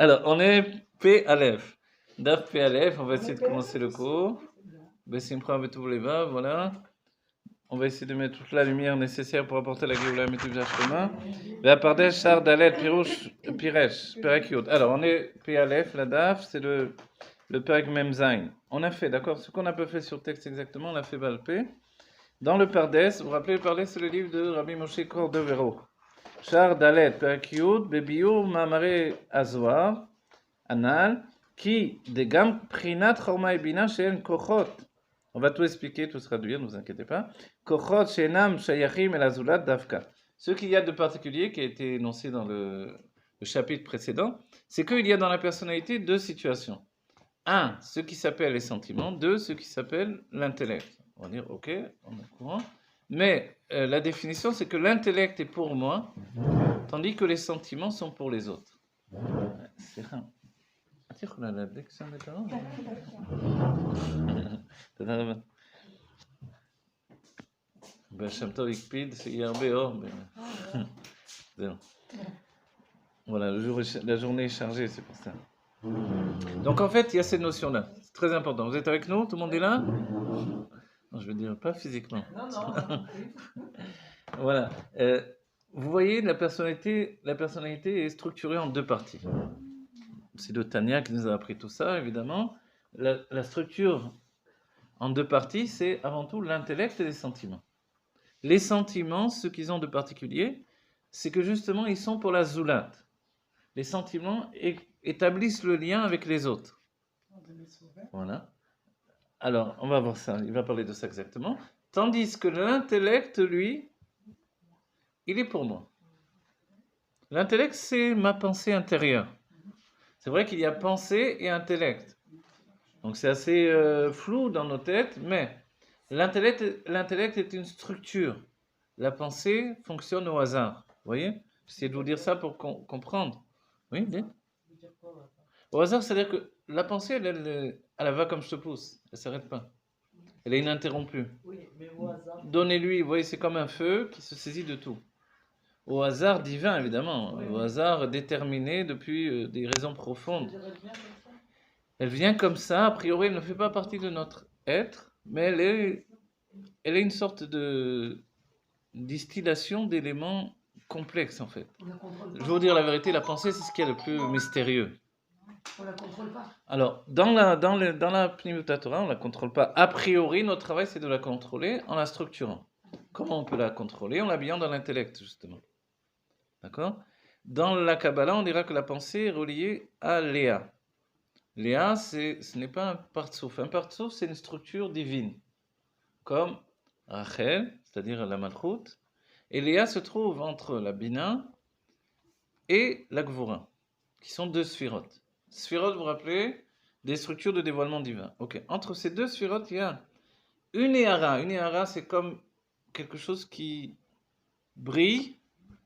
Alors, on est P Aleph. Daf P Aleph, on va essayer de commencer le cours. Bessimcha Betuv Leva, voilà. On va essayer de mettre toute la lumière nécessaire pour apporter la Géoula Metuv Jashkema. Ve'apardesh Shar Dalet Pirouche Piresh, Perek Yod. Alors, on est P Aleph, la Daf, c'est le Perek Mem Zain. On a fait, d'accord, ce qu'on n'a pas fait sur le texte exactement, on l'a fait Balpé. Dans le Pardes, vous vous rappelez, le Pardes, c'est le livre de Rabbi Moshe Cordovero. Shar Dalet Perek Yod, Bebiur Mamare Azwar. Anal, qui de gam prinat chorma et bina she'en kochot. On va tout expliquer, tout se traduire, ne vous inquiétez pas. Kochot she'enam shayachim el azulat davka. Ce qu'il y a de particulier, qui a été énoncé dans le chapitre précédent, c'est qu'il y a dans la personnalité deux situations. Un, ce qui s'appelle les sentiments. Deux, ce qui s'appelle l'intellect. On va dire, ok, on est au courant. Mais la définition, c'est que l'intellect est pour moi, tandis que les sentiments sont pour les autres. C'est rien. את יכולה להדליק שם את האור? תודה רבה. והשם טוב הקפיד שיהיה הרבה אור. זהו. Voilà, la journée est chargée, c'est pour ça. Donc en fait, il y a cette notion-là. C'est très important. Vous êtes avec nous? Tout le monde est là? Non, je veux dire, pas physiquement. Non. Voilà. Vous voyez, la personnalité est structurée en deux parties. C'est le Tania qui nous a appris tout ça, évidemment. La structure en deux parties, c'est avant tout l'intellect et les sentiments. Les sentiments, ce qu'ils ont de particulier, c'est que justement, ils sont pour la zoulat. Les sentiments établissent le lien avec les autres. Voilà. Alors, on va voir ça. Il va parler de ça exactement. Tandis que l'intellect, lui, il est pour moi. L'intellect, c'est ma pensée intérieure. C'est vrai qu'il y a pensée et intellect. Donc c'est assez flou dans nos têtes, mais l'intellect est une structure. La pensée fonctionne au hasard. Vous voyez? J'essaie de vous dire ça pour comprendre. Oui, dites. Au hasard, c'est-à-dire que la pensée, elle va comme je te pousse. Elle ne s'arrête pas. Elle est ininterrompue. Oui, mais au hasard. Donnez-lui, vous voyez, c'est comme un feu qui se saisit de tout. Au hasard divin, évidemment. Oui. Au hasard déterminé depuis des raisons profondes. Elle vient comme ça. Elle vient comme ça, a priori, elle ne fait pas partie de notre être, mais elle est une sorte de distillation d'éléments complexes, en fait. On la contrôle Je pas. vais vous dire la vérité, la pensée, c'est ce qui est le plus mystérieux. On la contrôle pas. Alors, dans la Pnimiut Torah, on ne la contrôle pas. A priori, notre travail, c'est de la contrôler en la structurant. Comment on peut la contrôler? En l'habillant dans l'intellect, justement. D'accord? Dans la Kabbalah, on dira que la pensée est reliée à Léa. Léa, ce n'est pas un partsouf. Un partsouf, c'est une structure divine, comme Rachel, c'est-à-dire la Malchut. Et Léa se trouve entre la Bina et la Gvura, qui sont deux sphirotes. Sphirotes, vous vous rappelez, des structures de dévoilement divin. Ok. Entre ces deux sphirotes, il y a une Ehara. Une Ehara, c'est comme quelque chose qui brille,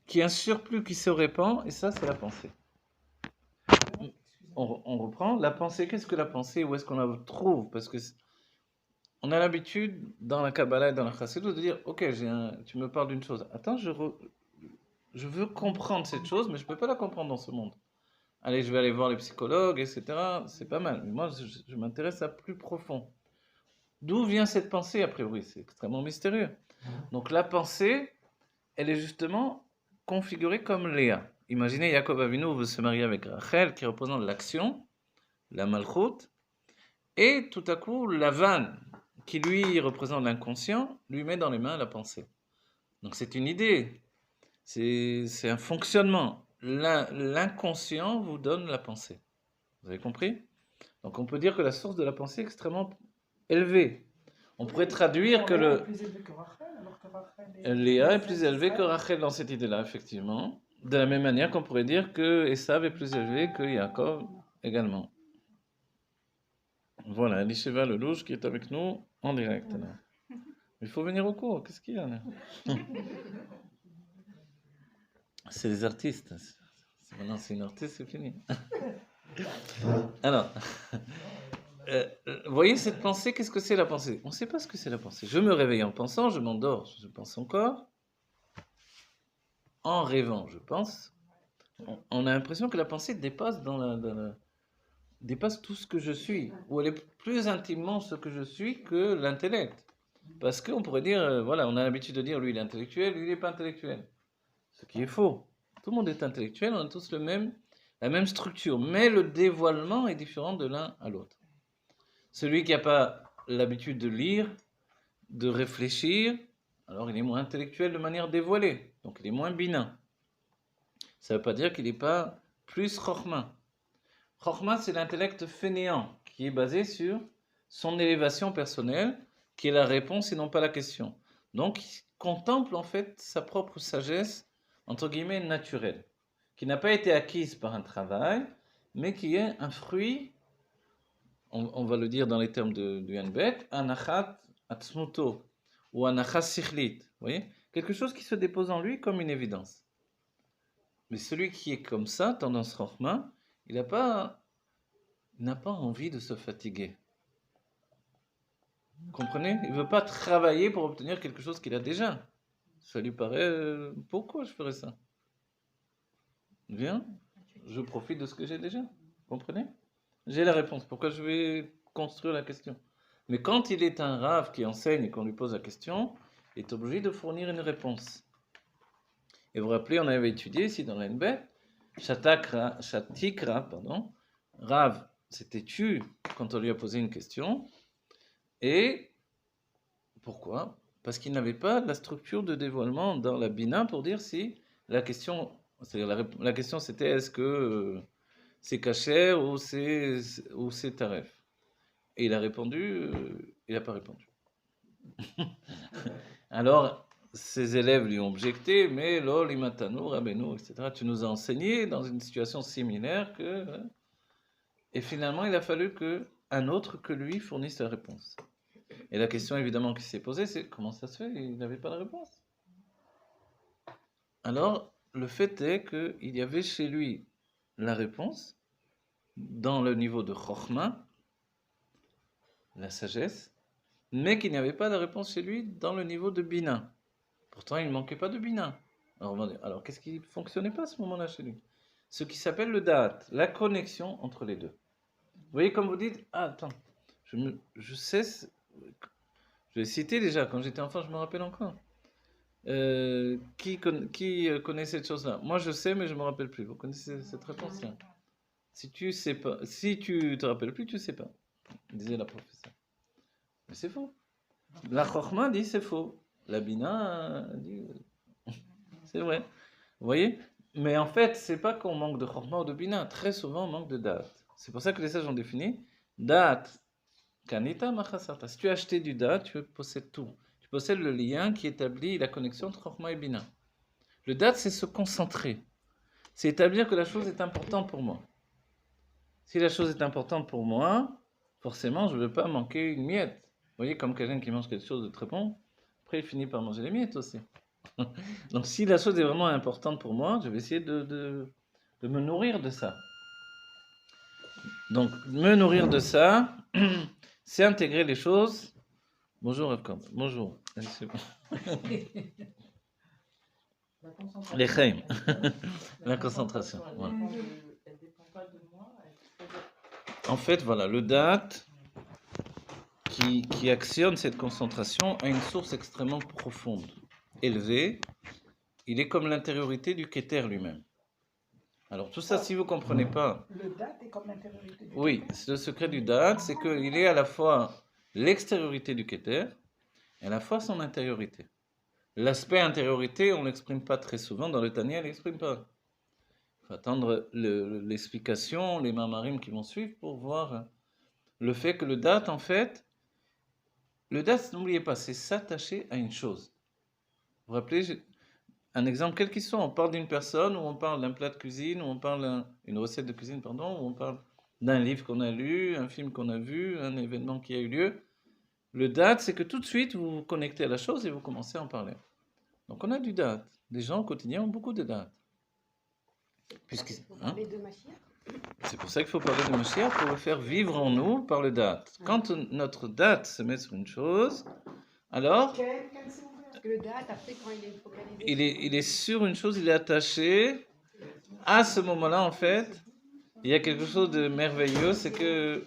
qui est un surplus qui se répand, et ça, c'est la pensée. On reprend. La pensée, qu'est-ce que la pensée? Où est-ce qu'on la trouve? Parce que on a l'habitude, dans la Kabbalah et dans la Chassidut, de dire, ok, tu me parles d'une chose. Attends, je veux comprendre cette chose, mais je ne peux pas la comprendre dans ce monde. Allez, je vais aller voir les psychologues, etc. C'est pas mal. Mais moi, je m'intéresse à plus profond. D'où vient cette pensée, a priori? C'est extrêmement mystérieux. Donc la pensée, elle est justement configurée comme Léa. Imaginez, Yaakov Avinu veut se marier avec Rachel, qui représente l'action, la Malchut, et tout à coup, Lavan, qui lui représente l'inconscient, lui met dans les mains la pensée. Donc c'est une idée, c'est un fonctionnement. L'inconscient vous donne la pensée. Vous avez compris? Donc on peut dire que la source de la pensée est extrêmement élevée. On pourrait traduire que Léa est plus élevé que Rachel, alors que Rachel Léa est plus élevé que Rachel dans cette idée-là, effectivement. De la même manière qu'on pourrait dire que Esav est plus élevé que Yaakov également. Voilà, Elisheva Lelouch qui est avec nous en direct. Là. Il faut venir au cours, qu'est-ce qu'il y a là? C'est les artistes. Maintenant, c'est une artiste, c'est fini. Alors, vous voyez cette pensée, qu'est-ce que c'est la pensée? On ne sait pas ce que c'est la pensée. Je me réveille en pensant, je m'endors, je pense encore. En rêvant, je pense. On a l'impression que la pensée dépasse dépasse tout ce que je suis, ou elle est plus intimement ce que je suis que l'intellect. Parce qu'on pourrait dire, voilà, on a l'habitude de dire, lui il est intellectuel, lui il n'est pas intellectuel. Ce qui est faux. Tout le monde est intellectuel, on a tous la même structure, mais le dévoilement est différent de l'un à l'autre. Celui qui n'a pas l'habitude de lire, de réfléchir, alors il est moins intellectuel de manière dévoilée, donc il est moins binin. Ça ne veut pas dire qu'il n'est pas plus chokhmah. Chokhmah, c'est l'intellect fainéant, qui est basé sur son élévation personnelle, qui est la réponse et non pas la question. Donc, il contemple en fait sa propre sagesse, entre guillemets, naturelle, qui n'a pas été acquise par un travail, mais qui est un fruit, on va le dire dans les termes du Hanbet, anachat atzmuto, ou anachat sikhlit, vous voyez, quelque chose qui se dépose en lui comme une évidence. Mais celui qui est comme ça, tendance chokhmah, il n'a pas envie de se fatiguer. Vous comprenez? Il ne veut pas travailler pour obtenir quelque chose qu'il a déjà. Ça lui paraît... pourquoi je ferais ça? Viens, je profite de ce que j'ai déjà. Vous comprenez? J'ai la réponse. Pourquoi je vais construire la question? Mais quand il est un rave qui enseigne et qu'on lui pose la question, il est obligé de fournir une réponse. Et vous vous rappelez, on avait étudié ici dans l'Enbet, Shatikra, pardon, Rav s'était tu quand on lui a posé une question. Et pourquoi? Parce qu'il n'avait pas la structure de dévoilement dans la Bina pour dire si la question, c'est-à-dire la question c'était est-ce que c'est kasher ou c'est taref? Et il a répondu, il n'a pas répondu. Alors, ses élèves lui ont objecté, mais lol, imatanu, rabbeinu, etc. Tu nous as enseigné dans une situation similaire que... Et finalement, il a fallu qu'un autre que lui fournisse la réponse. Et la question évidemment qui s'est posée, c'est comment ça se fait? Il n'avait pas de réponse. Alors, le fait est qu'il y avait chez lui la réponse dans le niveau de Chokhmah, la sagesse, mais qu'il n'y avait pas de réponse chez lui dans le niveau de Bina. Pourtant, il ne manquait pas de Bina. Alors qu'est-ce qui ne fonctionnait pas à ce moment-là chez lui? Ce qui s'appelle le Da'at, la connexion entre les deux. Vous voyez, comme vous dites, ah, attends, je sais, je l'ai cité déjà, quand j'étais enfant, je me rappelle encore. Qui connaît cette chose-là? Moi, je sais, mais je ne me rappelle plus. Vous connaissez cette réponse-là? Si tu sais pas, si tu te rappelles plus, tu sais pas, disait la professeure. Mais c'est faux. La Chokhmah dit c'est faux. La Bina dit c'est vrai. Vous voyez? Mais en fait, c'est pas qu'on manque de Chokhmah ou de Bina. Très souvent, on manque de Da'at. C'est pour ça que les sages ont défini Da'at Kanita Machasarta. Si tu as acheté du Da'at, tu possèdes tout. Tu possèdes le lien qui établit la connexion entre Chokhmah et Bina. Le Da'at, c'est se concentrer. C'est établir que la chose est importante pour moi. Si la chose est importante pour moi, forcément, je ne veux pas manquer une miette. Vous voyez, comme quelqu'un qui mange quelque chose de très bon, après il finit par manger les miettes aussi. Donc si la chose est vraiment importante pour moi, je vais essayer de me nourrir de ça. Donc me nourrir de ça, c'est intégrer les choses. Bonjour Evkam, bonjour. Les chaim, la concentration. Voilà. En fait, voilà, le date qui actionne cette concentration a une source extrêmement profonde, élevée. Il est comme l'intériorité du Keter lui-même. Alors tout ça, si vous ne comprenez pas... Le date est comme l'intériorité du Keter. Oui, le secret du date, c'est qu'il est à la fois l'extériorité du Keter et à la fois son intériorité. L'aspect intériorité, on ne l'exprime pas très souvent, dans le Tanya, on ne l'exprime pas. Il faut attendre l'explication, les mamarim qui vont suivre pour voir le fait que le date, en fait, le date, n'oubliez pas, c'est s'attacher à une chose. Vous vous rappelez, un exemple quel qu'il soit, on parle d'une personne, ou on parle d'un plat de cuisine, ou on parle d'une recette de cuisine, pardon, ou on parle d'un livre qu'on a lu, un film qu'on a vu, un événement qui a eu lieu. Le date, c'est que tout de suite, vous vous connectez à la chose et vous commencez à en parler. Donc on a du date. Les gens au quotidien ont beaucoup de date. C'est pour ça qu'il faut parler de Mashiach, pour le faire vivre en nous par le date. Quand notre date se met sur une chose, alors Parce que le date, après, quand il est focalisé... il est sur une chose, il est attaché à ce moment-là, en fait, il y a quelque chose de merveilleux, c'est que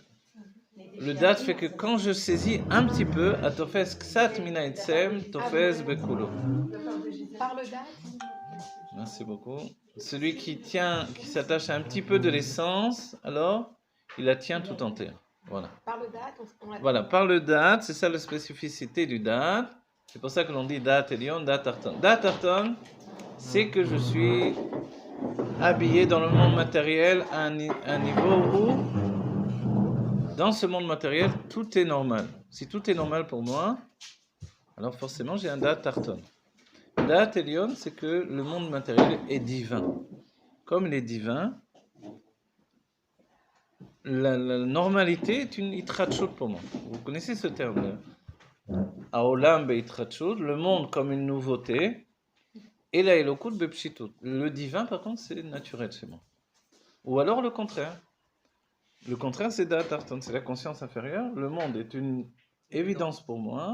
le date fait que quand je saisis un petit peu, atofes ksat mina etsem, tofes bekulo. Par le date. Merci beaucoup. Celui qui s'attache à un petit peu de l'essence, alors, il la tient tout entière. Voilà. Par le date, Voilà, par le date, c'est ça la spécificité du date. C'est pour ça que l'on dit date elion, date arton. Date arton, c'est que je suis habillé dans le monde matériel à un niveau où, dans ce monde matériel, tout est normal. Si tout est normal pour moi, alors forcément j'ai un date arton. Date elion, c'est que le monde matériel est divin. Comme il est divin, la normalité est une itrachut pour moi. Vous connaissez ce terme-là? Aolam be'itrachut, le monde comme une nouveauté, et la elokut bepshitut. Le divin, par contre, c'est naturel chez moi. Ou alors le contraire. Le contraire, c'est da'at arton, c'est la conscience inférieure. Le monde est une évidence pour moi,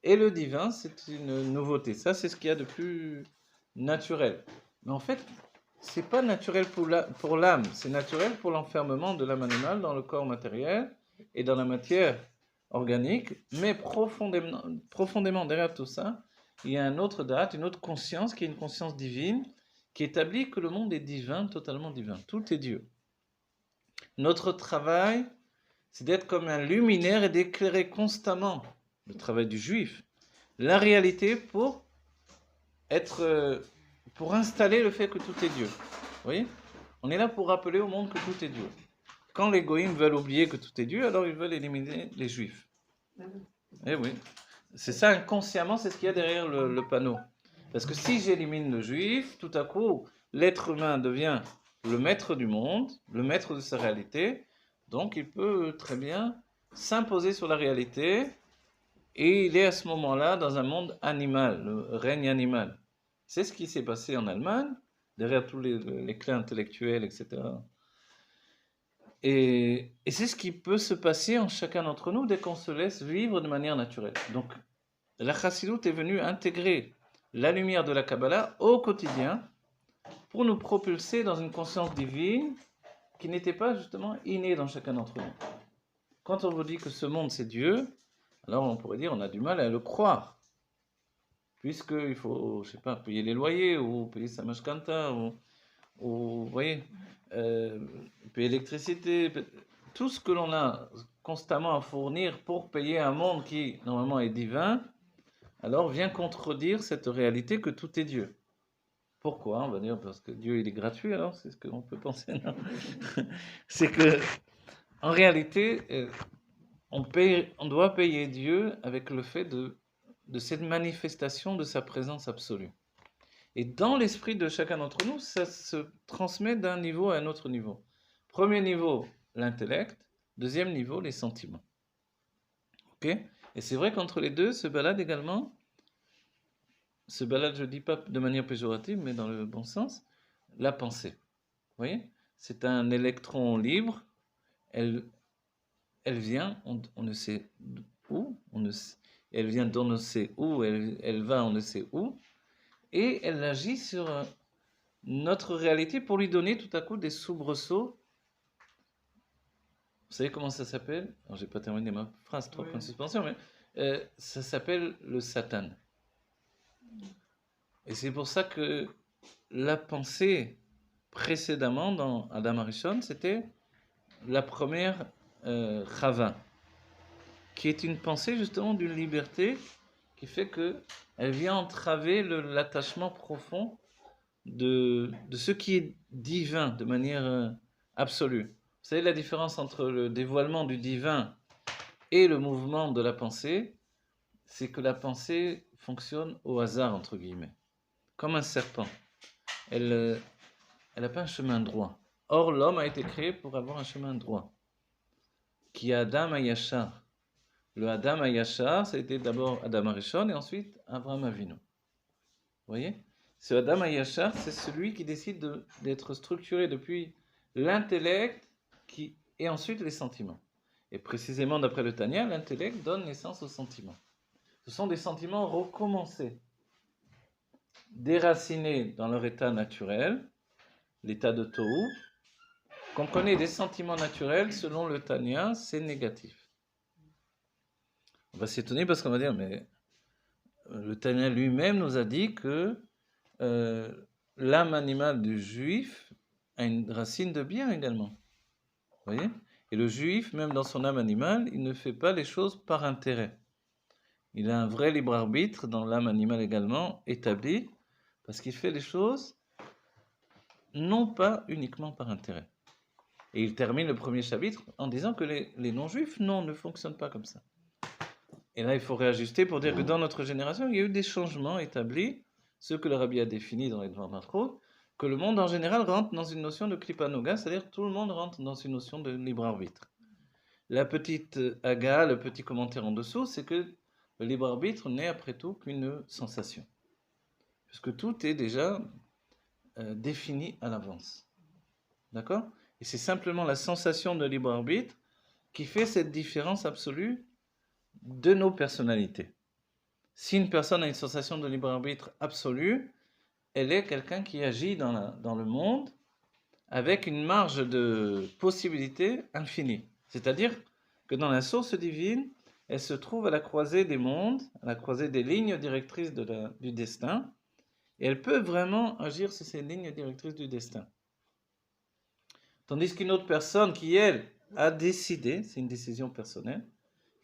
et le divin, c'est une nouveauté. Ça, c'est ce qu'il y a de plus naturel. Mais en fait, c'est pas naturel pour l'âme, c'est naturel pour l'enfermement de l'âme animale dans le corps matériel et dans la matière organique, mais profondément derrière tout ça, il y a un autre date, une autre conscience qui est une conscience divine, qui établit que le monde est divin, totalement divin. Tout est Dieu. Notre travail, c'est d'être comme un luminaire et d'éclairer constamment, le travail du juif, la réalité pour installer le fait que tout est Dieu. Vous voyez? On est là pour rappeler au monde que tout est Dieu. Quand les goïms veulent oublier que tout est Dieu, alors ils veulent éliminer les juifs. Eh oui. C'est ça, inconsciemment, c'est ce qu'il y a derrière le panneau. Parce que si j'élimine le juif, tout à coup, l'être humain devient le maître du monde, le maître de sa réalité, donc il peut très bien s'imposer sur la réalité, et il est à ce moment-là dans un monde animal, le règne animal. C'est ce qui s'est passé en Allemagne, derrière tous les clés intellectuels, etc. Et c'est ce qui peut se passer en chacun d'entre nous dès qu'on se laisse vivre de manière naturelle. Donc, la Chassidoute est venue intégrer la lumière de la Kabbalah au quotidien pour nous propulser dans une conscience divine qui n'était pas justement innée dans chacun d'entre nous. Quand on vous dit que ce monde c'est Dieu, alors on pourrait dire on a du mal à le croire, puisqu'il faut, je sais pas, payer les loyers ou payer sa mashkanta ou vous voyez, payer l'électricité, tout ce que l'on a constamment à fournir pour payer un monde qui normalement est divin, alors vient contredire cette réalité que tout est Dieu. Pourquoi? On va dire parce que Dieu il est gratuit, alors c'est ce que l'on peut penser. Non. C'est que en réalité, on doit payer Dieu avec le fait de cette manifestation de sa présence absolue. Et dans l'esprit de chacun d'entre nous, ça se transmet d'un niveau à un autre niveau. Premier niveau, l'intellect. Deuxième niveau, les sentiments. Ok? Et c'est vrai qu'entre les deux se balade également, je ne dis pas de manière péjorative, mais dans le bon sens, la pensée. Vous voyez? C'est un électron libre. Elle vient, on ne sait où, elle vient d'on ne sait où, elle va on ne sait où, et elle agit sur notre réalité pour lui donner tout à coup des soubresauts. Vous savez comment ça s'appelle? Alors, j'ai pas terminé ma phrase, 3 points de suspension, mais ça s'appelle le Satan. Et c'est pour ça que la pensée précédemment dans Adam Arishon, c'était la première Chava, qui est une pensée justement d'une liberté qui fait qu'elle vient entraver l'attachement profond de ce qui est divin de manière absolue. Vous savez la différence entre le dévoilement du divin et le mouvement de la pensée, c'est que la pensée fonctionne au hasard, entre guillemets, comme un serpent. Elle n'a pas un chemin droit. Or, l'homme a été créé pour avoir un chemin droit, qui est Adam Hayashar. Le Adam Hayashar, c'était d'abord Adam Arishon et ensuite Abraham Avinu. Vous voyez? Ce Adam Hayashar, c'est celui qui décide d'être structuré depuis l'intellect et ensuite les sentiments. Et précisément d'après le Tanya, l'intellect donne naissance aux sentiments. Ce sont des sentiments recommencés, déracinés dans leur état naturel, l'état de Tohu, comprenez, des sentiments naturels, selon le Tanya, c'est négatif. On va s'étonner parce qu'on va dire, mais le Tanya lui-même nous a dit que l'âme animale du juif a une racine de bien également. Vous voyez? Et le juif, même dans son âme animale, il ne fait pas les choses par intérêt. Il a un vrai libre arbitre dans l'âme animale également établi, parce qu'il fait les choses non pas uniquement par intérêt. Et il termine le premier chapitre en disant que les non-juifs, non, ne fonctionnent pas comme ça. Et là, il faut réajuster pour dire que dans notre génération, il y a eu des changements établis, ceux que le Rabbi a définis dans les Dvar Matrot, que le monde en général rentre dans une notion de Klippa Noga, c'est-à-dire tout le monde rentre dans une notion de libre arbitre. La petite aga, le petit commentaire en dessous, c'est que le libre arbitre n'est après tout qu'une sensation. Puisque tout est déjà défini à l'avance. D'accord? Et c'est simplement la sensation de libre arbitre qui fait cette différence absolue de nos personnalités. Si une personne a une sensation de libre arbitre absolue, elle est quelqu'un qui agit dans le monde avec une marge de possibilité infinie. C'est-à-dire que dans la source divine, elle se trouve à la croisée des mondes, à la croisée des lignes directrices du destin, et elle peut vraiment agir sur ces lignes directrices du destin. Tandis qu'une autre personne qui, elle, a décidé, c'est une décision personnelle,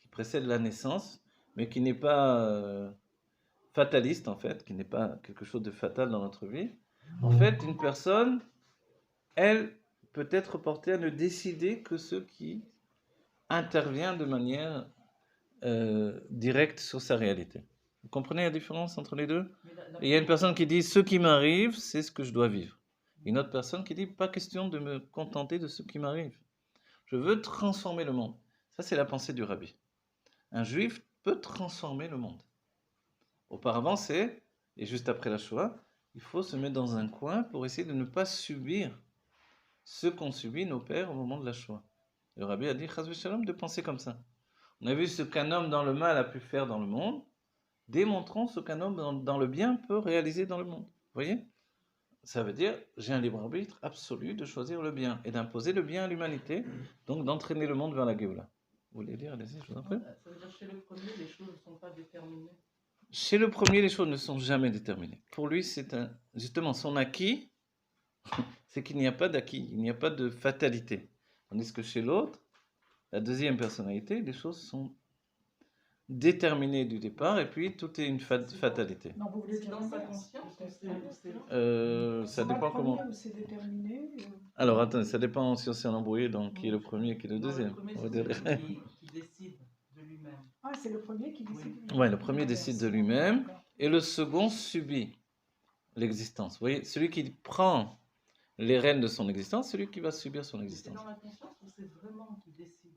qui précède la naissance, mais qui n'est pas fataliste en fait, qui n'est pas quelque chose de fatal dans notre vie. En fait, une personne, elle, peut être portée à ne décider que ce qui intervient de manière directe sur sa réalité. Vous comprenez la différence entre les deux? Il y a une personne qui dit « ce qui m'arrive, c'est ce que je dois vivre ». Une autre personne qui dit « pas question de me contenter de ce qui m'arrive. Je veux transformer le monde ». Ça, c'est la pensée du Rabbi. Un juif peut transformer le monde. Auparavant, c'est, et juste après la Shoah, il faut se mettre dans un coin pour essayer de ne pas subir ce qu'ont subi nos pères au moment de la Shoah. Le Rabbi a dit, Chas v'shalom, de penser comme ça. On a vu ce qu'un homme dans le mal a pu faire dans le monde, démontrons ce qu'un homme dans le bien peut réaliser dans le monde. Vous voyez? Ça veut dire, j'ai un libre arbitre absolu de choisir le bien et d'imposer le bien à l'humanité, donc d'entraîner le monde vers la Géoula. Vous voulez dire, allez-y, je vous en prie. Ça veut dire chez le premier, les choses ne sont pas déterminées. Chez le premier, les choses ne sont jamais déterminées. Pour lui, c'est justement son acquis, c'est qu'il n'y a pas d'acquis, il n'y a pas de fatalité. Tandis que chez l'autre, la deuxième personnalité, les choses sont déterminées du départ et puis tout est une fatalité. Non, vous voulez C'est dire dans sa l'inverse, conscience peut-être. Ça C'est pas dépend le comment. premier où c'est déterminé. Alors attendez, ça dépend si on s'est embrouillé, donc qui est le premier et qui est le Non, deuxième. le premier, On va c'est dire- celui qui décide de lui-même. Ah, c'est le premier qui décide. Ouais, le premier décide de lui-même et le second subit l'existence. Vous voyez, celui qui prend les rênes de son existence, c'est lui qui va subir son C'est existence. dans la conscience ou c'est vraiment qui décide?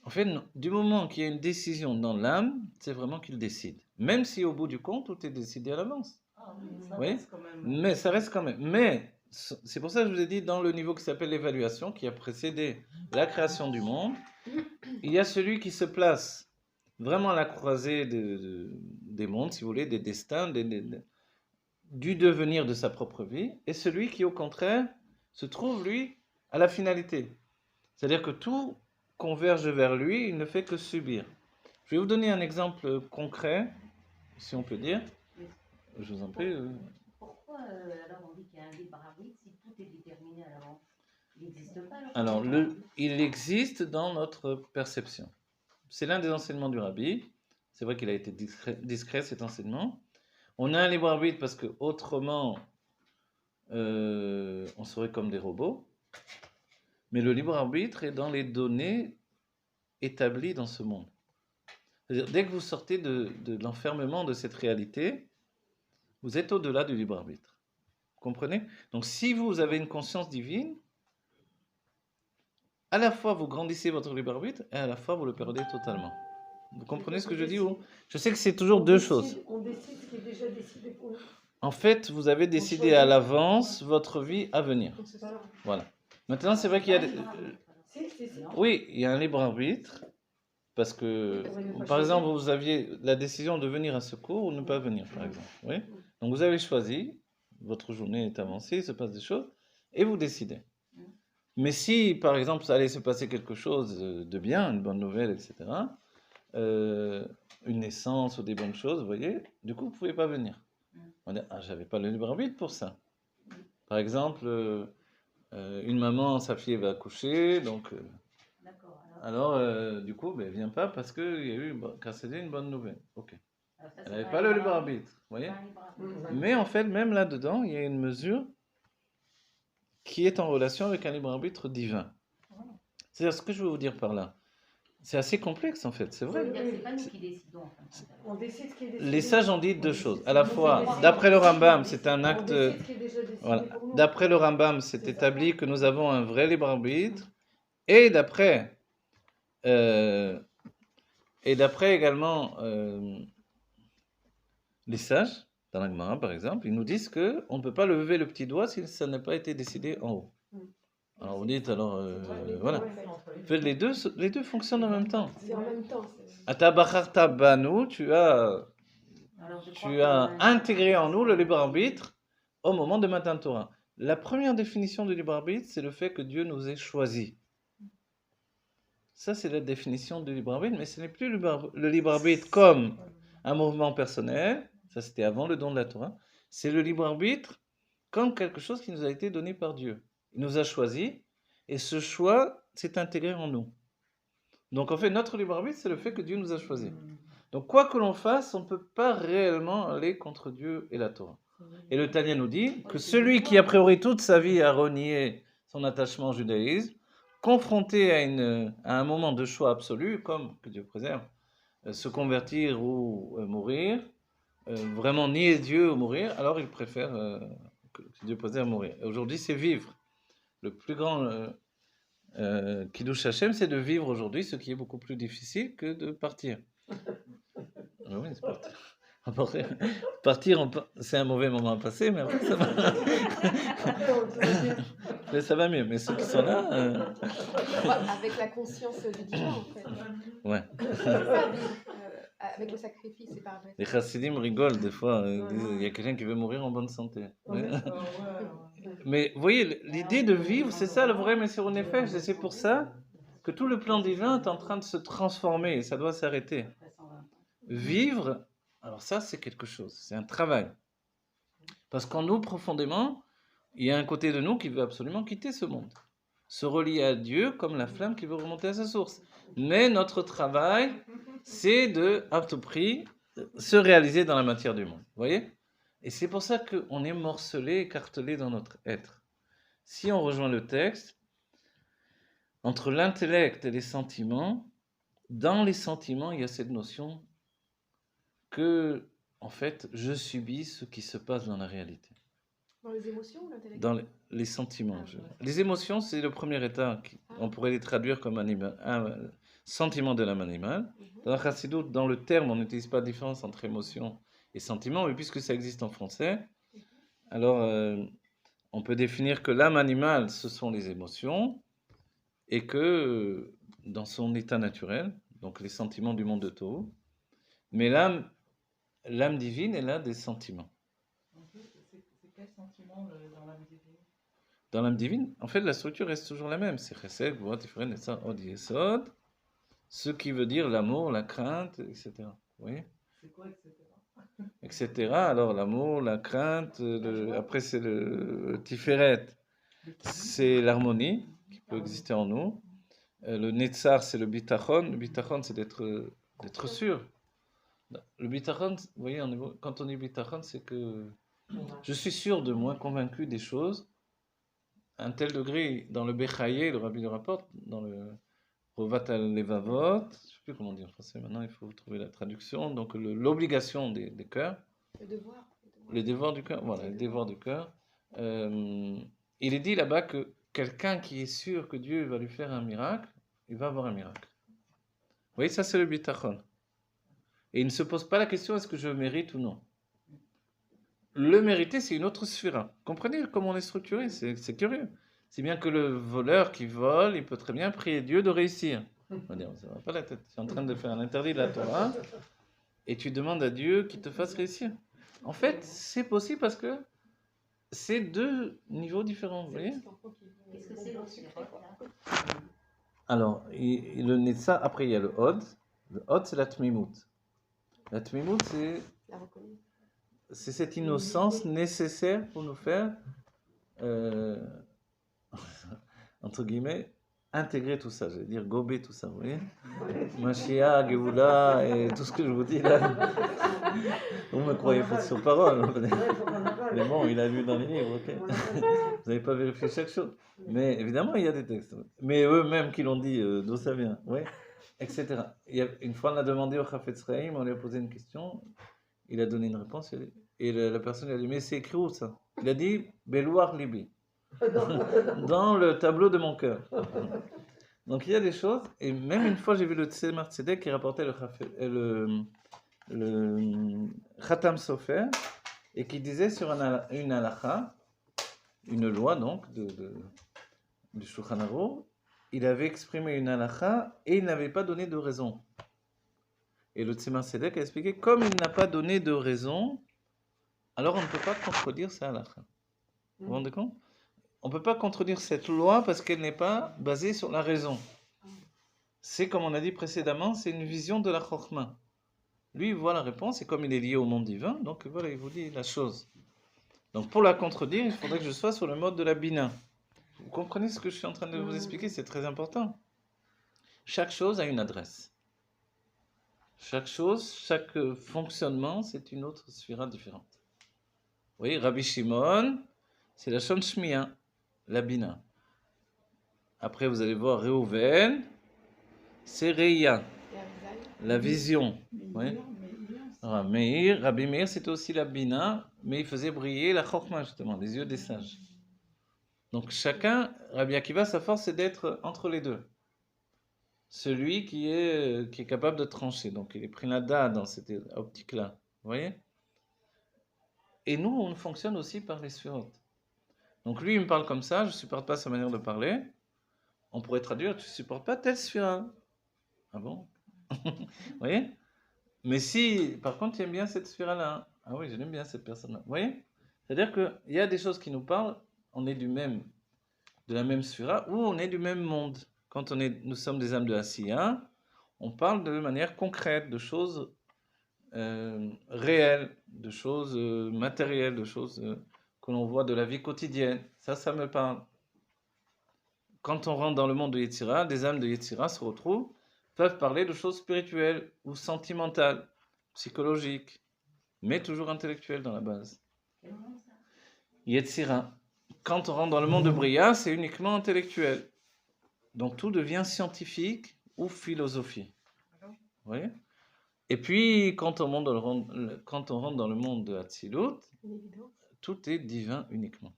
En fait, non. Du moment qu'il y a une décision dans l'âme, c'est vraiment qu'il décide. Même si au bout du compte, tout est décidé à l'avance. Ah oui, ça Oui. reste quand même. Mais ça reste quand même. Mais c'est pour ça que je vous ai dit, dans le niveau qui s'appelle l'évaluation, qui a précédé la création du monde, il y a celui qui se place vraiment à la croisée des mondes, si vous voulez, des destins, du devenir de sa propre vie, et celui qui, au contraire, se trouve, lui, à la finalité. C'est-à-dire que tout converge vers lui, il ne fait que subir. Je vais vous donner un exemple concret, si on peut dire. Je vous en prie. Pourquoi alors on dit qu'il y a un libre arbitre si tout est déterminé à l'avance? Il n'existe pas Alors, il existe dans notre perception. C'est l'un des enseignements du Rabbi. C'est vrai qu'il a été discret cet enseignement. On a un libre arbitre parce que autrement, on serait comme des robots. Mais le libre arbitre est dans les données établies dans ce monde. C'est-à-dire, dès que vous sortez de l'enfermement de cette réalité, vous êtes au-delà du libre arbitre. Vous comprenez? Donc si vous avez une conscience divine, à la fois vous grandissez votre libre arbitre et à la fois vous le perdez totalement. Vous comprenez ce que je dis? Je sais que c'est toujours deux choses. On décide ce qui est déjà décidé pour nous. En fait, vous avez décidé à l'avance votre vie à venir. Donc c'est ça. Voilà. Maintenant, c'est vrai qu'il y a... Si. Oui, il y a un libre arbitre, parce que, par exemple, vous aviez la décision de venir à ce cours ou ne pas venir, par exemple. Oui. Donc vous avez choisi, votre journée est avancée, il se passe des choses, et vous décidez. Mais si, par exemple, ça allait se passer quelque chose de bien, une bonne nouvelle, etc., une naissance ou des bonnes choses, vous voyez, du coup, vous ne pouvez pas venir. On dit, ah, j'avais pas le libre arbitre pour ça. Par exemple, une maman, sa fille va accoucher, donc, D'accord. du coup, ben, elle vient pas parce qu'il y a eu, car c'était une bonne nouvelle. Ok. Alors ça, Elle c'est n'avait un pas le libre arbitre. arbitre, vous voyez. Pas un libre arbitre. Mais en fait, même là-dedans, il y a une mesure qui est en relation avec un libre arbitre divin. C'est-à-dire, ce que je veux vous dire par là, c'est assez complexe en fait, c'est vrai. C'est pas nous qui décidons. En fin de compte. On décide ce qui est décidé. Les sages ont dit deux choses. À la On fois, décide. d'après le Rambam, c'est un On acte. décide ce qui est déjà décidé Voilà. pour nous. D'après le Rambam, c'est C'est ça. établi que nous avons un vrai libre arbitre. Et d'après également les sages, dans la Gemara par exemple, ils nous disent que on ne peut pas lever le petit doigt si ça n'a pas été décidé en haut. Alors vous dites, alors voilà. En fait, les deux fonctionnent en même temps. C'est en même temps. Atabacharta banu, tu as Alors, je crois Tu que- as intégré en nous le libre arbitre au moment de Matan Torah. La première définition du libre arbitre, c'est le fait que Dieu nous ait choisis. Ça, c'est la définition du libre arbitre, mais ce n'est plus le libre arbitre comme un mouvement personnel. Ça, c'était avant le don de la Torah. C'est le libre arbitre comme quelque chose qui nous a été donné par Dieu. Il nous a choisis et ce choix s'est intégré en nous. Donc, en fait, notre libre arbitre, c'est le fait que Dieu nous a choisis. Donc, quoi que l'on fasse, on ne peut pas réellement aller contre Dieu et la Torah. Et le Tanya nous dit que celui qui, a priori, toute sa vie a renié son attachement au judaïsme, confronté à un moment de choix absolu, comme, que Dieu préserve, se convertir ou mourir, vraiment nier Dieu ou mourir, alors il préfère que Dieu préserve mourir. Et aujourd'hui, c'est vivre. Le plus grand Kiddush Hashem, c'est de vivre aujourd'hui, ce qui est beaucoup plus difficile que de partir. Oui, c'est partir. Partir, c'est un mauvais moment à passer, mais après ça va. Mais ça va mieux. Mais ceux qui sont là. Avec la conscience du divin, en fait. Ouais. C'est ça, avec le sacrifice, c'est pas vrai. Les chassidim rigolent des fois. Ils disent, il y a quelqu'un qui veut mourir en bonne santé. Ouais. Mais vous voyez, l'idée de vivre, c'est ça le vrai Messire Nefesh. Et c'est pour ça que tout le plan divin est en train de se transformer. Et ça doit s'arrêter. Vivre, alors ça, c'est quelque chose. C'est un travail. Parce qu'en nous, profondément, il y a un côté de nous qui veut absolument quitter ce monde. Se relier à Dieu comme la flamme qui veut remonter à sa source. Mais notre travail, c'est de, à tout prix, se réaliser dans la matière du monde. Vous voyez ? Et c'est pour ça qu'on est morcelé, écartelé dans notre être. Si on rejoint le texte, entre l'intellect et les sentiments, dans les sentiments, il y a cette notion que, en fait, je subis ce qui se passe dans la réalité. Dans les émotions ou l'intellect? Dans les sentiments. Les émotions, c'est le premier état. On pourrait les traduire comme un sentiment de l'âme animale. Dans la Chassidut, dans le terme, on n'utilise pas de différence entre émotion et sentiment, mais puisque ça existe en français, alors on peut définir que l'âme animale, ce sont les émotions, et que dans son état naturel, donc les sentiments du monde de Tohu, mais l'âme divine, elle a des sentiments. C'est quel sentiment dans l'âme divine? Dans l'âme divine, en fait, la structure reste toujours la même. C'est Chesed, Gvura, Tiferet, Netzar, Od, Yesod, ce qui veut dire l'amour, la crainte, etc. Vous voyez? C'est quoi, etc. Etc. Alors, l'amour, la crainte, après, c'est le Tiferet, c'est l'harmonie qui peut exister en nous. Le Netzar, c'est le Bitachon. Le Bitachon, c'est d'être sûr. Le Bitachon, vous voyez, quand on dit Bitachon, c'est que je suis sûr de moi, convaincu des choses, à un tel degré, dans le Bechaye, le Rabbi le rapporte, dans le Rovat al-Levavot, je ne sais plus comment dire en français maintenant, il faut trouver la traduction, donc l'obligation des cœurs. Le devoir. Les devoirs du cœur, voilà, les devoirs du cœur. Il est dit là-bas que quelqu'un qui est sûr que Dieu va lui faire un miracle, il va avoir un miracle. Vous voyez, ça c'est le Bitachon. Et il ne se pose pas la question est-ce que je mérite ou non. Le mériter, c'est une autre sphère. Comprenez comment on est structuré, c'est curieux. C'est bien que le voleur qui vole, il peut très bien prier Dieu de réussir. On va dire, ça va pas la tête. Tu es en train de faire un interdit de la Torah et tu demandes à Dieu qu'il te fasse réussir. En fait, c'est possible parce que c'est deux niveaux différents, vous voyez? Qu'est-ce que c'est le sphérot, là? Alors, le Netza, après il y a le Hod. Le Hod, c'est la Tmimout. La Tmimout, La reconnaître. c'est cette innocence nécessaire pour nous faire, euh, entre guillemets, intégrer tout ça, je vais dire gober tout ça, vous voyez? Mashiach, Géoula et tout ce que je vous dis là. Vous me croyez faute sur parole. Mais bon, il a lu dans les livres, ok? Vous n'avez pas vérifié chaque chose. Mais évidemment, il y a des textes. Mais eux-mêmes qui l'ont dit, d'où ça vient, oui, etc. Une fois, on a demandé au Chafetz Chaim, on lui a posé une question, il a donné une réponse, et la personne lui a dit, mais c'est écrit où ça? Il a dit, Belouar Libi, dans le tableau de mon cœur. Donc il y a des choses, et même une fois, j'ai vu le Tzemar Tzedek qui rapportait le Khatam Sofer, et qui disait sur une halakha, une loi donc du Shulchan Aruch, il avait exprimé une halakha et il n'avait pas donné de raison. Et le Tzemar Tzedek a expliqué, comme il n'a pas donné de raison, alors on ne peut pas contredire sa halakha. Vous vous rendez compte? On ne peut pas contredire cette loi parce qu'elle n'est pas basée sur la raison. C'est comme on a dit précédemment, c'est une vision de la Chokhmah. Lui, il voit la réponse, et comme il est lié au monde divin, donc voilà, il vous dit la chose. Donc pour la contredire, il faudrait que je sois sur le mode de la Bina. Vous comprenez ce que je suis en train de vous expliquer? C'est très important. Chaque chose a une adresse. Chaque chose, chaque fonctionnement, c'est une autre sphira différente. Vous voyez, Rabbi Shimon, c'est la Shon Shmiya, la Bina. Après, vous allez voir Reuven, c'est Reya, la vision. Oui. Rabbi Meir, c'était aussi la Bina, mais il faisait briller la Chokhmah, justement, les yeux des sages. Donc chacun, Rabbi Akiva, sa force, c'est d'être entre les deux. Celui qui est capable de trancher. Donc il est pris là dans cette optique-là. Vous voyez? Et nous, on fonctionne aussi par les sphérotes. Donc lui, il me parle comme ça, je ne supporte pas sa manière de parler. On pourrait traduire, tu ne supportes pas telle sphira. Ah bon? Vous voyez? Mais si, par contre, tu aimes bien cette sphère-là, ah oui, je l'aime bien cette personne-là. Vous voyez? C'est-à-dire qu'il y a des choses qui nous parlent, on est de la même sphère, ou on est du même monde. Quand nous sommes des âmes de Asiya, on parle de manière concrète, de choses réelles, de choses matérielles, de choses que l'on voit de la vie quotidienne. Ça me parle. Quand on rentre dans le monde de Yetzira, des âmes de Yetzira se retrouvent, peuvent parler de choses spirituelles ou sentimentales, psychologiques, mais toujours intellectuelles dans la base. Yetzira. Quand on rentre dans le monde de Bria, c'est uniquement intellectuel. Donc tout devient scientifique ou philosophie. Vous voyez? Et puis, quand on rentre dans le monde de Hatzilut, tout est divin uniquement.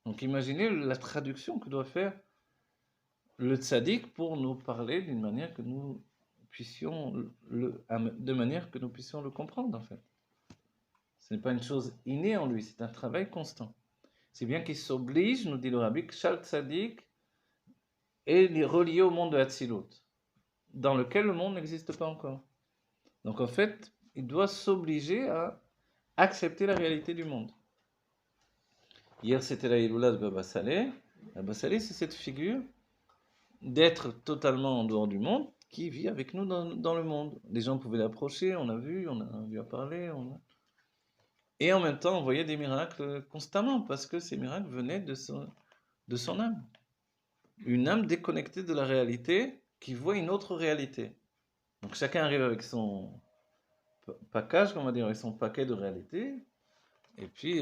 Donc imaginez la traduction que doit faire le tzaddik pour nous parler d'une manière que nous puissions le comprendre, en fait. Ce n'est pas une chose innée en lui, c'est un travail constant. C'est bien qu'il s'oblige, nous dit le rabbi, que chaque tzaddik est relié au monde de Hatzilut, dans lequel le monde n'existe pas encore. Donc en fait, il doit s'obliger à accepter la réalité du monde. Hier, c'était la Iloula de Baba Saleh. Baba Saleh, c'est cette figure d'être totalement en dehors du monde, qui vit avec nous dans le monde. Les gens pouvaient l'approcher, on a vu à parler, et en même temps, on voyait des miracles constamment, parce que ces miracles venaient de son âme. Une âme déconnectée de la réalité, qui voit une autre réalité. Donc chacun arrive avec son package, on va dire, avec son paquet de réalité, et puis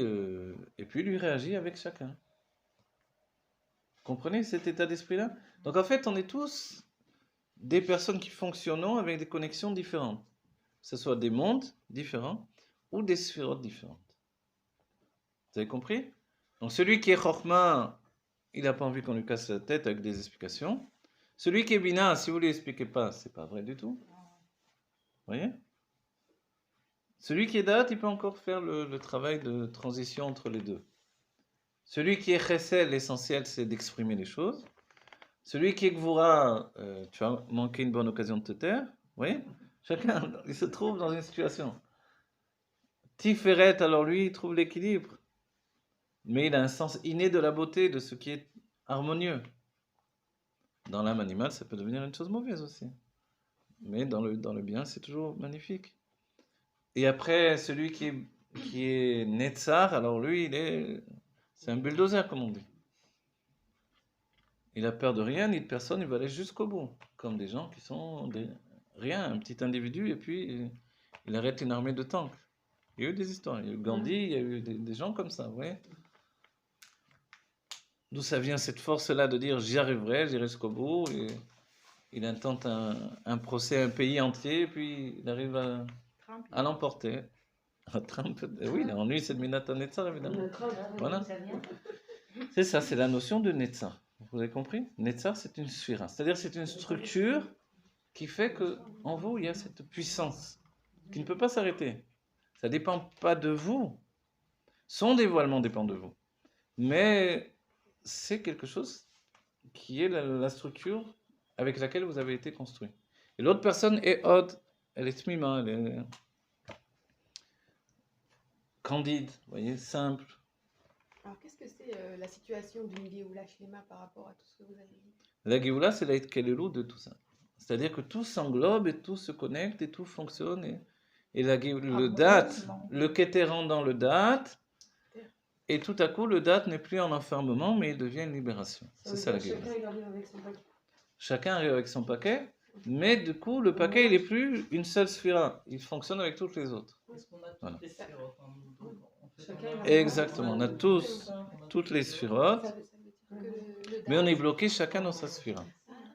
lui réagit avec chacun. Vous comprenez cet état d'esprit-là? Donc en fait, on est tous des personnes qui fonctionnent avec des connexions différentes. Que ce soit des mondes différents ou des sphérotes différentes. Vous avez compris? Donc celui qui est Chokhmah, il n'a pas envie qu'on lui casse la tête avec des explications. Celui qui est Bina, si vous ne lui expliquez pas, c'est pas vrai du tout. Vous voyez? Celui qui est Dat, il peut encore faire le travail de transition entre les deux. Celui qui est Chesed, l'essentiel, c'est d'exprimer les choses. Celui qui est Gvura, tu as manqué une bonne occasion de te taire. Vous voyez? Chacun, il se trouve dans une situation. Tiferet, alors lui, il trouve l'équilibre. mais il a un sens inné de la beauté, de ce qui est harmonieux. Dans l'âme animale, ça peut devenir une chose mauvaise aussi. Mais dans le bien, c'est toujours magnifique. Et après, celui qui est Netzar, alors lui, c'est un bulldozer, comme on dit. Il a peur de rien ni de personne, il va aller jusqu'au bout. Comme des gens qui sont rien, un petit individu, et puis il arrête une armée de tanks. Il y a eu des histoires, il y a eu Gandhi, il y a eu des gens comme ça, vous voyez. D'où ça vient cette force-là de dire j'y arriverai, j'irai jusqu'au bout. Et il intente un procès, un pays entier, et puis il arrive à l'emporter. Trump, oui, en lui, c'est de Minatan Netzar, évidemment. Voilà. C'est ça, c'est la notion de Netzar. Vous avez compris? Netzar, c'est une sphira. C'est-à-dire, c'est une structure qui fait qu'en vous, il y a cette puissance qui ne peut pas s'arrêter. Ça ne dépend pas de vous. Son dévoilement dépend de vous. Mais c'est quelque chose qui est la structure avec laquelle vous avez été construit. Et l'autre personne est Od, elle est Tmima, elle est candide, vous voyez, simple. Alors, qu'est-ce que c'est la situation d'une Géoula Shlema par rapport à tout ce que vous avez dit? La Géoula, c'est la Kelelou de tout ça. C'est-à-dire que tout s'englobe et tout se connecte et tout fonctionne. Et le date, le Keter rentre dans le date, et tout à coup, le date n'est plus en enfermement, mais il devient une libération. C'est ça la Géoula. Chacun arrive avec son paquet, mais du coup, le paquet, il n'est plus une seule sphira. Il fonctionne avec toutes les autres. Parce qu'on a toutes Voilà. les sphérotes en nous, donc on fait Chacun vraiment- Exactement, on a tous toutes les sphirotes, Ça veut dire que le mais on est date, bloqué chacun dans sa sphira.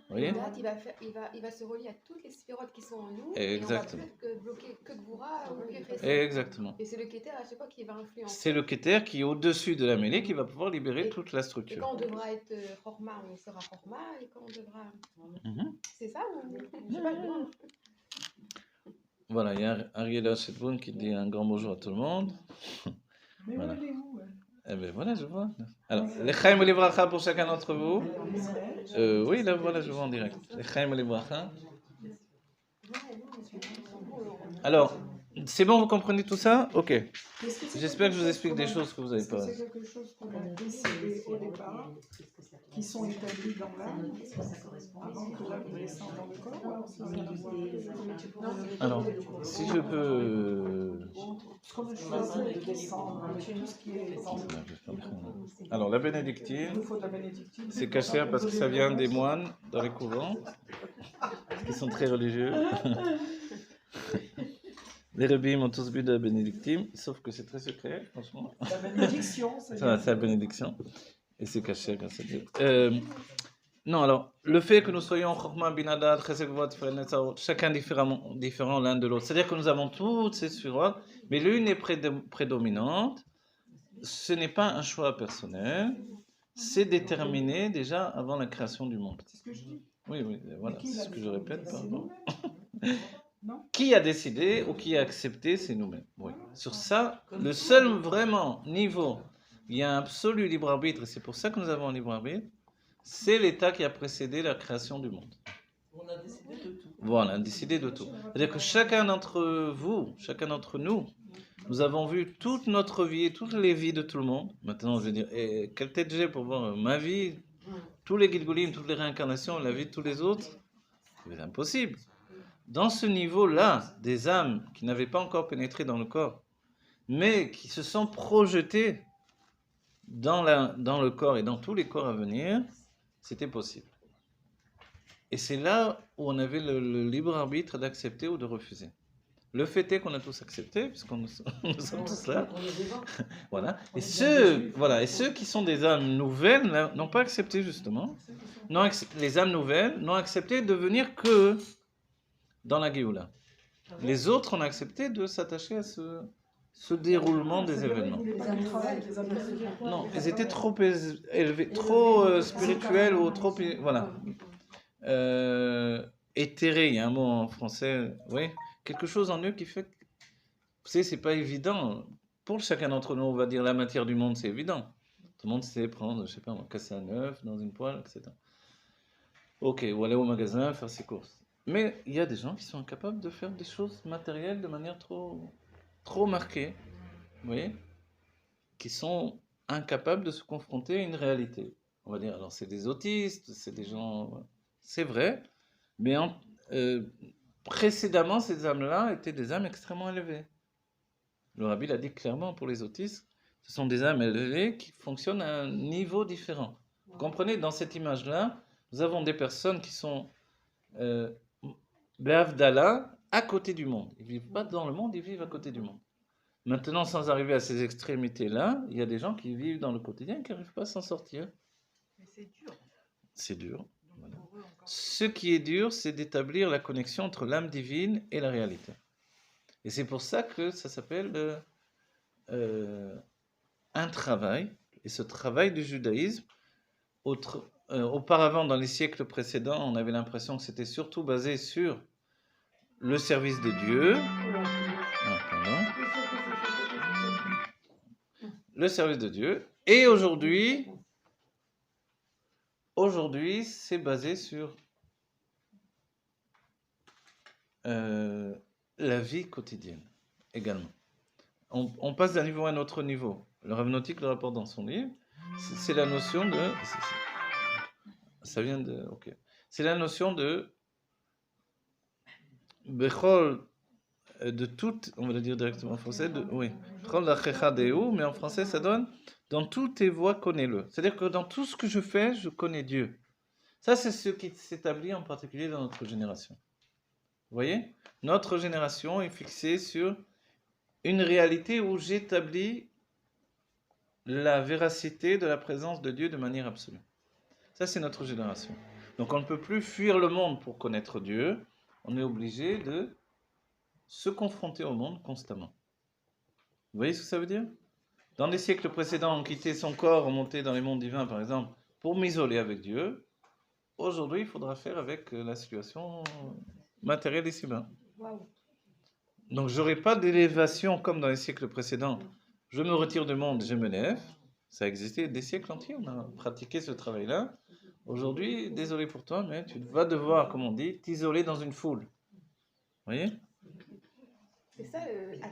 Vous voyez? le date, il va se relier à toutes les sphérotes qui sont en nous. Exactement. Et on va plus bloquer que Gvura ou que Chesed. Exactement. Et c'est le Keter à chaque fois qui va influencer. C'est le Keter qui est au-dessus de la mêlée qui va pouvoir libérer Et- toute la Et structure. quand on devra être Chorma, on sera Chorma. Et quand on devra. Mhm. C'est ça ou je sais pas, je demande. Voilà, il y a Ariela Chetboun qui dit un grand bonjour à tout le monde. Mais Voilà. où elle est où elle Eh bien voilà, je vois. Alors, les Chaim et les Bracha pour chacun d'entre vous. Elle est en Israël. Oui, là, voilà, je vois en direct. Les Chaim et les Bracha. Alors, c'est bon, vous comprenez tout ça? Ok. J'espère que je vous explique des choses que vous n'avez pas. C'est quelque chose qu'on a décidé au départ, qui sont établis dans l'âme, avant que l'âme descende dans le corps, ou alors ça n'a rien à voir. Alors, si je peux. Ce qu'on a choisi de descendre avec tout ce qui est. Alors, la bénédictine, Il faut de la bénédictine. c'est caché parce que ça vient des moines dans les couvents, qui sont très religieux. Les rabbins ont tous bu de la bénédictine, sauf que c'est très secret, franchement. La bénédiction, C'est la bénédiction. Et c'est caché grâce à Dieu. Non, alors, le fait que nous soyons Chokma, Binadad, Chesed, Gvura, Tiferet, Netzar, chacun différent l'un de l'autre. C'est-à-dire que nous avons toutes ces sphirotes, mais l'une est prédominante. Ce n'est pas un choix personnel. C'est déterminé déjà avant la création du monde. c'est ce que je dis. Oui, voilà, c'est ce que je répète. C'est Pardon. nous-mêmes. Non. Qui a décidé ou qui a accepté, c'est nous-mêmes. Oui. Sur ça, le seul vraiment niveau, il y a un absolu libre arbitre, et c'est pour ça que nous avons un libre arbitre, c'est l'état qui a précédé la création du monde. On a décidé de tout. Voilà, on a décidé de tout. C'est-à-dire que chacun d'entre vous, chacun d'entre nous, nous avons vu toute notre vie, toutes les vies de tout le monde. Maintenant, je vais dire, quelle tête j'ai pour voir ma vie, tous les Gilgulim, toutes les réincarnations, la vie de tous les autres? C'est impossible. Dans ce niveau-là, des âmes qui n'avaient pas encore pénétré dans le corps, mais qui se sont projetées dans le corps et dans tous les corps à venir, c'était possible. Et c'est là où on avait le libre arbitre d'accepter ou de refuser. Le fait est qu'on a tous accepté, puisqu'on nous sommes tous là. Voilà. Et ceux qui sont des âmes nouvelles n'ont pas accepté justement. Les âmes nouvelles n'ont accepté de venir que dans la Géoula. Les autres ont accepté de s'attacher à ce déroulement des événements. Ils voulaient pas du travail, les amis. Non, ils étaient trop élevés, trop spirituels ou trop, voilà, éthérés. Il y a un mot en français, oui, quelque chose en eux qui fait que, vous savez, c'est pas évident. Pour chacun d'entre nous, on va dire la matière du monde, c'est évident. Tout le monde sait prendre, je sais pas, casser un œuf dans une poêle, etc. Ok, ou aller au magasin, faire ses courses. Mais il y a des gens qui sont incapables de faire des choses matérielles de manière trop marquée, vous voyez, qui sont incapables de se confronter à une réalité. On va dire, alors c'est des autistes, c'est des gens... C'est vrai, mais précédemment, ces âmes-là étaient des âmes extrêmement élevées. Le rabbi l'a dit clairement pour les autistes, ce sont des âmes élevées qui fonctionnent à un niveau différent. Vous comprenez, dans cette image-là, nous avons des personnes qui sont Be'avdala, à côté du monde. Ils ne vivent pas dans le monde, ils vivent à côté du monde. Maintenant, sans arriver à ces extrémités-là, il y a des gens qui vivent dans le quotidien et qui n'arrivent pas à s'en sortir. Mais c'est dur. C'est dur. Donc, Voilà. pour eux, encore. Ce qui est dur, c'est d'établir la connexion entre l'âme divine et la réalité. Et c'est pour ça que ça s'appelle un travail. Et ce travail du judaïsme, auparavant, dans les siècles précédents, on avait l'impression que c'était surtout basé sur le service de Dieu. Ah, pardon. Le service de Dieu. Et aujourd'hui, c'est basé sur la vie quotidienne également. On passe d'un niveau à un autre niveau. Le Rav Notik le rapporte dans son livre. C'est la notion de... Ça vient de... Ok. C'est la notion de... Bechol, de toute... On va le dire directement en français. Oui. Bechol lachecha deu, mais en français ça donne... Dans toutes tes voies, connais-le. C'est-à-dire que dans tout ce que je fais, je connais Dieu. Ça, c'est ce qui s'établit en particulier dans notre génération. Vous voyez ? Notre génération est fixée sur une réalité où j'établis la véracité de la présence de Dieu de manière absolue. Ça, c'est notre génération. Donc, on ne peut plus fuir le monde pour connaître Dieu. On est obligé de se confronter au monde constamment. Vous voyez ce que ça veut dire ? Dans les siècles précédents, on quittait son corps, on montait dans les mondes divins, par exemple, pour m'isoler avec Dieu. Aujourd'hui, il faudra faire avec la situation matérielle ici-bas. Donc, je n'aurai pas d'élévation comme dans les siècles précédents. Je me retire du monde, je me lève. Ça a existé des siècles entiers, on a pratiqué ce travail-là. Aujourd'hui, désolé pour toi, mais tu vas devoir, comme on dit, t'isoler dans une foule. Vous voyez ? C'est ça le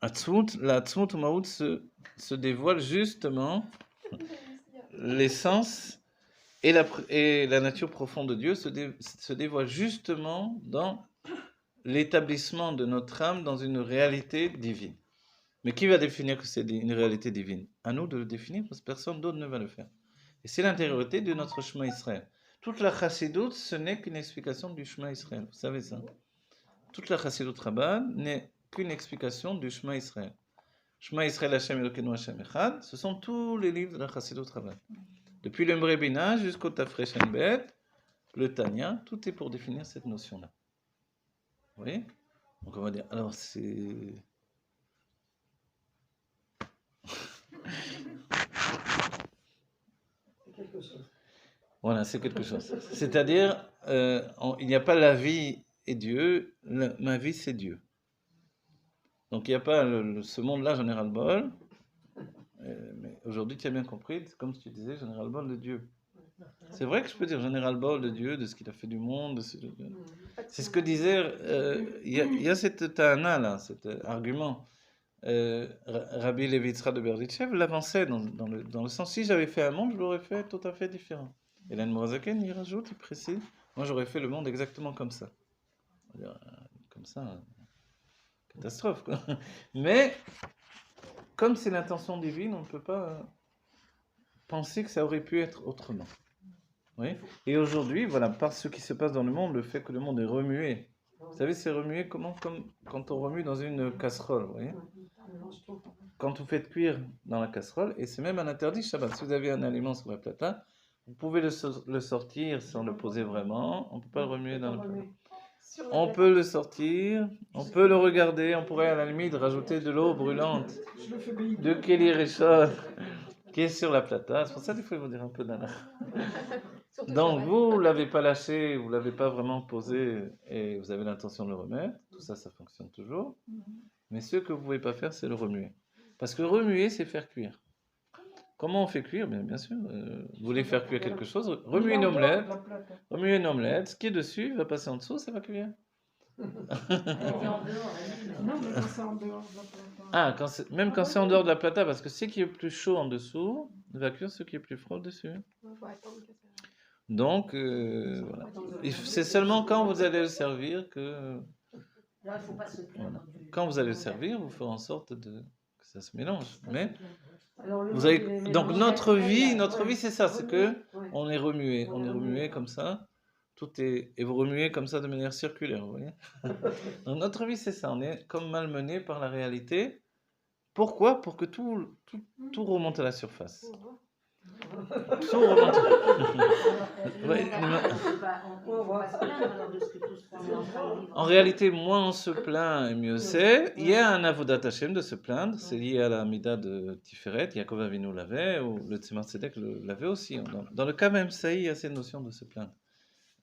Atzmut. La Atzmut ou Maout se dévoile justement, l'essence et la nature profonde de Dieu se dévoile justement dans l'établissement de notre âme dans une réalité divine. Mais qui va définir que c'est une réalité divine ? À nous de le définir, parce que personne d'autre ne va le faire. Et c'est l'intériorité de notre Shema Israël. Toute la Chassidoute, ce n'est qu'une explication du Shema Israël. Vous savez ça ? Toute la Chassidoute Rabbah n'est qu'une explication du Shema Israël. Shema Israël Hashem Elokeinu Hashem Echad, ce sont tous les livres de la Chassidoute Rabbah. Depuis le Mrebina jusqu'au Tafrei Shen Bet, le Tanya, tout est pour définir cette notion-là. Vous voyez ? Donc on va dire, alors c'est... Voilà, c'est quelque chose. C'est-à-dire, il n'y a pas la vie et Dieu, ma vie c'est Dieu. Donc il n'y a pas ce monde-là, j'en ai ras-le-bol. Mais aujourd'hui, tu as bien compris, comme tu disais, j'en ai ras-le-bol de Dieu. C'est vrai que je peux dire j'en ai ras-le-bol de Dieu, de ce qu'il a fait du monde. C'est ce que disait, il y a cette ta'ana là, cet argument. Rabbi Levi Yitzhak de Berditchev l'avançait dans le sens, si j'avais fait un monde, je l'aurais fait tout à fait différent. Et l'Anne Morazaken, il rajoute, il précise, moi j'aurais fait le monde exactement comme ça. Comme ça, catastrophe quoi. Mais, comme c'est l'intention divine, on ne peut pas penser que ça aurait pu être autrement. Oui. Et aujourd'hui, voilà, par ce qui se passe dans le monde, le fait que le monde est remué. Vous savez, c'est remué comment ? Comme quand on remue dans une casserole, vous voyez ? Quand vous faites cuire dans la casserole, et c'est même un interdit Shabbat. Si vous avez un aliment sur la plata, vous pouvez le sortir sans le poser vraiment. On ne peut pas le remuer dans le plat. On peut le sortir, on peut le regarder, on pourrait à la limite rajouter de l'eau brûlante de Kelly Rishon qui est sur la plata. C'est pour ça qu'il faut vous dire un peu d'Anna. Donc vous ne l'avez pas lâché, vous ne l'avez pas vraiment posé et vous avez l'intention de le remettre. Tout ça, ça fonctionne toujours. Mais ce que vous ne pouvez pas faire, c'est le remuer. Parce que remuer, c'est faire cuire. Comment on fait cuire ? Bien sûr, vous voulez faire cuire quelque chose, remuez une omelette, ce qui est dessus va passer en dessous, ça va cuire. Elle était en dehors, elle-même. Non, mais quand c'est en dehors de la plata. Ah, même quand c'est en dehors de la plata, parce que ce qui est plus chaud en dessous va cuire ce qui est plus froid au-dessus. Il faut attendre que ça. Donc, voilà. C'est seulement quand vous allez le servir que... Là, il ne faut pas se plaindre. Quand vous allez le servir, vous ferez en sorte que ça se mélange. Mais Alors, le vous mot, il avez... est Donc mélangé notre après, vie, c'est ça, c'est que Ouais. on est remué comme ça. Tout est... Et vous remuez comme ça de manière circulaire, vous voyez. Donc notre vie, c'est ça, on est comme malmené par la réalité. Pourquoi? Pour que tout remonte à la surface. Tout remonte. Ouais, On va se plaindre alors de ce que tout ce qu'on est en train de vivre. En réalité, moins on se plaint et mieux c'est. Il y a un avodat Hashem de se plaindre, c'est lié à la Mida de Tiferet, Yaakov Avinu l'avait, ou le Tzemar Tzedek l'avait aussi. Dans le cas même, ça y est, il y a cette notion de se plaindre.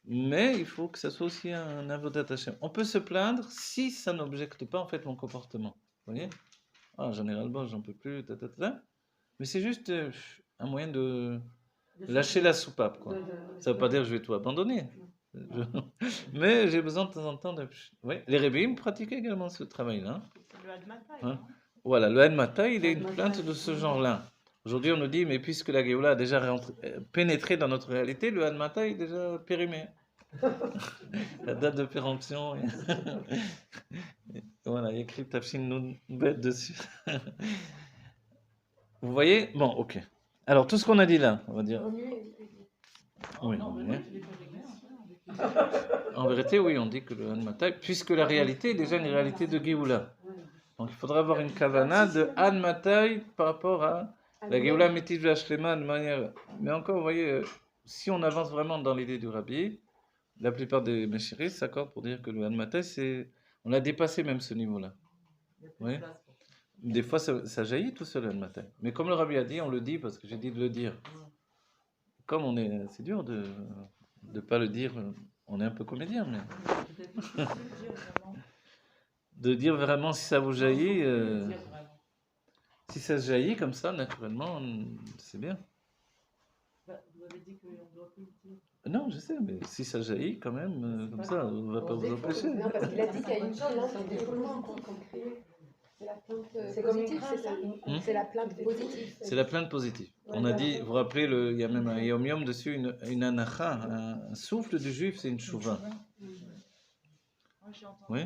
Mais il faut que ça soit aussi un avodat Hashem. On peut se plaindre si ça n'objecte pas en fait mon comportement. Vous voyez? Ah, j'en ai ras-le-bol, j'en peux plus, Mais c'est juste un moyen de lâcher la soupape, quoi. Ça veut pas dire que je vais tout abandonner. Mais j'ai besoin de temps en temps de... Oui, les rébéim pratiquaient également ce travail-là. C'est le Admatai, Hein? non? Voilà, le Hadmata, il est une plainte de ce genre-là. Aujourd'hui, on nous dit, mais puisque la Géoula a déjà pénétré dans notre réalité, le Hadmata est déjà périmé. La date de péremption. Voilà, il y a écrit Tafshin Nun Bet dessus. Vous voyez? Bon, ok. Alors, tout ce qu'on a dit là, on va dire... Oui, Non, mais oui. moi, je l'ai pas réglé, en fait. En vérité, oui, on dit que le Hadmata, puisque la réalité est déjà une réalité de Géoula. Donc il faudra avoir une kavana de Hadmata par rapport à la Géoula Métis Vashlema de manière. Mais encore, vous voyez, si on avance vraiment dans l'idée du Rabbi, la plupart des Meshiris s'accordent pour dire que le Hadmata, c'est. On a dépassé même ce niveau-là. Il y a plus Oui. de place pour ça. Des fois, ça jaillit tout seul, le Hadmata. Mais comme le Rabbi a dit, on le dit parce que j'ai dit de le dire. Comme on est. C'est dur de ne pas le dire. On est un peu comédien, mais. Peut-être difficile de dire vraiment. De dire vraiment si ça vous jaillit. Dire vraiment. Si ça se jaillit comme ça, naturellement, c'est bien. Bah, vous avez dit qu'on ne doit plus le dire. Non, je sais, mais si ça jaillit quand même, comme ça, on ne va pas vous empêcher. Non, parce qu'il a dit qu'il y a une plante de développement qu'on crée. C'est la plante positive, c'est ça? C'est la plante positive. C'est la plainte positive. On a dit, vous vous rappelez, il y a même un yom yom dessus, une anacha, un souffle du juif, c'est une chouva. Moi, j'ai entendu Oui.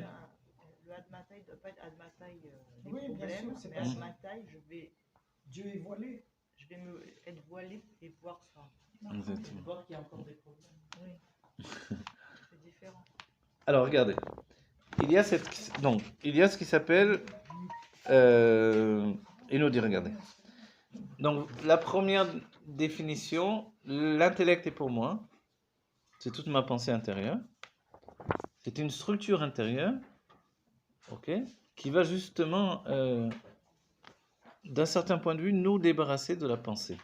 le Admatai ne doit pas être Admatai des Oui, bien problèmes, sûr, c'est mais pas ça. Admatai, Dieu est voilé. je vais me être voilé et voir ça. Exactement. Voir qu'il y a encore des problèmes. Oui. C'est différent. Alors, regardez. Il y a ce qui s'appelle... il nous dit, regardez. Donc, la première définition, l'intellect est pour moi, c'est toute ma pensée intérieure. C'est une structure intérieure, ok, qui va justement, d'un certain point de vue, nous débarrasser de la pensée.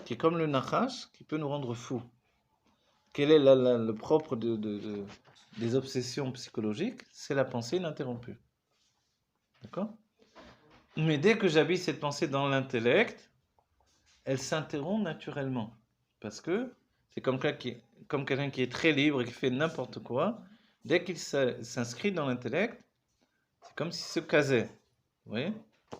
Qui est comme le nachash, qui peut nous rendre fous. Quel est le propre des obsessions psychologiques? C'est la pensée ininterrompue. D'accord? Mais dès que j'habite cette pensée dans l'intellect, elle s'interrompt naturellement. Parce que c'est comme quelqu'un qui est très libre et qui fait n'importe quoi. Dès qu'il s'inscrit dans l'intellect, c'est comme s'il se casait. Vous voyez?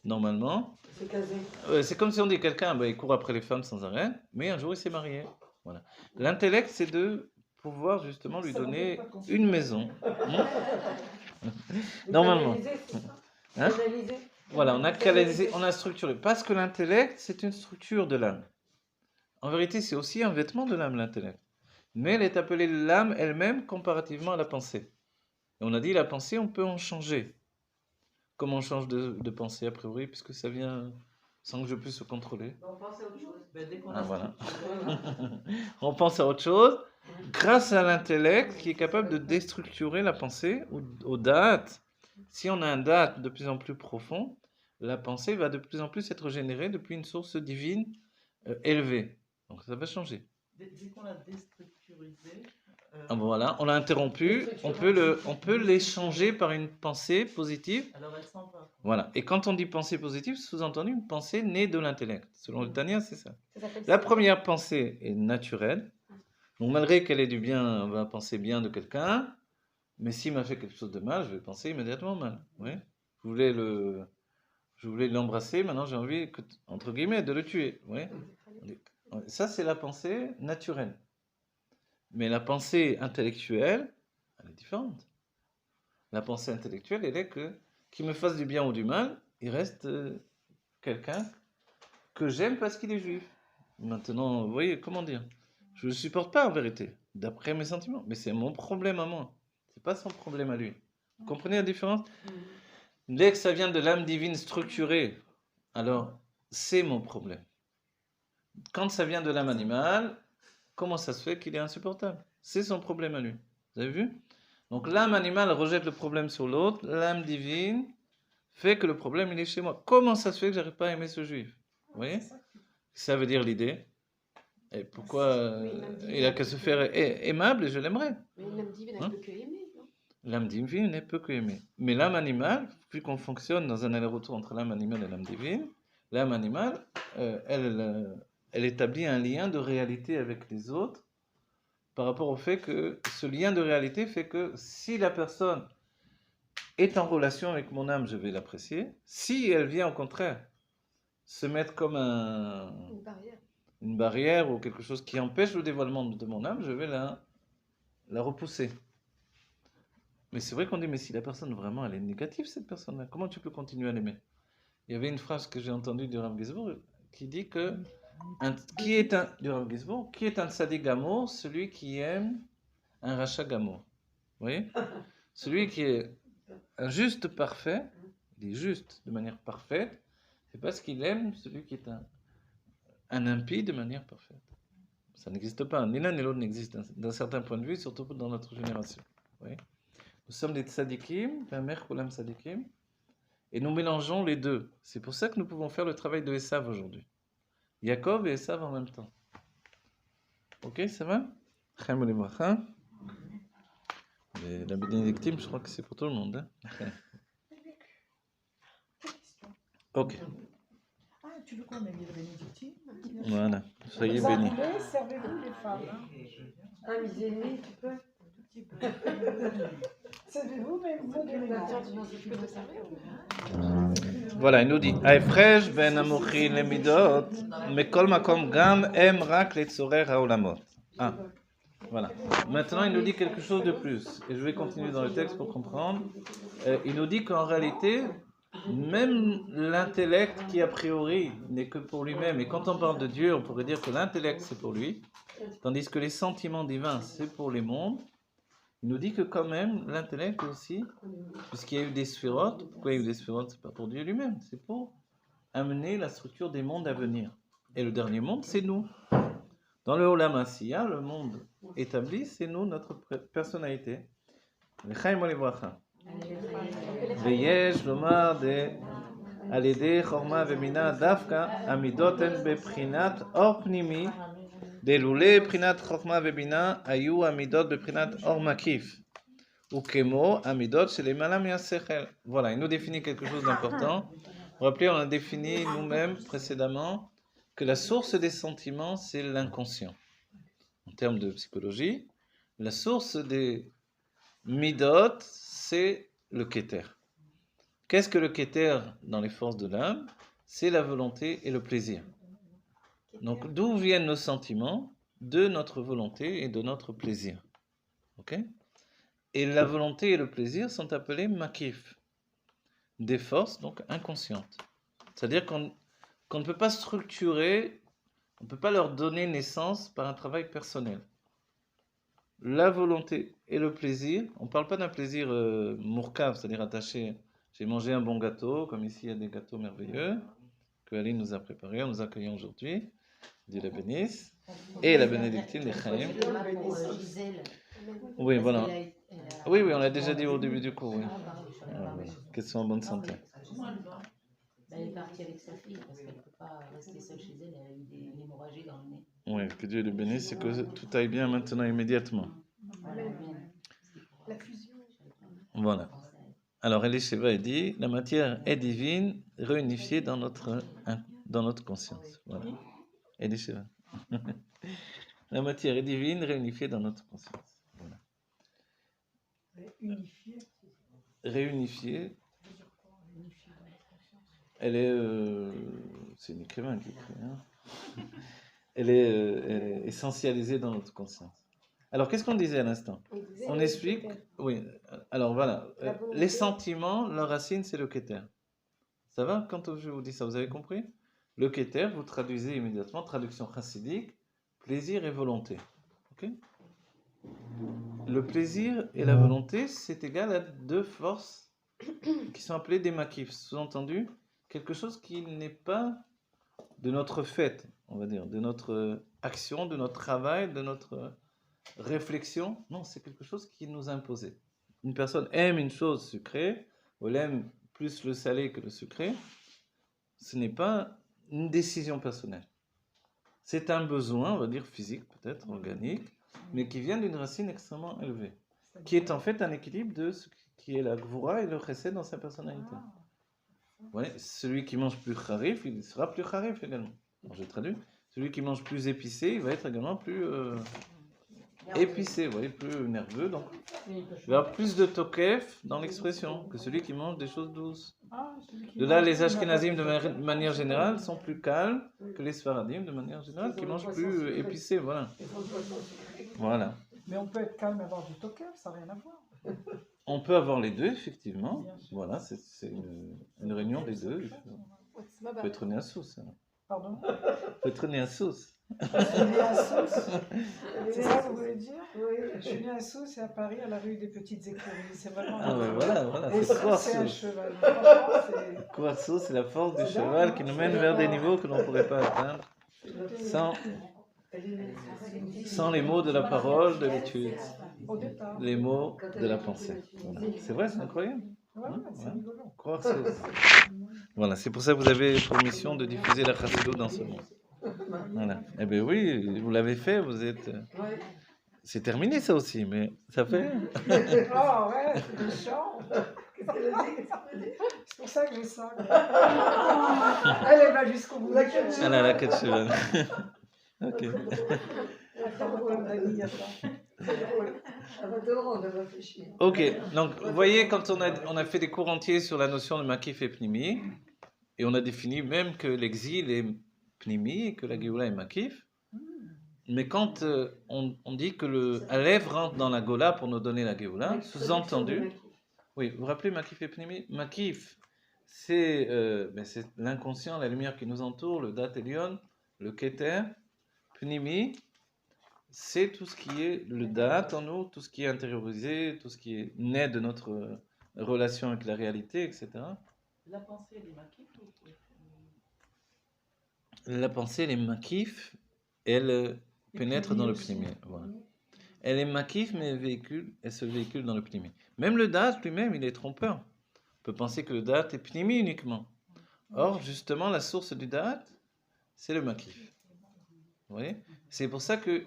Normalement. C'est casé. C'est comme si on dit quelqu'un, il court après les femmes sans arrêt, mais un jour il s'est marié. Voilà. L'intellect, c'est de pouvoir justement lui donner une maison. Normalement. Hein? Voilà, on a canalisé, on a structuré. Parce que l'intellect, c'est une structure de l'âme. En vérité, c'est aussi un vêtement de l'âme, l'intellect. Mais elle est appelée l'âme elle-même comparativement à la pensée. Et on a dit, la pensée, on peut en changer. Comment on change de pensée, a priori, puisque ça vient sans que je puisse se contrôler. On pense à autre chose. Ben, dès qu'on Ah, a voilà. structuré, On pense à autre chose, grâce à l'intellect qui est capable de déstructurer la pensée ou aux dates. Si on a un date de plus en plus profond, la pensée va de plus en plus être générée depuis une source divine élevée. Donc ça va changer. dès qu'on l'a déstructurisé, Ah, voilà, on l'a interrompu, on peut l'échanger par une pensée positive. alors elle s'en va. Voilà. Et quand on dit pensée positive, sous-entendu une pensée née de l'intellect. Selon le Tanya, c'est ça. Ça s'appelle La ça. première pensée est naturelle. Donc malgré qu'elle ait du bien, on va penser bien de quelqu'un. Mais s'il m'a fait quelque chose de mal, je vais penser immédiatement mal. Oui. Je voulais l'embrasser, maintenant j'ai envie, entre guillemets, de le tuer. Oui. Ça, c'est la pensée naturelle. Mais la pensée intellectuelle, elle est différente. La pensée intellectuelle, elle est que, qu'il me fasse du bien ou du mal, il reste quelqu'un que j'aime parce qu'il est juif. Maintenant, vous voyez, comment dire? Je ne le supporte pas en vérité, d'après mes sentiments. Mais c'est mon problème à moi. C'est pas son problème à lui. Vous comprenez la différence? Dès que ça vient de l'âme divine structurée, alors c'est mon problème. Quand ça vient de l'âme animale, comment ça se fait qu'il est insupportable? C'est son problème à lui. Vous avez vu? Donc l'âme animale rejette le problème sur l'autre, l'âme divine fait que le problème il est chez moi. Comment ça se fait que j'arrive pas à aimer ce juif? Vous voyez? Ça veut dire l'idée. Et pourquoi il a qu'à se faire aimable et je l'aimerais. Mais l'âme divine, elle ne peut que aimer, non? L'âme divine ne peut que aimer. Mais l'âme animale, vu qu'on fonctionne dans un aller-retour entre l'âme animale et l'âme divine, l'âme animale, elle établit un lien de réalité avec les autres par rapport au fait que ce lien de réalité fait que si la personne est en relation avec mon âme, je vais l'apprécier. Si elle vient au contraire se mettre comme une barrière ou quelque chose qui empêche le dévoilement de mon âme, je vais la repousser. Mais c'est vrai qu'on dit, mais si la personne vraiment elle est négative, cette personne-là, comment tu peux continuer à l'aimer? Il y avait une phrase que j'ai entendue du Rav Gizbour qui dit que qui est un tzaddik gamour? Celui qui aime un rachat gamour. Vous voyez? Celui qui est un juste parfait, il est juste de manière parfaite, c'est parce qu'il aime celui qui est un impie de manière parfaite. Ça n'existe pas, ni l'un ni l'autre n'existe d'un certain point de vue, surtout dans notre génération. Vous voyez? Nous sommes des tzadikim, tzadikim, et nous mélangeons les deux. C'est pour ça que nous pouvons faire le travail de Esav aujourd'hui. Yaakov et Esav en même temps. Ok, ça va? La bénédictime, je crois que c'est pour tout le monde. Hein? Ok. Ah, tu veux qu'on ait les bénédictines? Voilà, soyez bénis. Servez-vous les femmes. Ah, mes ennemis, tu peux? Servez-vous, mais vous Voilà, il nous dit ההפרש בין המוחין למידות מכל מקום גם הם רק לצורך העולמות. Ah, voilà. Maintenant, il nous dit quelque chose de plus. Et je vais continuer dans le texte pour comprendre. Il nous dit qu'en réalité, même l'intellect qui a priori n'est que pour lui-même, et quand on parle de Dieu, on pourrait dire que l'intellect c'est pour lui, tandis que les sentiments divins c'est pour les mondes. Il nous dit que quand même, l'intellect aussi, puisqu'il y a eu des sphérotes, pourquoi il y a eu des sphérotes? C'est pas pour Dieu lui-même, c'est pour amener la structure des mondes à venir. Et le dernier monde, c'est nous. Dans le Olam Asiya, le monde établi, c'est nous, notre personnalité. L'Echaim Olivracha. Veyesh lomar de alede chorma vemina dafka amidoten beprinat or pnimi. דלולי בחינת חוכמה ובינה היו המידות בבחינת אור מקיף וכמו המידות שלמעלה מהשכל. Voilà, il nous définit quelque chose d'important. Vous vous rappelez, on a défini nous-mêmes précédemment que la source des sentiments c'est l'inconscient. En termes de psychologie, la source des midot c'est le keter. Qu'est-ce que le keter dans les forces de l'âme? C'est la volonté et le plaisir. Donc, d'où viennent nos sentiments? De notre volonté et de notre plaisir. Ok? Et la volonté et le plaisir sont appelés makif, des forces donc inconscientes. C'est-à-dire qu'on ne peut pas structurer, on ne peut pas leur donner naissance par un travail personnel. La volonté et le plaisir, on ne parle pas d'un plaisir mourkav, c'est-à-dire attaché. J'ai mangé un bon gâteau, comme ici il y a des gâteaux merveilleux que Aline nous a préparés, nous accueillons aujourd'hui. Dieu la bénisse. Et la bénédictine des Chaim. Oui, voilà. Oui, on l'a déjà dit au début du cours. Oui. Qu'elles sont en bonne santé. Elle est partie avec sa fille parce qu'elle ne peut pas rester seule chez elle, elle a eu une hémorragie dans le nez. Oui, que Dieu le bénisse et que tout aille bien maintenant immédiatement. La fusion. Voilà. Alors Elisheva dit, la matière est divine, réunifiée dans notre conscience. Voilà. Elisheva. La matière est divine, réunifiée dans notre conscience. Voilà. Unifié. réunifiée. Ça veut dire quoi, unifié dans notre conscience? Elle est, c'est une écrivain qui écrit, hein. Elle est essentialisée dans notre conscience. Alors, qu'est-ce qu'on disait à l'instant? On explique, oui, alors voilà, les sentiments, leur racine, c'est le Keter. Ça va quand je vous dis ça, vous avez compris? Le Keter, vous traduisez immédiatement, traduction chassidique, plaisir et volonté. Ok? Le plaisir et la volonté, c'est égal à deux forces qui sont appelées des makifs. Sous-entendu, quelque chose qui n'est pas de notre fait, on va dire, de notre action, de notre travail, de notre réflexion. Non, c'est quelque chose qui nous est imposé. Une personne aime une chose sucrée, ou elle aime plus le salé que le sucré. Ce n'est pas une décision personnelle. C'est un besoin, on va dire physique, peut-être, organique, mais qui vient d'une racine extrêmement élevée, qui est en fait un équilibre de ce qui est la gvoura et le chesed dans sa personnalité. Ouais, celui qui mange plus kharif, il sera plus kharif également. Alors, je traduis. Celui qui mange plus épicé, il va être également plus épicé, vous voyez, plus nerveux. Donc, il va y avoir plus de tokef dans l'expression que celui qui mange des choses douces. De là, les Ashkenazim, de manière générale, sont plus calmes que les Sfaradim, de manière générale, qui mangent plus épicé. Voilà. Voilà. Mais on peut être calme et avoir du toker, ça n'a rien à voir. On peut avoir les deux, effectivement. Voilà, c'est une réunion des deux. Il faut être né à Sousse. Pardon? Il faut être né à Sousse. Je suis né à Sousse. C'est ça que vous voulez dire? Oui. Je suis né à Sousse et à Paris, à la rue des Petites Écuries. C'est vraiment. Ah ouais, voilà, Et c'est c'est un Sousse. cheval. Franchement, Kouarso, c'est la force du cheval qui nous mène vers des niveaux que l'on ne pourrait pas atteindre sans les mots de la parole, de l'étude, au départ. les mots de la pensée. Voilà. C'est vrai, c'est incroyable. Ouais, c'est rigolo. Kouarso. Voilà, c'est pour ça que vous avez pour mission de diffuser la chassidut dans ce monde. Voilà. Eh bien oui, vous l'avez fait, vous êtes... C'est terminé ça aussi, mais ça fait... Oh ouais, c'est méchant. C'est pour ça que j'ai ça. Elle va jusqu'au bout. Ah là, la queue de cheval. Ok. Ok, donc vous voyez, quand on a fait des cours entiers sur la notion de makif et pnimi, et on a défini même que l'exil est pnimi, que la Géoula est makif, mais quand on dit que le Aleph rentre dans la Gola pour nous donner la Géoula, sous-entendu, oui, vous vous rappelez makif et pnimi? Makif, c'est l'inconscient, la lumière qui nous entoure, le Dat Elyon, le Keter. Pnimi, c'est tout ce qui est le Dat en nous, tout ce qui est intériorisé, tout ce qui est né de notre relation avec la réalité, etc. La pensée, elle est makif ou La pensée, elle est makif, elle pénètre dans le pnimi. Voilà. Elle est makif, mais elle se véhicule dans le pnimi. Même le Dat lui-même, il est trompeur. On peut penser que le Dat est pnimi uniquement. Or, justement, la source du Dat, c'est le makif. Vous voyez? C'est pour ça qu'il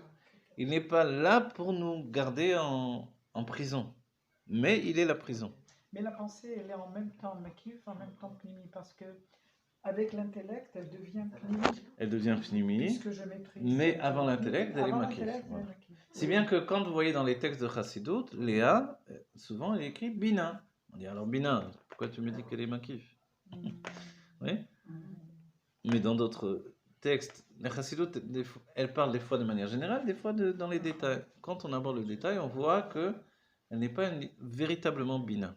n'est pas là pour nous garder en prison, mais il est la prison. Mais la pensée, elle est en même temps makif, en même temps pnimi, parce que avec l'intellect, elle devient pnimi. Elle devient pnimi, Puisque je maîtrise. mais avant l'intellect, elle est Avant makif. l'intellect, Voilà. elle est makif. Si bien que quand vous voyez dans les textes de Chassidut, Léa, souvent il est écrit Bina. On dit alors Bina, pourquoi tu me dis qu'elle est makif? Oui. Mais dans d'autres textes, la Chassidut, elle parle des fois de manière générale, des fois dans les détails. Quand on aborde le détail, on voit qu'elle n'est pas véritablement Bina.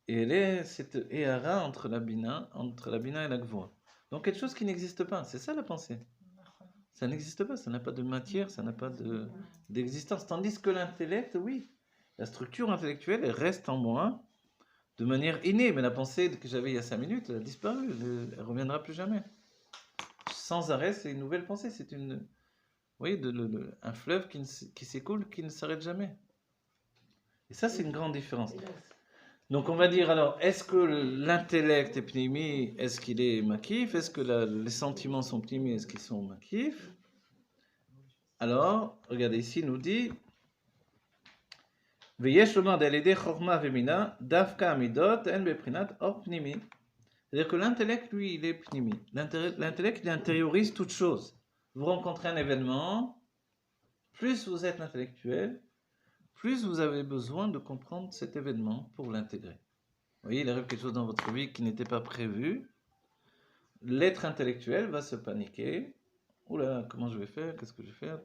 Et elle est cette Ehara entre la Bina et la Gvoura. Donc quelque chose qui n'existe pas, c'est ça la pensée. Ça n'existe pas, ça n'a pas de matière, ça n'a pas d'existence. Tandis que l'intellect, oui, la structure intellectuelle, elle reste en moi de manière innée. Mais la pensée que j'avais il y a 5 minutes, elle a disparu, elle ne reviendra plus jamais. Sans arrêt, c'est une nouvelle pensée, c'est un fleuve qui s'écoule, qui ne s'arrête jamais. Et ça, c'est une grande différence. Donc on va dire alors, est-ce que l'intellect est pnimi, est-ce qu'il est makif? Est-ce que les sentiments sont pnimi, est-ce qu'ils sont makif? Alors, regardez ici, il nous dit c'est-à-dire que l'intellect, lui, il est pnimi. L'intellect, il intériorise toute chose. Vous rencontrez un événement, plus vous êtes intellectuel, plus vous avez besoin de comprendre cet événement pour l'intégrer. Vous voyez, il arrive quelque chose dans votre vie qui n'était pas prévu. L'être intellectuel va se paniquer. Oula, comment je vais faire? Qu'est-ce que je vais faire?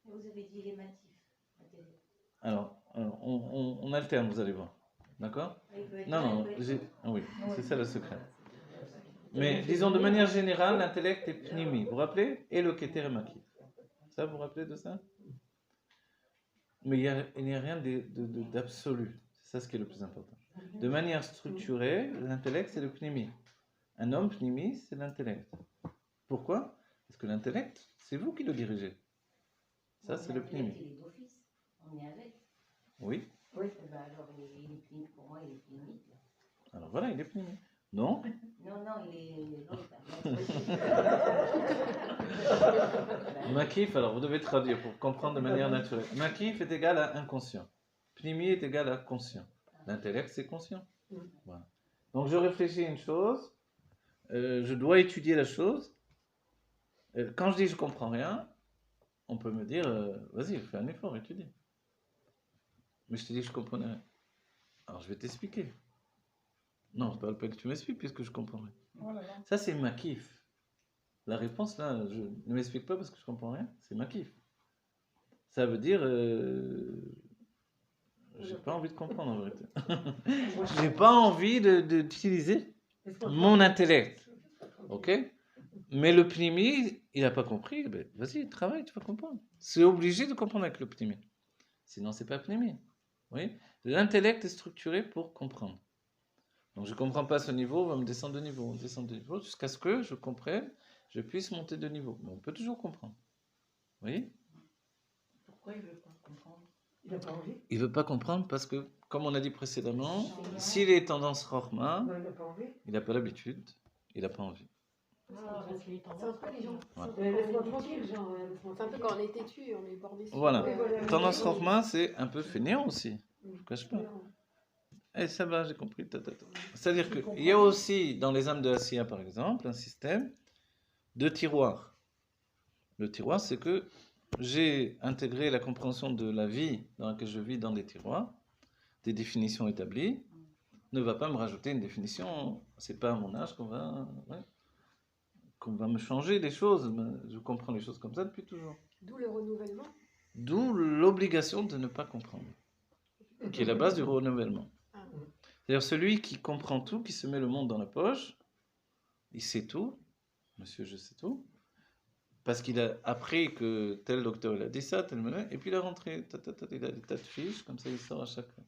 Vous avez dit les matifs. Alors, on alterne, vous allez voir. D'accord? Non, oui, c'est ça le secret. Mais disons de manière générale, l'intellect est pnimi. Vous vous rappelez? Et le keter et makif. Ça, vous vous rappelez de ça? Mais il n'y a rien d'absolu. C'est ça ce qui est le plus important. De manière structurée, l'intellect, c'est le pnimi. Un homme pnimi, c'est l'intellect. Pourquoi? Parce que l'intellect, c'est vous qui le dirigez. Ça, c'est le pnimi. Il est d'office. On est avec. Oui. Oui. Alors, il est pnimi. Pour moi, il est pnimi. Alors voilà, il est pnimi. Non? Non, il est l'autre. Makif, alors vous devez traduire pour comprendre de manière naturelle. Makif est égal à inconscient. Pnimi est égal à conscient. L'intellect, c'est conscient. Voilà. Donc je réfléchis à une chose, je dois étudier la chose. Quand je dis je comprends rien, on peut me dire vas-y, fais un effort, étudie. Mais je te dis je comprends rien. Alors je vais t'expliquer. Non, c'est pas le fait que tu m'expliques puisque je comprends rien. Voilà. Ça c'est makif. La réponse là, je ne m'explique pas parce que je comprends rien, c'est makif. Ça veut dire j'ai pas envie de comprendre en vérité. J'ai pas envie d'utiliser mon intellect. Ok? Mais le pnimi, il n'a pas compris. Ben, vas-y, travaille, tu vas comprendre. C'est obligé de comprendre avec le pnimi. Sinon, c'est pas pnimi. Oui? L'intellect est structuré pour comprendre. Donc, je ne comprends pas ce niveau, on va me descendre de niveau, jusqu'à ce que je comprenne, je puisse monter de niveau. Mais on peut toujours comprendre. Vous voyez? Pourquoi il ne veut pas comprendre? Il n'a pas envie. Il ne veut pas comprendre parce que, comme on a dit précédemment, s'il est tendance Rochma, Non, il n'a pas envie. il n'a pas l'habitude, il n'a pas envie. C'est un peu les gens. Voilà. Laisse-moi tranquille, genre. C'est un peu quand on est têtu, on est bordé sur. Voilà. voilà. Tendance Rochma, c'est un peu fainéant aussi. Je ne cache pas. Eh, ça va, j'ai compris. C'est-à-dire qu'il y a aussi, dans les âmes de Asiya, par exemple, un système de tiroir. Le tiroir, c'est que j'ai intégré la compréhension de la vie dans laquelle je vis dans des tiroirs, des définitions établies. Ne va pas me rajouter une définition. C'est pas à mon âge qu'on va me changer des choses. Je comprends les choses comme ça depuis toujours. D'où le renouvellement. D'où l'obligation de ne pas comprendre, qui est la base du renouvellement. C'est-à-dire celui qui comprend tout, qui se met le monde dans la poche, il sait tout, monsieur je sais tout, parce qu'il a appris que tel docteur il a dit ça, tel moment, et puis il a rentré, il a des tas de fiches, comme ça il sort à chaque fois.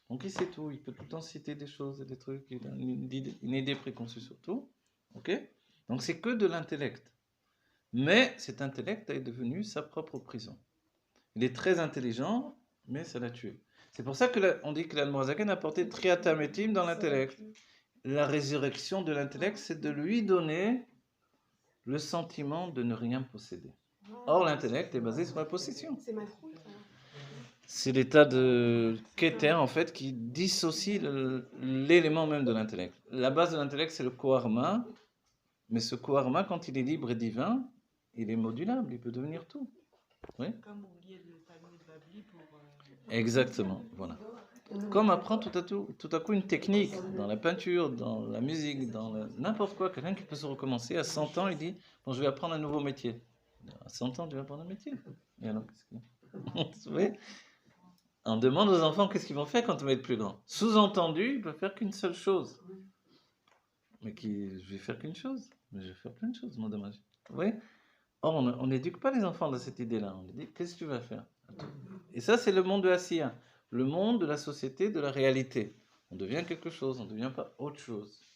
Donc il sait tout, il peut tout le temps citer des choses et des trucs, il a une idée préconçue sur tout, ok? Donc c'est que de l'intellect. Mais cet intellect est devenu sa propre prison. Il est très intelligent, mais ça l'a tué. C'est pour ça qu'on dit que l'Admorazaken a apporté triatametim dans l'intellect. La résurrection de l'intellect, c'est de lui donner le sentiment de ne rien posséder. Or, l'intellect est basé sur la possession. C'est ma trouille. C'est l'état de Keter, en fait, qui dissocie l'élément même de l'intellect. La base de l'intellect, c'est le Koharma. Mais ce Koharma, quand il est libre et divin, il est modulable, il peut devenir tout. Oui? Comme oublier le Talmud Babli pour... Exactement, voilà. Comme apprendre tout à coup une technique dans la peinture, dans la musique, dans n'importe quoi. Quelqu'un qui peut se recommencer à 100 ans, il dit bon, je vais apprendre un nouveau métier. À 100 ans, tu vas apprendre un métier. Et alors, qu'est-ce qu'il y a? On demande aux enfants qu'est-ce qu'ils vont faire quand ils vont être plus grands. Sous-entendu, ils ne peuvent faire qu'une seule chose. Mais je vais faire qu'une chose. Mais je vais faire plein de choses, moi, dommage. Vous voyez? Or, on n'éduque pas les enfants dans cette idée-là. On leur dit qu'est-ce que tu vas faire? Et ça, c'est le monde de Asiya. Le monde de la société, de la réalité. On devient quelque chose, on ne devient pas autre chose.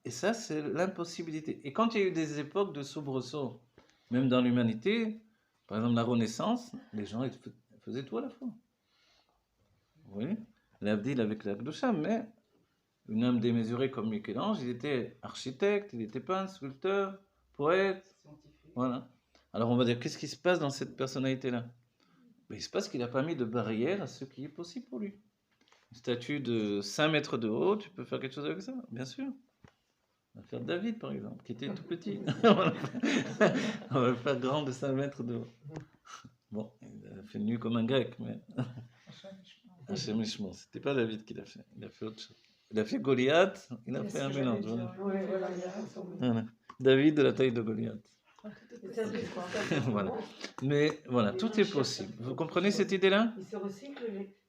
Et ça, c'est l'impossibilité. Et quand il y a eu des époques de soubresaut, même dans l'humanité, par exemple la Renaissance, les gens ils faisaient tout à la fois. Vous voyez? L'Abdil avec la Gdoucha, mais une âme démesurée comme Michel-Ange, il était architecte, il était peintre, sculpteur, poète. Scientifique. Voilà. Alors on va dire, qu'est-ce qui se passe dans cette personnalité-là? Il se passe qu'il n'a pas mis de barrière à ce qui est possible pour lui. Une statue de 5 mètres de haut, tu peux faire quelque chose avec ça? Bien sûr. On va faire David, par exemple, qui était tout petit. On va le faire grand de 5 mètres de haut. Bon, il a fait fait une nuit comme un grec, mais Hachem Ishmo, c'était pas David qui l'a fait, il a fait autre chose. Il a fait Goliath, il a fait un mélange. Voilà. Ouais, voilà, il y a ça. Voilà. David de la taille de Goliath. C'est un peu ce qu'on fait. Voilà. Mais voilà, tout est possible. Vous comprenez cette idée-là? Ils se recyclent,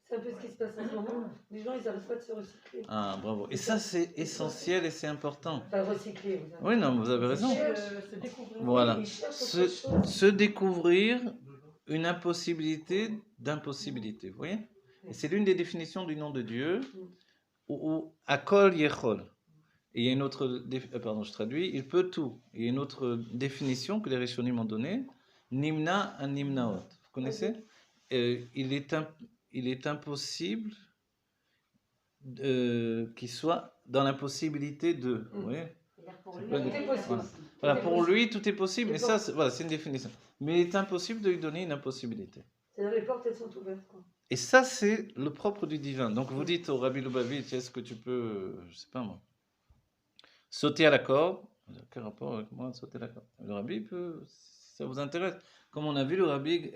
c'est un peu ce qui se passe en ce moment. Les gens, ils n'arrivent pas de se recycler. Ah, bravo. Et ça, c'est essentiel et c'est important. Enfin, recycler, vous avez Oui, non, vous avez raison. Se découvrir. Voilà. Ils cherchent autre chose. Se découvrir une impossibilité d'impossibilité. Vous voyez? Et c'est l'une des définitions du nom de Dieu, ou Akol Yechol. Et il y a une autre, pardon, je traduis, il peut tout. Il y a une autre définition que les Rishonim ont donnée, Nimna an Nimnaot. Vous connaissez? Il est impossible qu'il soit dans l'impossibilité de. Vous voyez? Pour lui, Tout est possible. Voilà, pour lui, tout est possible, mais ça, voilà, c'est une définition. Mais il est impossible de lui donner une impossibilité. C'est-à-dire les portes, elles sont ouvertes, quoi. Et ça, c'est le propre du divin. Donc vous dites au Rabbi Lubavitch, est-ce que tu peux, je sais pas moi, sauter à la corde? Quel rapport avec moi, sauter à la corde? Le Rabbi peut, si ça vous intéresse. Comme on a vu le Rabbi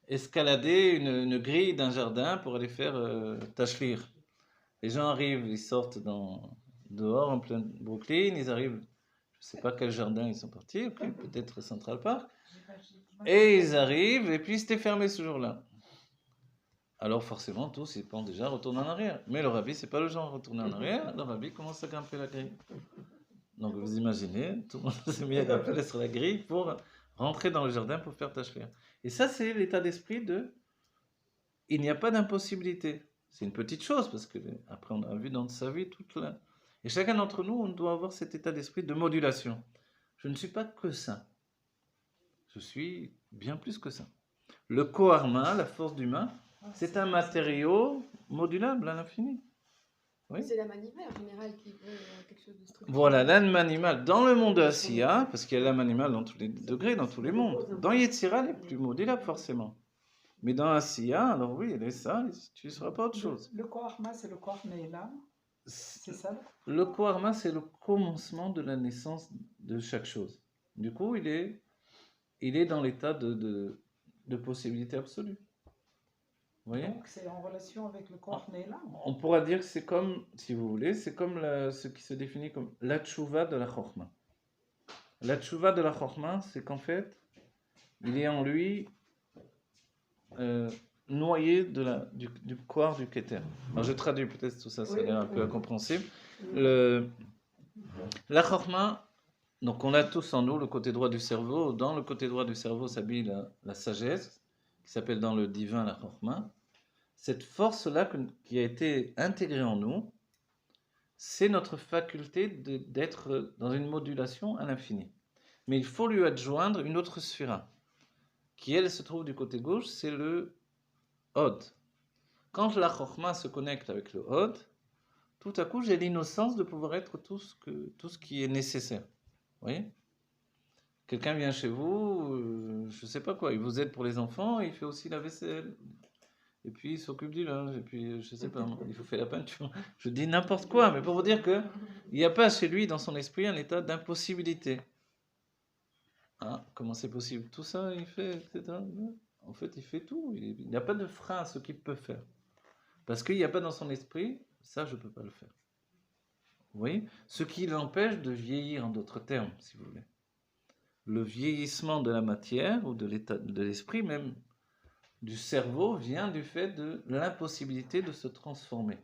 escalader une grille d'un jardin pour aller faire tashlir. Les gens arrivent, ils sortent dehors en plein Brooklyn, ils arrivent, je sais pas quel jardin ils sont partis, okay, peut-être Central Park, et ils arrivent, et puis c'était fermé ce jour-là. Alors forcément, tous ils pensent déjà retourner en arrière. Mais le Rabbi, c'est pas le genre à retourner en arrière, le Rabbi commence à grimper la grille. Donc vous imaginez, tout le monde s'est mis à grimper sur la grille pour rentrer dans le jardin pour faire tashlir. Et ça, c'est l'état d'esprit de... Il n'y a pas d'impossibilité. C'est une petite chose, parce que après on a vu dans sa vie toute la... Et chacun d'entre nous, on doit avoir cet état d'esprit de modulation. Je ne suis pas que ça. Je suis bien plus que ça. Le koharma, la force d'humain, c'est un matériau modulable à l'infini. Oui. C'est l'âme animale en général qui veut quelque chose de structuré. Voilà, l'âme animale dans le monde de Asiya, parce qu'il y a l'âme animale dans tous les degrés, dans tous les mondes. Dans Yetzira, elle est plus modulable forcément. Mais dans Asiya, alors oui, elle est ça, tu ne seras pas autre chose. Le Koharma, c'est le Kornéla, c'est ça? Le Koharma, c'est le commencement de la naissance de chaque chose. Du coup, il est dans l'état de possibilité absolue. Vous voyez? Donc c'est en relation avec le Kornéla. On pourra dire que c'est comme, si vous voulez, c'est comme ce qui se définit comme la tchouva de la chorma. La tchouva de la chorma, c'est qu'en fait, il est en lui noyé du kohar du Keter. Alors je traduis peut-être tout ça, ça a l'air un peu incompréhensible. La chorma, donc on a tous en nous le côté droit du cerveau. Dans le côté droit du cerveau s'habille la sagesse, qui s'appelle dans le divin la chorma. Cette force-là qui a été intégrée en nous, c'est notre faculté d'être dans une modulation à l'infini. Mais il faut lui adjoindre une autre sphira, qui elle se trouve du côté gauche, c'est le Hod. Quand la Chokhmah se connecte avec le Hod, tout à coup j'ai l'innocence de pouvoir être tout ce qui est nécessaire. Vous voyez? Quelqu'un vient chez vous, je ne sais pas quoi, il vous aide pour les enfants, il fait aussi la vaisselle. Et puis il s'occupe du linge, et puis je sais pas, il faut faire la peinture. Je dis n'importe quoi, mais pour vous dire qu'il n'y a pas chez lui, dans son esprit, un état d'impossibilité. Hein, comment c'est possible? Tout ça, il fait, etc. En fait, il fait tout. Il n'y a pas de frein à ce qu'il peut faire. Parce qu'il n'y a pas dans son esprit, ça, je ne peux pas le faire. Vous voyez? Ce qui l'empêche de vieillir, en d'autres termes, si vous voulez. Le vieillissement de la matière, ou de l'état de l'esprit même, du cerveau vient du fait de l'impossibilité de se transformer.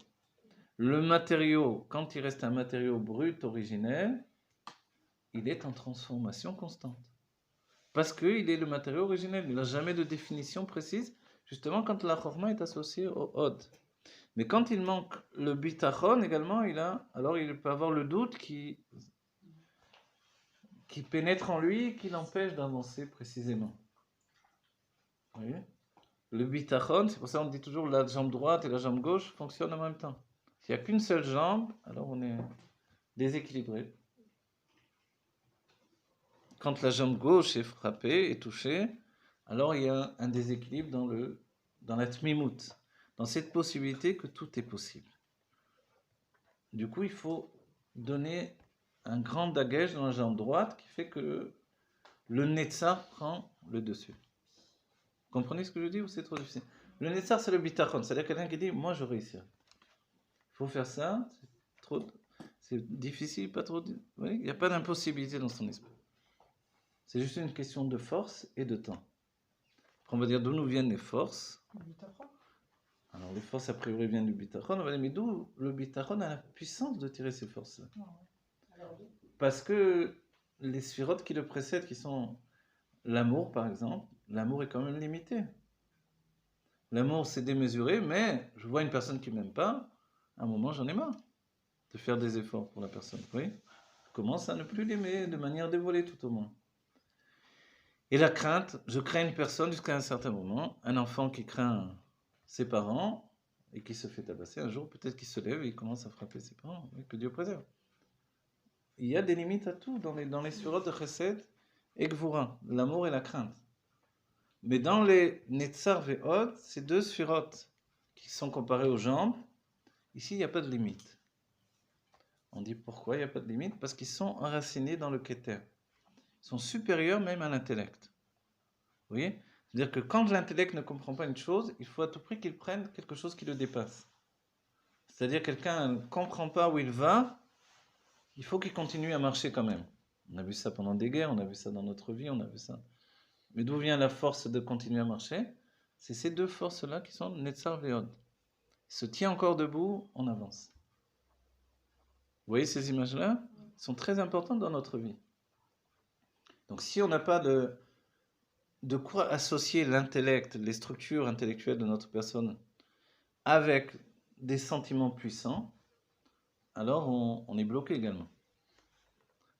Le matériau, quand il reste un matériau brut originel, il est en transformation constante. Parce qu'il est le matériau originel, il n'a jamais de définition précise, justement quand la chorma est associée au Hod. Mais quand il manque le bitachon également, alors il peut avoir le doute qui pénètre en lui et qui l'empêche d'avancer précisément. Vous voyez? Le bitachon, c'est pour ça qu'on dit toujours la jambe droite et la jambe gauche fonctionnent en même temps. S'il n'y a qu'une seule jambe, alors on est déséquilibré. Quand la jambe gauche est frappée et touchée, alors il y a un déséquilibre dans la tmimout, dans cette possibilité que tout est possible. Du coup, il faut donner un grand dagage dans la jambe droite qui fait que le netzar prend le dessus. Vous comprenez ce que je dis ou c'est trop difficile? Le Netzar, c'est le bitachon, c'est-à-dire quelqu'un qui dit, moi je réussirai. Il faut faire ça, c'est difficile, pas trop. Vous voyez, il n'y a pas d'impossibilité dans son esprit. C'est juste une question de force et de temps. On va dire d'où nous viennent les forces. Alors les forces a priori viennent du bitachon, on va dire mais d'où le bitachon a la puissance de tirer ces forces-là? Parce que les sphirotes qui le précèdent, qui sont l'amour par exemple, l'amour est quand même limité. L'amour c'est démesuré, mais je vois une personne qui m'aime pas, à un moment j'en ai marre de faire des efforts pour la personne. Vous voyez? Je commence à ne plus l'aimer de manière dévoilée tout au moins. Et la crainte, je crains une personne jusqu'à un certain moment, un enfant qui craint ses parents et qui se fait tabasser, un jour peut-être qu'il se lève et il commence à frapper ses parents, oui, que Dieu préserve. Il y a des limites à tout dans les surotes de Chesed et Gvura, l'amour et la crainte. Mais dans les Netzar et Od, ces deux surotes qui sont comparées aux jambes, ici il n'y a pas de limite. On dit pourquoi il n'y a pas de limite? Parce qu'ils sont enracinés dans le Keter. Ils sont supérieurs même à l'intellect. Vous voyez? C'est-à-dire que quand l'intellect ne comprend pas une chose, il faut à tout prix qu'il prenne quelque chose qui le dépasse. C'est-à-dire quelqu'un ne comprend pas où il va, il faut qu'il continue à marcher quand même. On a vu ça pendant des guerres, on a vu ça dans notre vie, on a vu ça. Mais d'où vient la force de continuer à marcher? C'est ces deux forces-là qui sont Netzar et Od. Il se tient encore debout, on avance. Vous voyez ces images-là? Elles sont très importantes dans notre vie. Donc si on n'a pas de quoi associer l'intellect, les structures intellectuelles de notre personne avec des sentiments puissants, alors on est bloqué également.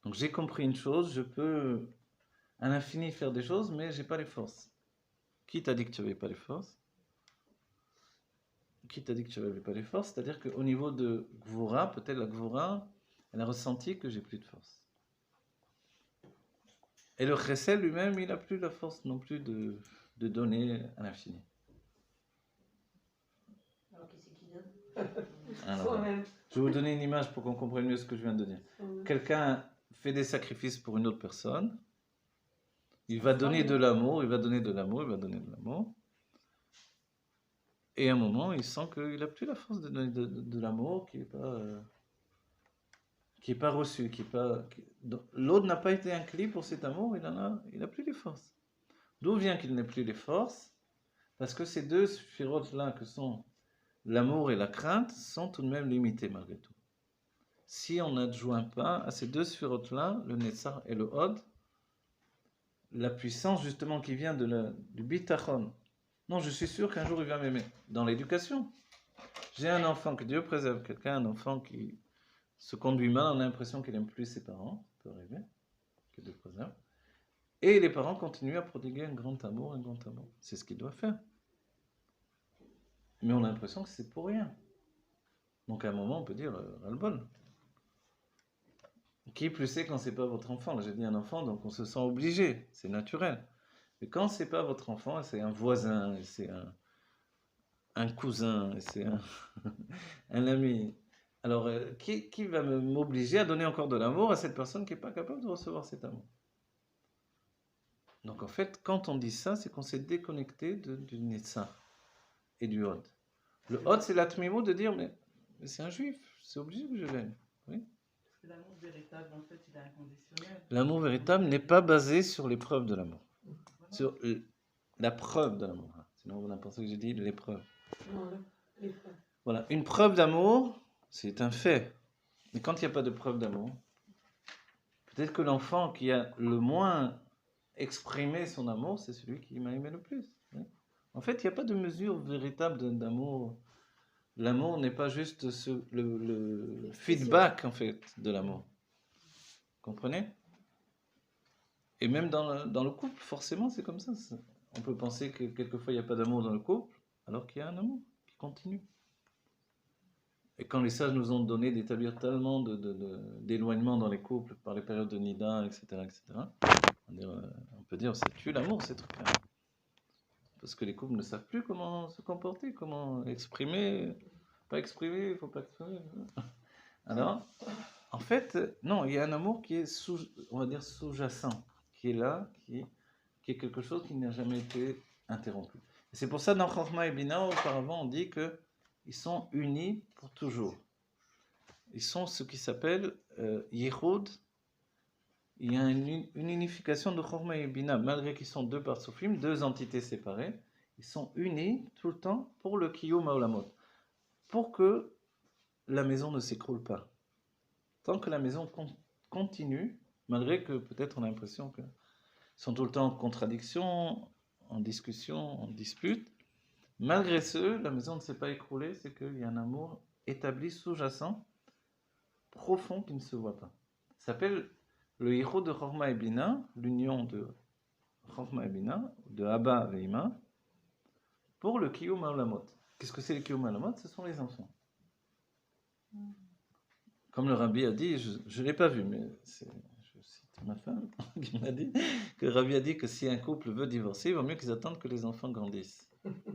Donc j'ai compris une chose, je peux à l'infini faire des choses, mais j'ai pas les forces. Qui t'a dit que tu n'avais pas les forces? Qui t'a dit que tu n'avais pas les forces? C'est-à-dire qu'au niveau de Gvura, peut-être la Gvura, elle a ressenti que j'ai plus de force. Et le Chesed lui-même, il n'a plus la force non plus de donner à l'infini. Alors qui c'est qui donne? Alors, je vais vous donner une image pour qu'on comprenne mieux ce que je viens de dire. Quelqu'un fait des sacrifices pour une autre personne, il va donner de l'amour, il va donner de l'amour, il va donner de l'amour. Et à un moment, il sent qu'il n'a plus la force de donner de l'amour, qui n'est pas reçu, l'autre n'a pas été inclus pour cet amour, il n'a plus les forces. D'où vient qu'il n'ait plus les forces? Parce que ces deux sphirotes-là, que sont l'amour et la crainte, sont tout de même limités malgré tout. Si on n'adjoint pas à ces deux sphirotes-là, le Netzar et le Od, la puissance justement qui vient du bitachon. Non, je suis sûr qu'un jour il va m'aimer. Dans l'éducation, j'ai un enfant, que Dieu préserve quelqu'un, un enfant qui se conduit mal, on a l'impression qu'il n'aime plus ses parents, ça peut arriver, que Dieu préserve. Et les parents continuent à prodiguer un grand amour. C'est ce qu'ils doivent faire. Mais on a l'impression que c'est pour rien. Donc à un moment, on peut dire, ras-le-bol. Qui plus c'est quand c'est pas votre enfant? Là, j'ai dit un enfant, donc on se sent obligé, c'est naturel. Mais quand c'est pas votre enfant, c'est un voisin, et c'est un cousin, et c'est un ami. Alors, qui va m'obliger à donner encore de l'amour à cette personne qui n'est pas capable de recevoir cet amour? Donc en fait, quand on dit ça, c'est qu'on s'est déconnecté du Netzar et du Hod. Le Hod, c'est l'atmimo de dire, mais c'est un juif, c'est obligé que je l'aime. Oui? Parce que l'amour véritable, en fait, il est inconditionnel. L'amour véritable n'est pas basé sur l'épreuve de l'amour. Voilà. Sur la preuve de l'amour. Sinon, on a pensé que j'ai dit l'épreuve. Voilà, une preuve d'amour, c'est un fait. Mais quand il n'y a pas de preuve d'amour, peut-être que l'enfant qui a le moins exprimé son amour, c'est celui qui m'a aimé le plus. Oui. En fait, il n'y a pas de mesure véritable d'amour. L'amour n'est pas juste le feedback, en fait, de l'amour. Comprenez? Et même dans le couple, forcément, c'est comme ça. On peut penser que quelquefois, il n'y a pas d'amour dans le couple, alors qu'il y a un amour qui continue. Et quand les sages nous ont donné d'établir tellement d'éloignement dans les couples par les périodes de Nida, etc., on peut dire c'est tue l'amour, ces trucs-là. Parce que les couples ne savent plus comment se comporter, comment exprimer, pas exprimer, il ne faut pas exprimer. Alors, en fait, non, il y a un amour qui est on va dire sous-jacent, qui est là, qui est quelque chose qui n'a jamais été interrompu. Et c'est pour ça, dans Chokhmah et Bina, auparavant, on dit qu'ils sont unis pour toujours. Ils sont ce qui s'appelle Yehoud. Il y a une unification de Chokhmah et Bina, malgré qu'ils sont deux partsofim, deux entités séparées. Ils sont unis tout le temps pour le Kiyum Haolamot, pour que la maison ne s'écroule pas. Tant que la maison continue, malgré que peut-être on a l'impression qu'ils sont tout le temps en contradiction, en discussion, en dispute, malgré ce, la maison ne s'est pas écroulée, c'est qu'il y a un amour établi, sous-jacent, profond, qui ne se voit pas. Ça s'appelle le Yichud de Chokhmah et Bina, l'union de Chokhmah et Bina, de Abba et Ima, pour le Kiyum Haolamot. Qu'est-ce que c'est le Kiyum Haolamot? Ce sont les enfants. Comme le Rabbi a dit, je ne l'ai pas vu, mais je cite ma femme qui m'a dit que le Rabbi a dit que si un couple veut divorcer, il vaut mieux qu'ils attendent que les enfants grandissent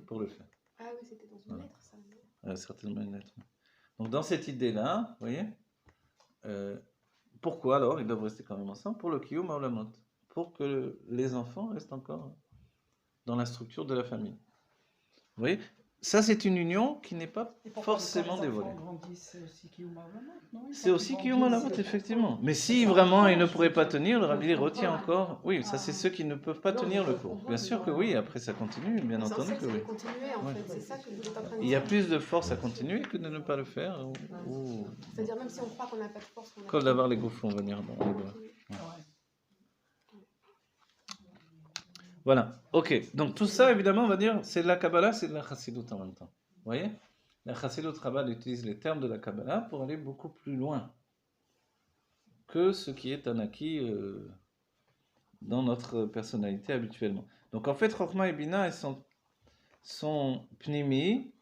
pour le faire. Ah oui, c'était dans une lettre, ça. Certainement une lettre. Donc dans cette idée-là, vous voyez, pourquoi alors ils doivent rester quand même ensemble? Pour le Kiyum Haolamot, pour que les enfants restent encore dans la structure de la famille. Vous voyez, ça c'est une union qui n'est pas forcément dévoilée. C'est aussi Kiyum Haolamot, effectivement. Mais si vraiment ils ne pourraient pas tenir, le Rabbi les retient encore. Oui, ça c'est ceux qui ne peuvent pas tenir le coup. Bien sûr que oui, après ça continue, bien entendu que oui. Continuer, en fait. C'est ça que vous êtes en train de dire. Il y a plus de force à continuer que de ne pas le faire. C'est-à-dire même si on croit qu'on n'a pas de force. Comme d'avoir les gouffres, on va venir dans les bras. Voilà, ok. Donc tout ça, évidemment, on va dire, c'est de la Kabbalah, c'est de la Chassidut en même temps. Vous voyez? La Chassidut Rabbah utilise les termes de la Kabbalah pour aller beaucoup plus loin que ce qui est un acquis dans notre personnalité habituellement. Donc en fait, Chokhmah et Bina, elles sont pnimi,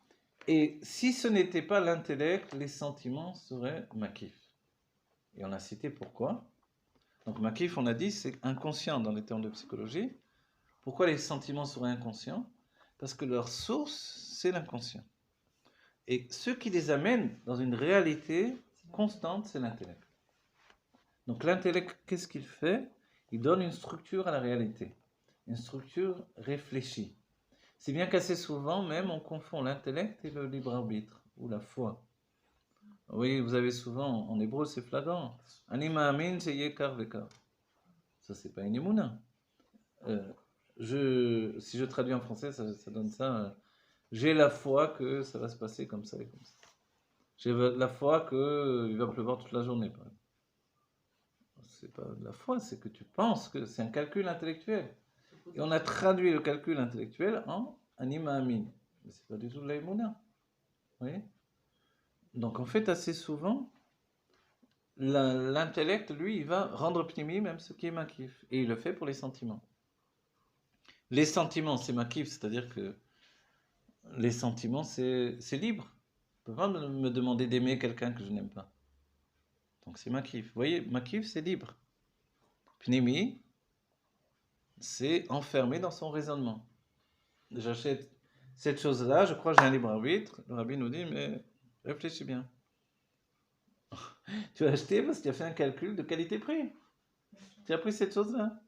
et si ce n'était pas l'intellect, les sentiments seraient makif. Et on a cité pourquoi. Donc makif, on a dit, c'est inconscient dans les termes de psychologie. Pourquoi les sentiments seraient inconscients? Parce que leur source, c'est l'inconscient. Et ce qui les amène dans une réalité constante, c'est l'intellect. Donc l'intellect, qu'est-ce qu'il fait? Il donne une structure à la réalité, une structure réfléchie. Si bien qu'assez souvent, même, on confond l'intellect et le libre arbitre, ou la foi. Oui, vous avez souvent, en hébreu, c'est flagrant. Ani ma'amin sheyeh kar vekar. Ça, c'est pas une émouna. Si je traduis en français, ça donne ça. J'ai la foi que ça va se passer comme ça et comme ça. J'ai la foi qu'il va pleuvoir toute la journée. C'est pas de la foi, c'est que tu penses que c'est un calcul intellectuel. Et on a traduit le calcul intellectuel en anima amin. Mais c'est pas du tout de l'aïmouna. Vous voyez? Donc en fait, assez souvent, l'intellect, lui, il va rendre pnimi même ce qui est makif. Et il le fait pour les sentiments. Les sentiments, c'est makif, c'est-à-dire que les sentiments, c'est libre. Je ne peux pas me demander d'aimer quelqu'un que je n'aime pas. Donc c'est makif. Vous voyez, makif, c'est libre. Pnimi, c'est enfermé dans son raisonnement. J'achète cette chose-là, je crois que j'ai un libre arbitre. Le rabbi nous dit, mais réfléchis bien. Tu as acheté parce que tu as fait un calcul de qualité-prix. Tu as pris cette chose-là.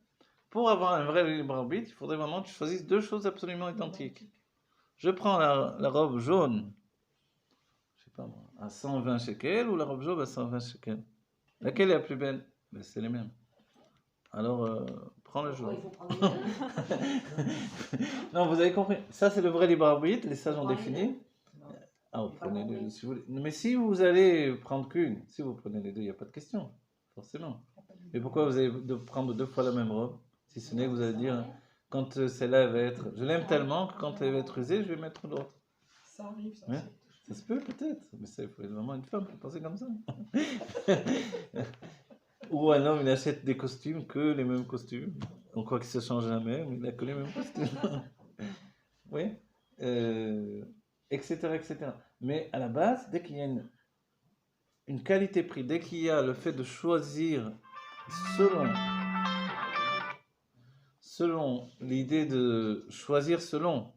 Pour avoir un vrai libre arbitre, il faudrait vraiment que tu choisisses deux choses absolument identiques. Je prends la robe jaune, je sais pas moi, à 120 shekels ou la robe jaune à 120 shekels. Laquelle est la plus belle? Ben, c'est les mêmes. Alors, prends le jaune. Non, vous avez compris. Ça, c'est le vrai libre arbitre. Les sages ont défini. Ah, vous prenez les deux si vous voulez. Mais si vous allez prendre qu'une, si vous prenez les deux, il n'y a pas de question, forcément. Mais pourquoi vous allez prendre deux fois la même robe? Si ce n'est que vous allez dire, quand celle-là va être... Je l'aime tellement que quand elle va être usée, je vais mettre l'autre. Ça arrive, ça. Ouais. Ça se peut peut-être, mais ça, il faut être vraiment une femme pour penser comme ça. Ou un homme, il achète des costumes, que les mêmes costumes. On croit qu'il se change jamais, mais il n'a que les mêmes costumes. Oui, etc., etc. Mais à la base, dès qu'il y a une qualité-prix, dès qu'il y a le fait de choisir selon l'idée de choisir selon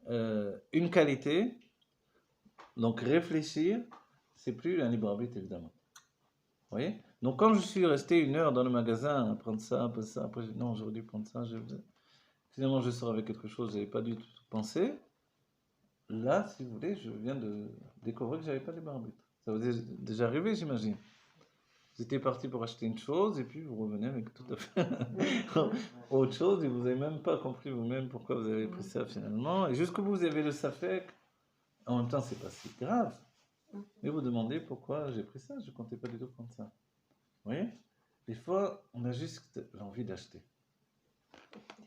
une qualité, donc réfléchir, c'est plus un libre arbitre évidemment. Vous voyez? Donc quand je suis resté 1 heure dans le magasin à prendre ça, après non, j'aurais dû prendre ça, Finalement, je sors avec quelque chose que je n'avais pas du tout pensé. Là, si vous voulez, je viens de découvrir que je n'avais pas libre arbitre. Ça vous est déjà arrivé, j'imagine. Vous étiez parti pour acheter une chose et puis vous revenez avec tout à fait autre chose et vous n'avez même pas compris vous-même pourquoi vous avez pris ça finalement. Et jusqu'au bout, vous avez le safek. En même temps, c'est pas si grave. Mais vous demandez pourquoi j'ai pris ça, je ne comptais pas du tout prendre ça. Vous voyez? Des fois, on a juste l'envie d'acheter.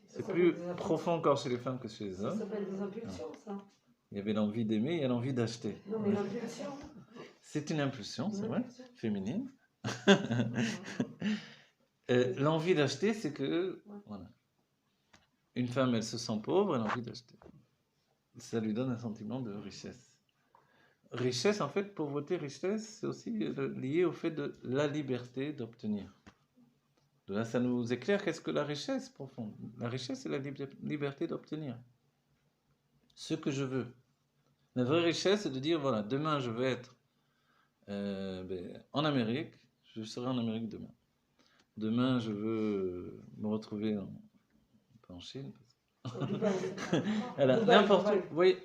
C'est plus profond encore chez les femmes que chez les Ça hommes. s'appelle des impulsions, ça. Il y avait l'envie d'aimer, il y a l'envie d'acheter. Non, mais l'impulsion. C'est une impulsion, c'est Une vrai, impulsion. féminine. L'envie d'acheter, c'est que, voilà, une femme, elle se sent pauvre, elle a envie d'acheter. Ça lui donne un sentiment de richesse. Richesse, en fait, pauvreté, richesse, c'est aussi lié au fait de la liberté d'obtenir. De là, ça nous éclaire qu'est-ce que la richesse profonde. La richesse, c'est la liberté d'obtenir ce que je veux. La vraie richesse, c'est de dire, voilà, demain, je vais être en Amérique, je serai en Amérique demain. Demain, je veux me retrouver pas en Chine, voilà, n'importe où. Vous voyez,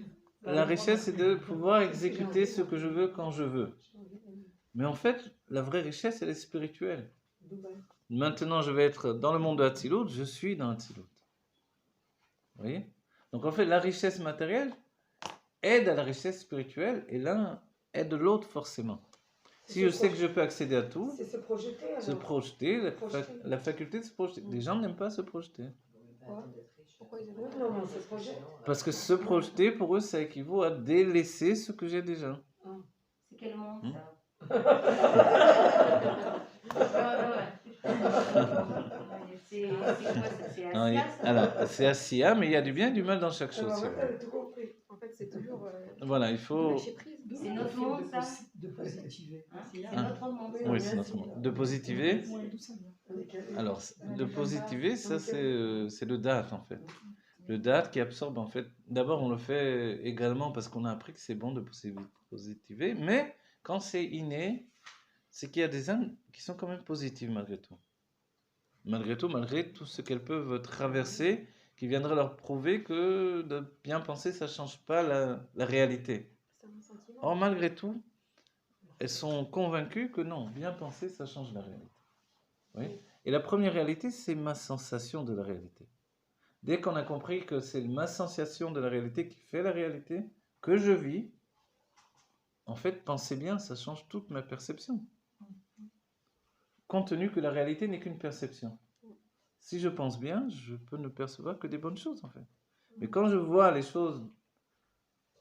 la richesse, c'est de pouvoir exécuter ce que je veux quand je veux. Mais en fait, la vraie richesse, elle est spirituelle. Maintenant, je vais être dans le monde de Hatzilut, je suis dans Hatzilut. Vous voyez? Donc en fait, la richesse matérielle aide à la richesse spirituelle et l'un aide l'autre forcément. Si je sais que je peux accéder à tout, C'est se projeter. Alors. se projeter, la faculté de se projeter. Les gens n'aiment pas se projeter. Pourquoi ils aiment Oui, non, mais ça se projette. Parce que se projeter, pour eux, ça équivaut à délaisser ce que j'ai déjà. C'est quel monde, Hmm? ça? C'est quoi ça? C'est Non, Asia, ça? alors, c'est Asiya, mais il y a du bien et du mal dans chaque chose. Alors, si vous maintenant, voulez. elle a tout compris. En fait, c'est toujours Voilà, il faut... lâcher prise. C'est notre monde, ça? De positiver. Hein? C'est Hein? notre monde. Oui, c'est notre monde. De positiver. Ouais, d'où ça vient? Alors, de positiver, ça c'est le date en fait. Le date qui absorbe en fait. D'abord, on le fait également parce qu'on a appris que c'est bon de positiver, mais quand c'est inné, c'est qu'il y a des âmes qui sont quand même positives malgré tout. Malgré tout ce qu'elles peuvent traverser, qui viendrait leur prouver que de bien penser, ça ne change pas la réalité. C'est un sentiment. Or, malgré tout, elles sont convaincues que non, bien penser, ça change la réalité. Oui. Et la première réalité, c'est ma sensation de la réalité. Dès qu'on a compris que c'est ma sensation de la réalité qui fait la réalité, que je vis, en fait, pensez bien, ça change toute ma perception. Compte tenu que la réalité n'est qu'une perception. Si je pense bien, je peux ne percevoir que des bonnes choses, en fait. Mais quand je vois les choses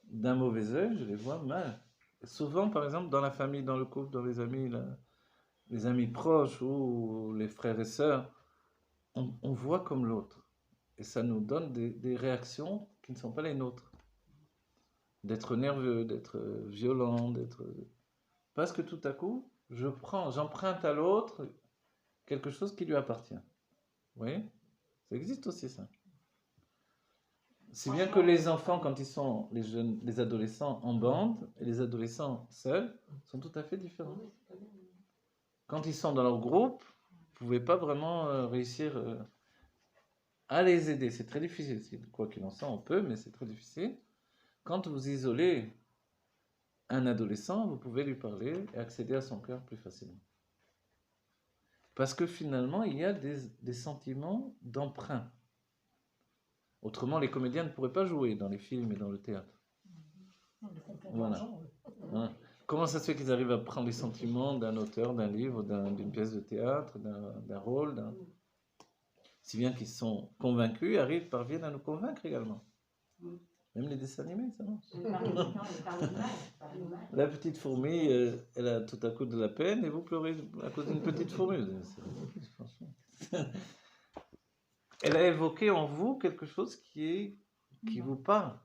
d'un mauvais œil, je les vois mal. Souvent, par exemple, dans la famille, dans le couple, dans les amis proches ou les frères et sœurs, on voit comme l'autre. Et ça nous donne des réactions qui ne sont pas les nôtres. D'être nerveux, d'être violent, parce que tout à coup, j'emprunte à l'autre quelque chose qui lui appartient. Vous voyez? Ça existe aussi, ça. Si bien que les enfants, quand ils sont les adolescents en bande, et les adolescents seuls, sont tout à fait différents. Quand ils sont dans leur groupe, vous ne pouvez pas vraiment réussir à les aider. C'est très difficile. Quoi qu'il en soit, on peut, mais c'est très difficile. Quand vous isolez un adolescent, vous pouvez lui parler et accéder à son cœur plus facilement. Parce que finalement, il y a des sentiments d'emprunt. Autrement, les comédiens ne pourraient pas jouer dans les films et dans le théâtre. Voilà. Voilà. Comment ça se fait qu'ils arrivent à prendre les sentiments d'un auteur, d'un livre, d'une pièce de théâtre, d'un rôle, si bien qu'ils sont convaincus, parviennent à nous convaincre également. Même les dessins animés, ça marche. La petite fourmi, elle a tout à coup de la peine et vous pleurez à cause d'une petite fourmi. Elle a évoqué en vous quelque chose qui vous parle.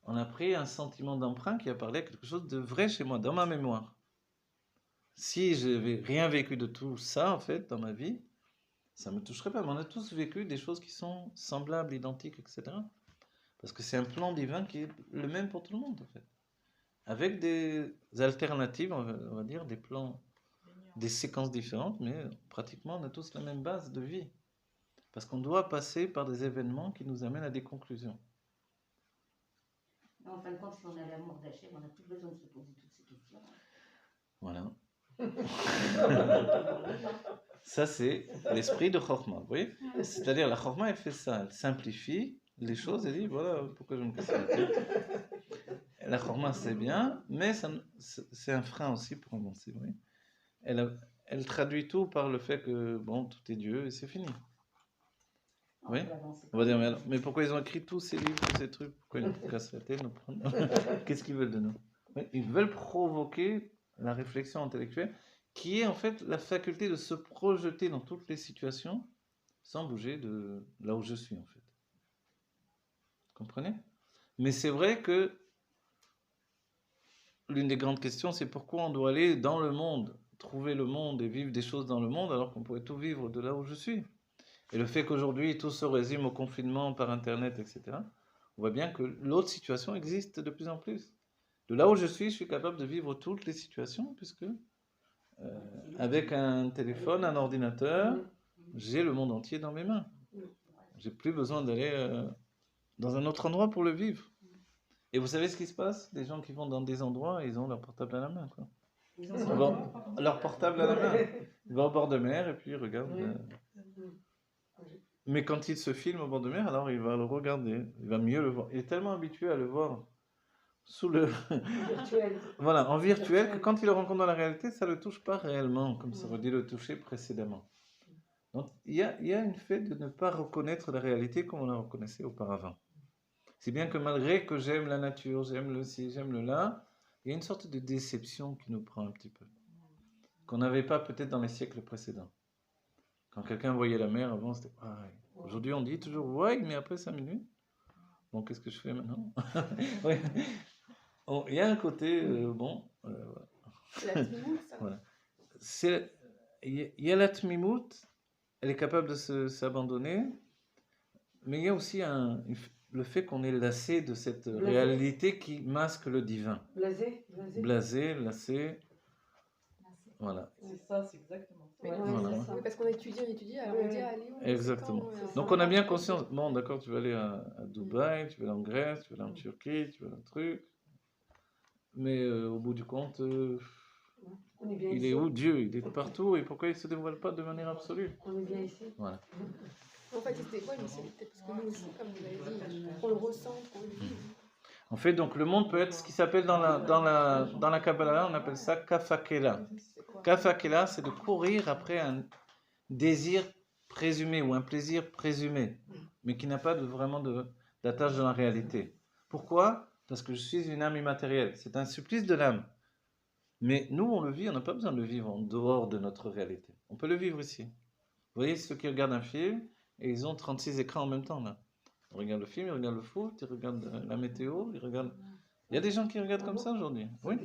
On a pris un sentiment d'emprunt qui a parlé à quelque chose de vrai chez moi, dans ma mémoire. Si je n'avais rien vécu de tout ça, en fait, dans ma vie, ça ne me toucherait pas. Mais on a tous vécu des choses qui sont semblables, identiques, etc. Parce que c'est un plan divin qui est le même pour tout le monde, en fait. Avec des alternatives, on va dire, des plans, des séquences différentes, mais pratiquement, on a tous la même base de vie. Parce qu'on doit passer par des événements qui nous amènent à des conclusions. En fin de compte, si on a l'amour d'Hachem, on n'a plus besoin de se poser toutes ces questions. Voilà. Ça, c'est l'esprit de Chorma. Vous voyez? C'est-à-dire, la Chorma, elle fait ça. Elle simplifie les choses et dit voilà pourquoi je me casse la tête. La Chorma, c'est bien, mais c'est un frein aussi pour avancer. Vous voyez? Elle traduit tout par le fait que bon, tout est Dieu et c'est fini. Oui. On va dire, mais pourquoi ils ont écrit tous ces livres, tous ces trucs? Pourquoi ils nous cassent la tête, nous prendre... Qu'est-ce qu'ils veulent de nous? Oui, ils veulent provoquer la réflexion intellectuelle, qui est en fait la faculté de se projeter dans toutes les situations sans bouger de là où je suis, en fait. Vous comprenez? Mais c'est vrai que l'une des grandes questions, c'est pourquoi on doit aller dans le monde, trouver le monde et vivre des choses dans le monde, alors qu'on pourrait tout vivre de là où je suis. Et le fait qu'aujourd'hui, tout se résume au confinement par Internet, etc., on voit bien que l'autre situation existe de plus en plus. De là où je suis capable de vivre toutes les situations, puisque avec un téléphone, un ordinateur, j'ai le monde entier dans mes mains. J'ai plus besoin d'aller dans un autre endroit pour le vivre. Et vous savez ce qui se passe? Les gens qui vont dans des endroits, ils ont leur portable à la main, quoi. Leur portable à la main. Ils vont au bord de mer et puis ils regardent... Mais quand il se filme au bord de mer, alors il va le regarder, il va mieux le voir. Il est tellement habitué à le voir sous le... virtuel. Voilà, en virtuel, que quand il le rencontre dans la réalité, ça ne le touche pas réellement, comme ça aurait dû le toucher précédemment. Donc il y a une fait de ne pas reconnaître la réalité comme on la reconnaissait auparavant. Si bien que malgré que j'aime la nature, j'aime le ci, j'aime le là, il y a une sorte de déception qui nous prend un petit peu, qu'on n'avait pas peut-être dans les siècles précédents. Quand quelqu'un voyait la mer, avant c'était pareil. Aujourd'hui on dit toujours ouais, mais après 5 minutes, bon, qu'est-ce que je fais maintenant? Oui. Bon, il y a un côté, bon, voilà. C'est la tmimout, ça. Voilà. Il y a la tmimout, elle est capable de s'abandonner, mais il y a aussi le fait qu'on est lassé de cette réalité qui masque le divin. Blasé, lassé. Voilà. C'est ça, c'est exactement ça. Oui, Voilà. oui, parce qu'on étudie, alors on dit allez où? Exactement. Donc on a bien conscience, bon d'accord, tu vas aller à Dubaï, tu vas aller en Grèce, tu vas aller en Turquie, tu vas aller un truc, mais au bout du compte, il est où Dieu? Il est partout, et pourquoi il ne se dévoile pas de manière absolue? On est bien ici. Voilà. En fait, c'était quoi? Mais c'est peut-être parce que nous aussi, comme vous l'avez dit, on le ressent, on le vit. En fait, donc le monde peut être ce qui s'appelle dans la Kabbalah, on appelle ça kafakela. Kafakela, c'est de courir après un désir présumé ou un plaisir présumé, mais qui n'a pas vraiment d'attache dans la réalité. Pourquoi? Parce que je suis une âme immatérielle. C'est un supplice de l'âme. Mais nous, on le vit, on n'a pas besoin de le vivre en dehors de notre réalité. On peut le vivre ici. Vous voyez ceux qui regardent un film et ils ont 36 écrans en même temps là. Ils regardent le film, ils regardent le foot, ils regardent la météo, ils regardent... Il y a des gens qui regardent comme ça aujourd'hui. Oui.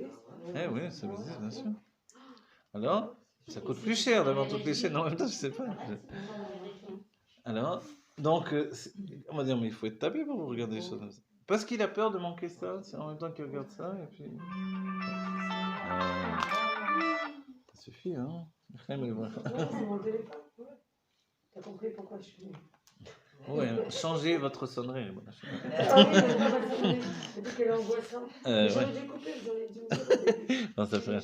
Eh oui, ça existe, bien sûr. Alors, ça coûte plus cher d'avoir toutes les chaînes en même temps, je sais pas. Alors, donc, on va dire, mais il faut être tapé pour regarder les choses comme ça. Parce qu'il a peur de manquer ça, c'est en même temps qu'il regarde ça, et puis... ça suffit, hein. C'est mon téléphone. T'as compris pourquoi je suis... Oui, changez votre sonnerie. Ah oui, mais pas mal sonnerie. Elle dit qu'elle est angoissante. J'aurais dû couper, vous auriez dû me dire. Non, ça fait.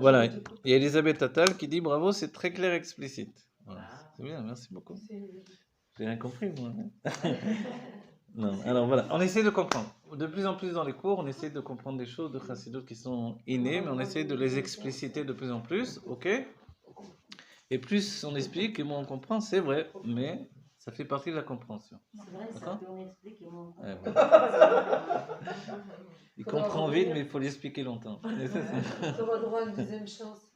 Voilà, il y a Elisabeth Attal qui dit bravo, c'est très clair et explicite. Voilà. C'est bien, merci beaucoup. J'ai rien compris, moi. Non, alors voilà, on essaie de comprendre. De plus en plus dans les cours, on essaie de comprendre des choses de Chassidut qui sont innées, mais on essaie de les expliciter de plus en plus, ok? Et plus on explique et moins on comprend, c'est vrai, mais ça fait partie de la compréhension. C'est vrai, ça, plus on explique et moins on comprend. Il comprend vite, mais il faut l'expliquer longtemps. Tu auras droit à une deuxième chance.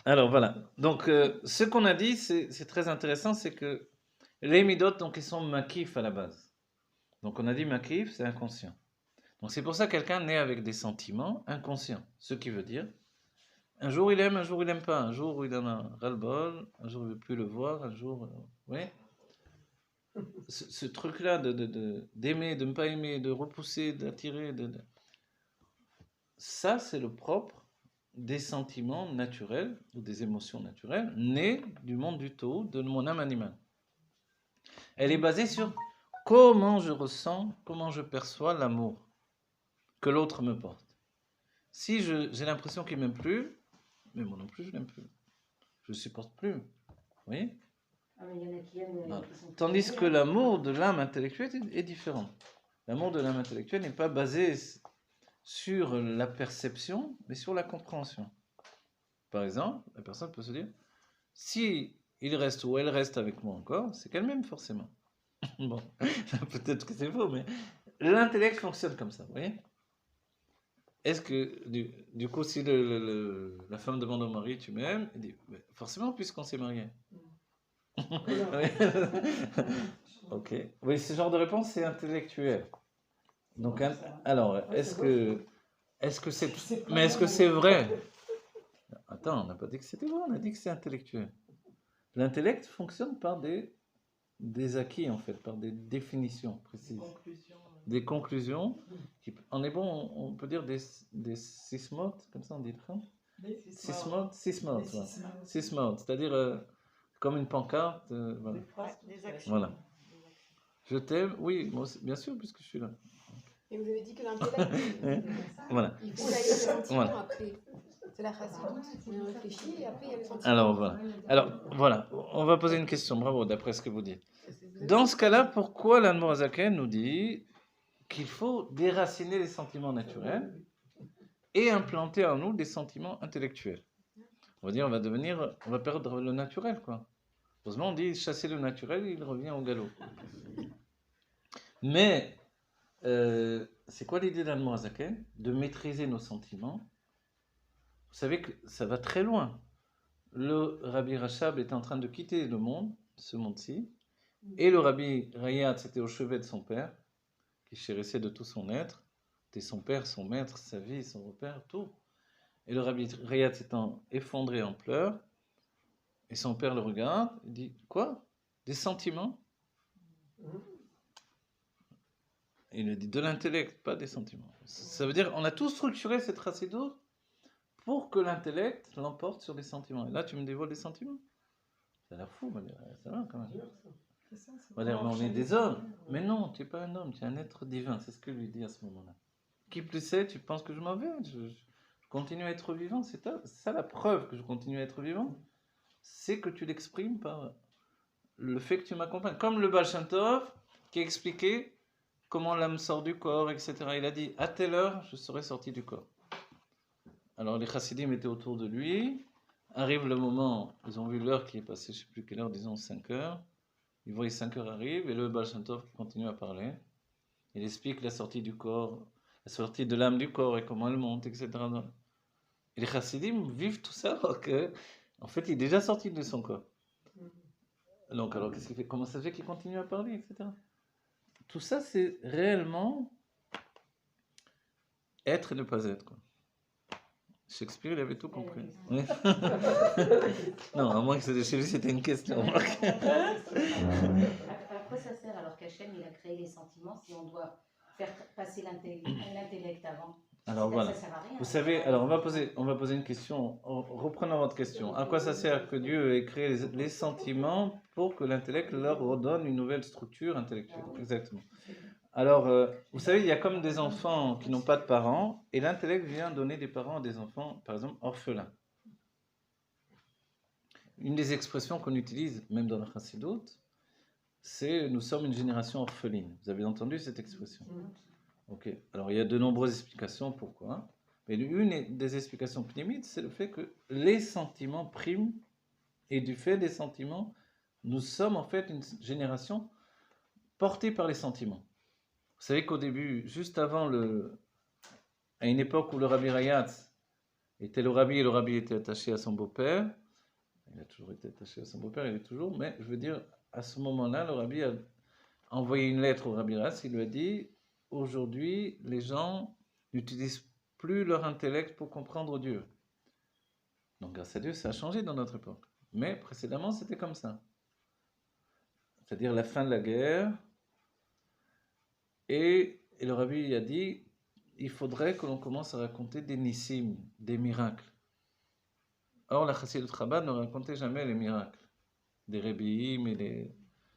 Alors voilà, donc ce qu'on a dit, c'est très intéressant, c'est que les midot, donc ils sont makif à la base. Donc on a dit makif, c'est inconscient. Donc c'est pour ça que quelqu'un naît avec des sentiments inconscients, ce qui veut dire un jour il aime, un jour il n'aime pas, un jour il en a ras-le-bol, un jour il ne veut plus le voir, un jour... oui. Ce truc-là d'aimer, de ne pas aimer, de repousser, d'attirer, ça c'est le propre des sentiments naturels ou des émotions naturelles nées du monde du taux, de mon âme animale. Elle est basée sur comment je ressens, comment je perçois l'amour que l'autre me porte. Si j'ai l'impression qu'il ne m'aime plus, mais moi non plus je ne l'aime plus. Je ne supporte plus. Vous voyez? Ah, mais il y en a qui aiment, Voilà. qui sont Tandis que l'amour de l'âme intellectuelle est différent. L'amour de l'âme intellectuelle n'est pas basé sur la perception, mais sur la compréhension. Par exemple, la personne peut se dire, si il reste ou elle reste avec moi encore, c'est qu'elle m'aime forcément. Bon, peut-être que c'est faux, mais l'intellect fonctionne comme ça, vous voyez? Est-ce que, du coup, si la femme demande au mari, tu m'aimes, il dit, forcément, puisqu'on s'est marié. Ok. Oui, ce genre de réponse, c'est intellectuel. Donc, alors, est-ce que c'est vrai? Attends, on n'a pas dit que c'était vrai, on a dit que c'est intellectuel. L'intellect fonctionne par des acquis, en fait, par des définitions précises. Des conclusions. En hébreu, on peut dire des sismotes, comme ça on dit frère? Sismotes, c'est-à-dire comme une pancarte. Voilà. Des actions. Voilà. Je t'aime, oui, moi aussi, bien sûr, puisque je suis là. Et vous avez dit que l'intellect, Voilà. il faut aller les sentiments Voilà. après. C'est la chassidoute, on réfléchit et après il y a les sentiments. Alors voilà, on va poser une question, bravo, d'après ce que vous dites. Dans ce cas-là, pourquoi l'Admor Hazaken nous dit qu'il faut déraciner les sentiments naturels et implanter en nous des sentiments intellectuels? On va dire, on va perdre le naturel, quoi. Heureusement, on dit chasser le naturel, il revient au galop. Mais, c'est quoi l'idée d'Admor Hazaken? De maîtriser nos sentiments. Vous savez que ça va très loin. Le Rabbi Rachab est en train de quitter le monde, ce monde-ci, et le Rabbi Rayat, c'était au chevet de son père, qui chérissait de tout son être, c'était son père, son maître, sa vie, son repère, tout. Et le Rabbi Rayat s'étant effondré en pleurs, et son père le regarde, il dit, quoi? Des sentiments? Il lui dit, de l'intellect, pas des sentiments. Ça veut dire, on a tout structuré cette chassidoute pour que l'intellect l'emporte sur les sentiments. Et là, tu me dévoiles les sentiments? Ça a l'air fou, ça va quand même. On va dire, mais on est des hommes. Mais non, tu n'es pas un homme, tu es un être divin. C'est ce que lui dit à ce moment-là. Qui plus est, tu penses que je m'en vais? Je continue à être vivant. C'est ça la preuve que je continue à être vivant. C'est que tu l'exprimes par le fait que tu m'accompagnes. Comme le Baal Shem Tov qui a expliqué comment l'âme sort du corps, etc. Il a dit, à telle heure, je serai sorti du corps. Alors les chassidim étaient autour de lui. Arrive le moment, ils ont vu l'heure qui est passée, je ne sais plus quelle heure, disons 5 heures. Ils voient 5 heures arrivent et le Baal Shem Tov qui continue à parler. Il explique la sortie du corps, la sortie de l'âme du corps et comment elle monte, etc. Et les chassidim vivent tout ça alors que, en fait, il est déjà sorti de son corps. Donc, alors, qu'est-ce qu'il fait? Comment ça se fait qu'il continue à parler, etc. Tout ça, c'est réellement être et ne pas être, quoi. Shakespeare, il avait tout compris. Oui. Non, à moins que chez lui, c'était une question. À quoi ça sert alors qu'Hachem il a créé les sentiments si on doit faire passer l'intellect avant? Alors voilà. Ça sert à rien. Vous savez, alors on va poser une question. Reprenons votre question. À quoi ça sert que Dieu ait créé les sentiments pour que l'intellect leur redonne une nouvelle structure intellectuelle? Exactement. Alors, vous savez, il y a comme des enfants qui n'ont pas de parents, et l'intellect vient donner des parents à des enfants, par exemple, orphelins. Une des expressions qu'on utilise, même dans la Chassidoute, c'est « nous sommes une génération orpheline ». Vous avez entendu cette expression? Ok. Alors, il y a de nombreuses explications pourquoi. Mais une des explications pnimites, c'est le fait que les sentiments priment, et du fait des sentiments, nous sommes en fait une génération portée par les sentiments. Vous savez qu'au début, juste avant à une époque où le Rabbi Rayat était le Rabbi et le Rabbi était attaché à son beau-père, il a toujours été attaché à son beau-père, il est toujours, mais je veux dire, à ce moment-là, le Rabbi a envoyé une lettre au Rabbi Rayat, il lui a dit, aujourd'hui, les gens n'utilisent plus leur intellect pour comprendre Dieu. Donc grâce à Dieu, ça a changé dans notre époque. Mais précédemment, c'était comme ça. C'est-à-dire la fin de la guerre. Et le Rabbi a dit, il faudrait que l'on commence à raconter des nissim, des miracles. Or, la Chassidut Chabad ne racontait jamais les miracles des Rebbeim et les...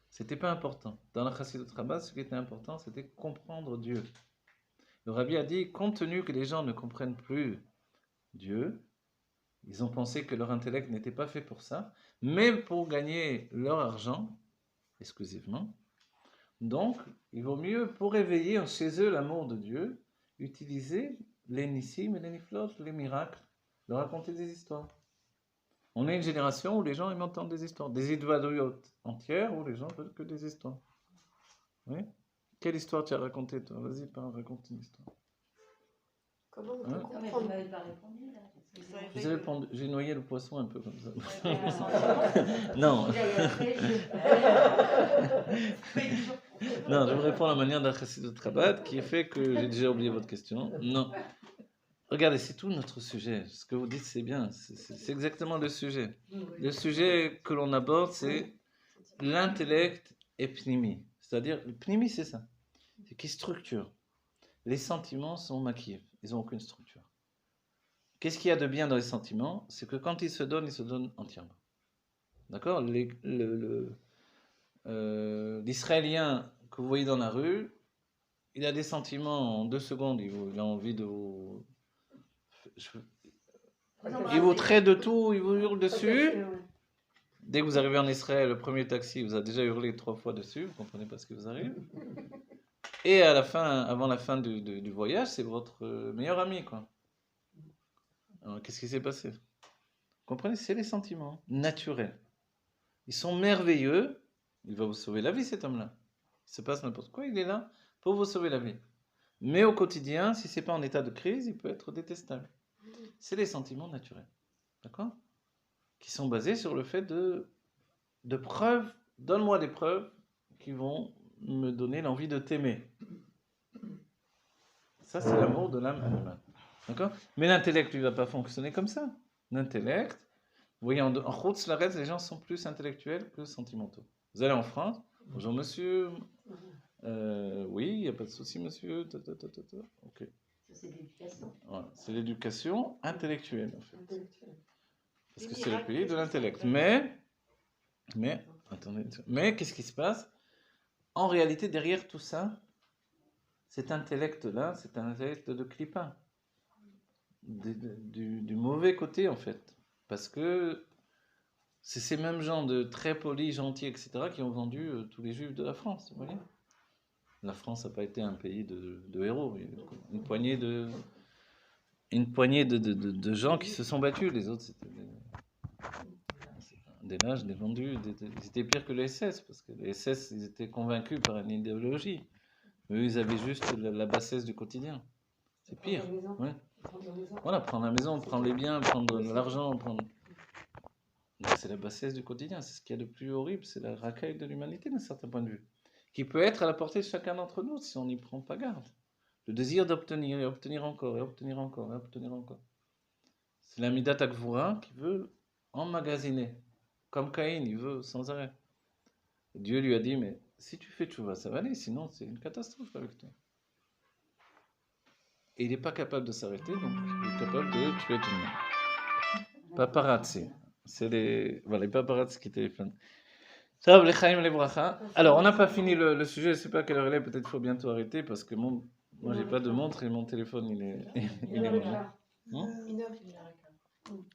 C'était pas important. Dans la Chassidut Chabad, ce qui était important, c'était comprendre Dieu. Le Rabbi a dit, compte tenu que les gens ne comprennent plus Dieu, ils ont pensé que leur intellect n'était pas fait pour ça, mais pour gagner leur argent, exclusivement. Donc, il vaut mieux, pour réveiller chez eux l'amour de Dieu, utiliser les nissim et les niflot, les miracles, leur raconter des histoires. On est une génération où les gens aiment entendre des histoires, des idvaduyot entières où les gens veulent que des histoires. Oui? Quelle histoire tu as racontée, toi? Vas-y, raconte une histoire. Comment on peut Non, mais vous comprendre? m'avez pas répondu là. J'ai noyé le poisson un peu comme ça. Non. Non, je me réponds à la manière d'un Chassidut Chabad qui fait que j'ai déjà oublié votre question. Non. Regardez, c'est tout notre sujet. Ce que vous dites, c'est bien. C'est exactement le sujet. Le sujet que l'on aborde, c'est l'intellect et pnimi. C'est-à-dire, le pnimi, c'est ça. C'est qui structure. Les sentiments sont maquillés. Ils n'ont aucune structure. Qu'est-ce qu'il y a de bien dans les sentiments? C'est que quand ils se donnent entièrement. D'accord? L'Israélien que vous voyez dans la rue, il a des sentiments en 2 secondes. Il a envie de vous... Il vous traite de tout, il vous hurle dessus. Dès que vous arrivez en Israël, le premier taxi vous a déjà hurlé 3 fois dessus, vous ne comprenez pas ce qui vous arrive. Et à la fin, avant la fin du voyage, c'est votre meilleur ami, quoi. Alors, qu'est-ce qui s'est passé? Vous comprenez? C'est les sentiments naturels. Ils sont merveilleux. Il va vous sauver la vie, cet homme-là. Il se passe n'importe quoi, il est là pour vous sauver la vie. Mais au quotidien, si ce n'est pas en état de crise, il peut être détestable. C'est les sentiments naturels. D'accord? Qui sont basés sur le fait de preuves. Donne-moi des preuves qui vont me donner l'envie de t'aimer. Ça, c'est l'amour de l'âme animale. D'accord? Mais l'intellect, lui, ne va pas fonctionner comme ça. L'intellect, vous voyez, en Chutz La'aretz, les gens sont plus intellectuels que sentimentaux. Vous allez en France, bonjour monsieur, oui, il n'y a pas de souci monsieur, ok. C'est l'éducation. Voilà, c'est l'éducation intellectuelle, en fait. Parce que c'est le pays de l'intellect. Mais, attendez, mais qu'est-ce qui se passe? En réalité, derrière tout ça, cet intellect-là, c'est un intellect de clipin. Du mauvais côté, en fait. Parce que c'est ces mêmes gens de très polis, gentils, etc., qui ont vendu tous les juifs de la France, vous voyez. La France n'a pas été un pays de héros. Une poignée de gens qui se sont battus. Les autres, c'était des lâches, des vendus. Ils étaient pires que les SS, parce que les SS, ils étaient convaincus par une idéologie. Eux, ils avaient juste la bassesse du quotidien. C'est pire. Ouais. Voilà, prendre la maison, prendre les biens, prendre l'argent, prendre... C'est la bassesse du quotidien. C'est ce qu'il y a de plus horrible. C'est la racaille de l'humanité, d'un certain point de vue. Qui peut être à la portée de chacun d'entre nous si on n'y prend pas garde. Le désir d'obtenir, et obtenir encore, et obtenir encore, et obtenir encore. C'est la Midat Hakvura qui veut emmagasiner. Comme Caïn, il veut sans arrêt. Et Dieu lui a dit, mais si tu fais tchouva, ça va aller, sinon c'est une catastrophe avec toi. Et il n'est pas capable de s'arrêter, donc il est capable de tuer tout le monde. Paparazzi. C'est les paparazzi qui téléphonent. Alors, on n'a pas fini le sujet, je ne sais pas à quelle heure il est, peut-être qu'il faut bientôt arrêter, parce que moi, je n'ai pas de montre et mon téléphone, il est mort.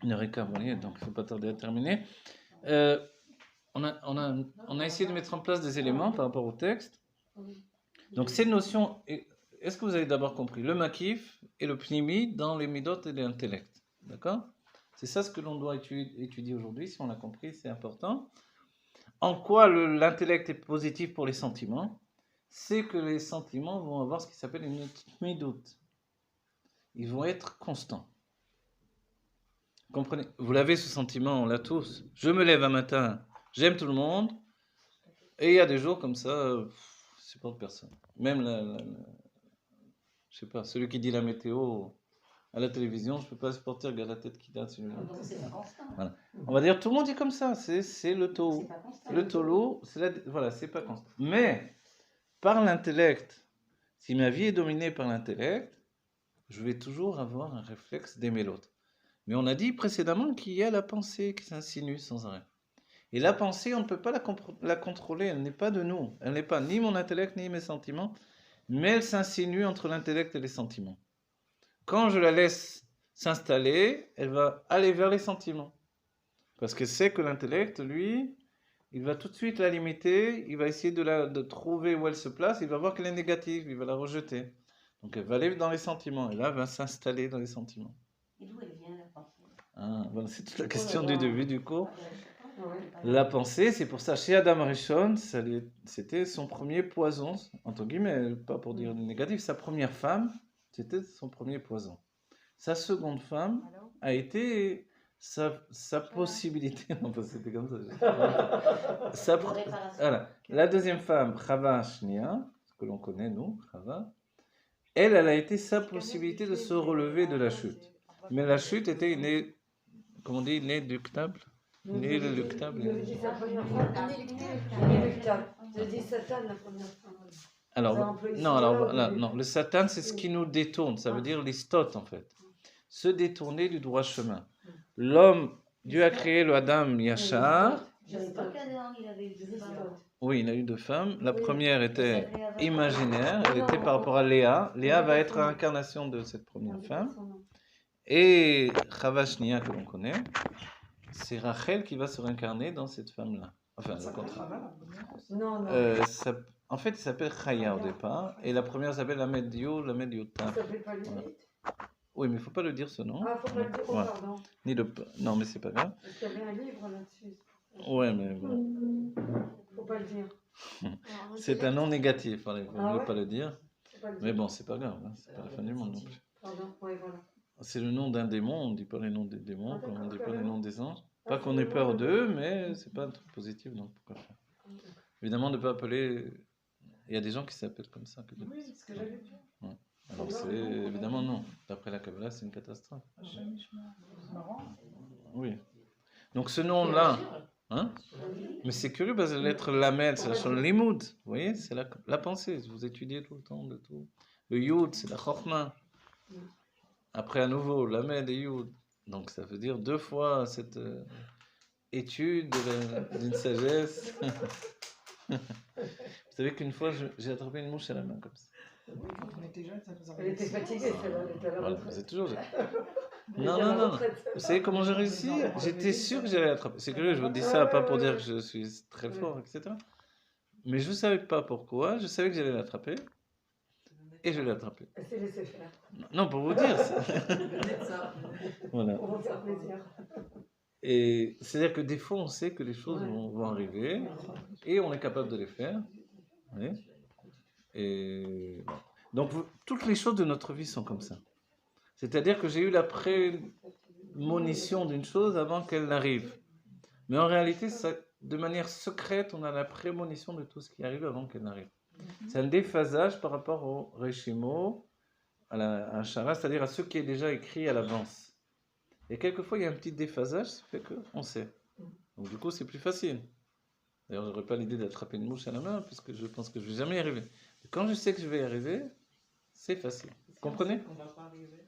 1h15, voyez, donc il ne faut pas tarder à terminer. On a essayé de mettre en place des éléments par rapport au texte. Donc, ces notions, est-ce que vous avez d'abord compris le makif et le pnimi dans les midot et l'intellect? D'accord? C'est ça ce que l'on doit étudier aujourd'hui, si on l'a compris, c'est important. En quoi l'intellect est positif pour les sentiments? C'est que les sentiments vont avoir ce qui s'appelle une midot. Ils vont être constants. Comprenez? Vous l'avez ce sentiment, on l'a tous. Je me lève un matin, j'aime tout le monde, et il y a des jours comme ça, je ne supporte personne. Même je sais pas, celui qui dit la météo à la télévision, je ne peux pas supporter, regarde la tête qu'il a celui-là. Voilà. On va dire tout le monde est comme ça, c'est le taureau. Le taureau, voilà, c'est pas constant. Mais par l'intellect, si ma vie est dominée par l'intellect, je vais toujours avoir un réflexe d'aimer l'autre. Mais on a dit précédemment qu'il y a la pensée qui s'insinue sans arrêt. Et la pensée, on ne peut pas la contrôler, elle n'est pas de nous. Elle n'est pas ni mon intellect, ni mes sentiments, mais elle s'insinue entre l'intellect et les sentiments. Quand je la laisse s'installer, elle va aller vers les sentiments. Parce qu'elle sait que l'intellect, lui, il va tout de suite la limiter, il va essayer de trouver où elle se place, il va voir qu'elle est négative, il va la rejeter. Donc elle va aller dans les sentiments, et là, elle va s'installer dans les sentiments. Et d'où elle vient la pensée? Voilà, c'est toute la question du début du cours. La pensée, c'est pour ça, chez Adam Rishon, c'était son premier poison, entre guillemets, pas pour dire négatif, sa première femme, c'était son premier poison. Sa seconde femme a été sa possibilité, non, c'était comme ça. Voilà. La deuxième femme, Chava Shnia, que l'on connaît, nous, Chava, elle a été sa possibilité de se relever de la chute. Mais la chute était inéluctable. Inéluctable. Alors, non, le Satan, c'est ce qui nous détourne, ça veut dire l'istot en fait. Se détourner du droit chemin. L'homme, Dieu a créé le Adam Yachar. Oui, il a eu 2 femmes. La première était imaginaire, elle était par rapport à Léa. Léa va être l'incarnation de cette première femme. Et Chava Shnia, que l'on connaît, c'est Rachel qui va se réincarner dans cette femme-là. Enfin, le contraire. En fait, il s'appelle Chaya au départ, et la première s'appelle Lamed Yota. Ça s'appelle pas Lilith? Oui, mais il ne faut pas le dire ce nom. Ah, faut pas le dire, oh, pardon. Non, mais c'est pas grave. Parce qu'il y avait un livre là-dessus. Ouais, mais voilà. Faut pas le dire. C'est un nom négatif, il ne faut Ah ouais? pas le dire. Mais bon, c'est pas grave, hein, c'est pas la fin du monde non plus. Pardon, ouais, voilà. C'est le nom d'un démon, on ne dit pas les noms des démons, comme on ne dit pas les noms des anges. Pas qu'on ait peur d'eux, mais c'est pas un truc positif, donc pourquoi faire? Évidemment, ne pas appeler. Il y a des gens qui s'appellent comme ça. Oui, c'est ce que j'avais dit. Ouais. Alors, c'est évidemment non. D'après la Kabbalah, c'est une catastrophe. C'est marrant. Oui. Donc, ce nom-là, hein? Mais c'est curieux parce que la lettre Lamed, c'est la chose Limoud. Vous voyez, c'est la pensée. Vous étudiez tout le temps de tout. Le Yud, c'est la Chokhmah. Après, à nouveau, Lamed et Yud. Donc, ça veut dire 2 fois cette étude d'une sagesse. Vous savez qu'une fois, j'ai attrapé une mouche à la main comme ça. Oui, quand on était jeune, ça nous avait... Elle était fatiguée, celle-là, elle était à la Voilà, retraite. c'est toujours. Elle Non, était à non, la non. retraite. Vous savez comment j'ai réussi? J'étais sûr que j'allais l'attraper. C'est curieux, je vous dis ça pas pour dire que je suis très fort, etc. Mais je ne savais pas pourquoi. Je savais que j'allais l'attraper. Et je l'ai attrapé. Elle s'est laissée faire. Non, pour vous dire. Voilà. Pour vous faire plaisir. Et c'est-à-dire que des fois, on sait que les choses vont arriver et on est capable de les faire. Oui. Et donc, toutes les choses de notre vie sont comme ça. C'est-à-dire que j'ai eu la prémonition d'une chose avant qu'elle n'arrive. Mais en réalité, de manière secrète, on a la prémonition de tout ce qui arrive avant qu'elle n'arrive. C'est un déphasage par rapport au Reshimo, à la Shara, c'est-à-dire à ce qui est déjà écrit à l'avance. Et quelquefois, il y a un petit déphasage, ça fait qu'on sait. Donc du coup, c'est plus facile. D'ailleurs, je n'aurais pas l'idée d'attraper une mouche à la main, puisque je pense que je ne vais jamais y arriver. Et quand je sais que je vais y arriver, c'est facile. Vous comprenez? On ne va pas arriver.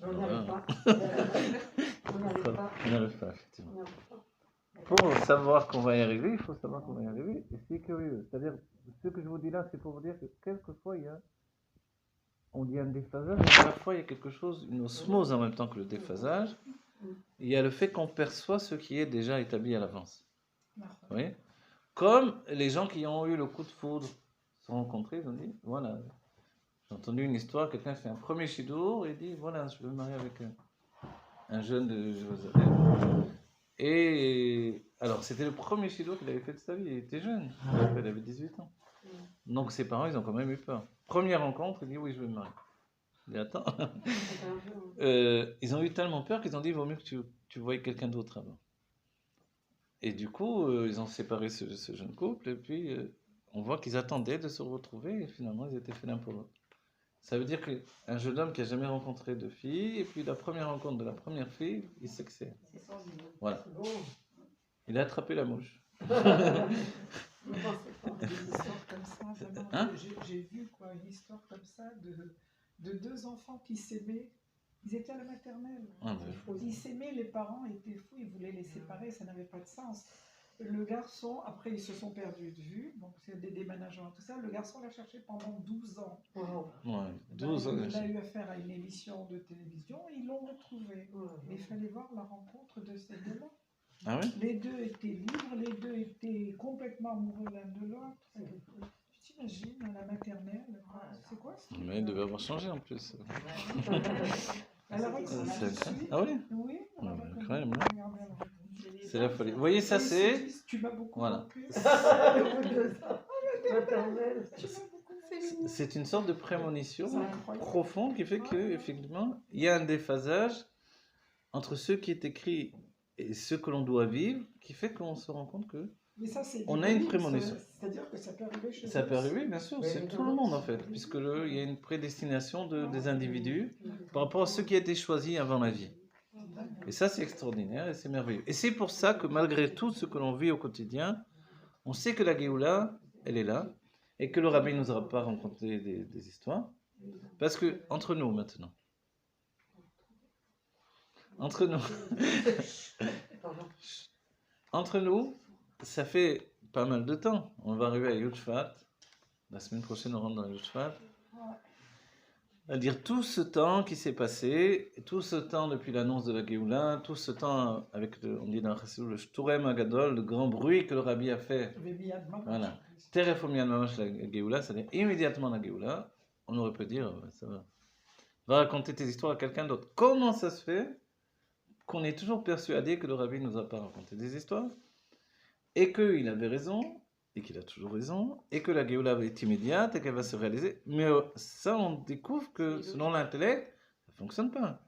On n'y arrive pas. On n'y arrive pas. On n'y arrive pas, effectivement. On n'y arrive pas. Pour savoir qu'on va y arriver, il faut savoir qu'on va y arriver. Et c'est curieux. C'est-à-dire, ce que je vous dis là, c'est pour vous dire que quelquefois, on dit un déphasage, mais à la fois, il y a quelque chose, une osmose en même temps que le déphasage. Il y a le fait qu'on perçoit ce qui est déjà établi à l'avance. Vous voyez? Comme les gens qui ont eu le coup de foudre se sont rencontrés, ils ont dit, voilà, j'ai entendu une histoire, quelqu'un fait un premier shidour et dit, voilà, je veux me marier avec un jeune de Jérusalem. Et alors, c'était le premier shidour qu'il avait fait de sa vie, il était jeune, il avait 18 ans. Donc ses parents, ils ont quand même eu peur. Première rencontre, il dit, oui, je veux me marier. Il dit, attends. Ils ont eu tellement peur qu'ils ont dit, il vaut mieux que tu voies quelqu'un d'autre avant. Et du coup, ils ont séparé ce jeune couple, et puis on voit qu'ils attendaient de se retrouver, et finalement, ils étaient faits l'un pour l'autre. Ça veut dire qu'un jeune homme qui n'a jamais rencontré de fille, et puis la première rencontre de la première fille, il sait que c'est. Voilà. Il a attrapé la mouche. Des histoires comme ça, vraiment. Hein? J'ai vu une histoire comme ça de 2 enfants qui s'aimaient Ils étaient à la maternelle. Ah, ben. Ils s'aimaient, les parents étaient fous, ils voulaient les séparer, ça n'avait pas de sens. Le garçon, après ils se sont perdus de vue, donc c'est des déménagements, tout ça. Le garçon l'a cherché pendant 12 ans. Ouais, 12 ans. Il a eu affaire à une émission de télévision et ils l'ont retrouvé. Mais il fallait voir la rencontre de ces deux-là. Ah oui? Les deux étaient libres, les deux étaient complètement amoureux l'un de l'autre. Tu t'imagines, à la maternelle, c'est quoi ça? Mais il devait avoir changé en plus. Elle a reconnu tout de suite. Ah oui? Oui, elle a Ouais, reconnu. incroyable. Regardez, elle a reconnu. C'est la folie. Vous voyez, ça Et ils se c'est... disent, tu m'as beaucoup Voilà. manqué. Maternelle. Tu m'as beaucoup manqué. C'est une sorte de prémonition C'est incroyable. profonde qui fait qu'effectivement, il y a un déphasage entre ce qui est écrit et ce que l'on doit vivre, qui fait qu'on se rend compte que Mais ça, c'est on a une biblique, prémonition. C'est-à-dire que ça peut arriver chez ça eux peut aussi. arriver, bien sûr, c'est tout le monde en fait, puisque il y a une prédestination des individus par rapport à ce qui a été choisi avant la vie. Et ça, c'est extraordinaire et c'est merveilleux. Et c'est pour ça que malgré tout ce que l'on vit au quotidien, on sait que la Géoula, elle est là, et que le rabbi ne nous aura pas raconté des histoires. Parce que, entre nous maintenant, entre nous, ça fait pas mal de temps. On va arriver à Yud Shvat. La semaine prochaine, on rentre dans Yud Shvat. C'est-à-dire tout ce temps qui s'est passé, tout ce temps depuis l'annonce de la Géoula, tout ce temps avec, on dit dans le Chassidut, le Shturem Agadol, le grand bruit que le rabbi a fait. Voilà. Teref Omian Mamash la Géoula, c'est-à-dire immédiatement la Géoula, on aurait pu dire, ça va. Va raconter tes histoires à quelqu'un d'autre. Comment ça se fait qu'on est toujours persuadé que le rabbi ne nous a pas raconté des histoires, et qu'il avait raison, et qu'il a toujours raison, et que la Géoula est immédiate, et qu'elle va se réaliser. Mais ça, on découvre que selon l'intellect, ça ne fonctionne pas.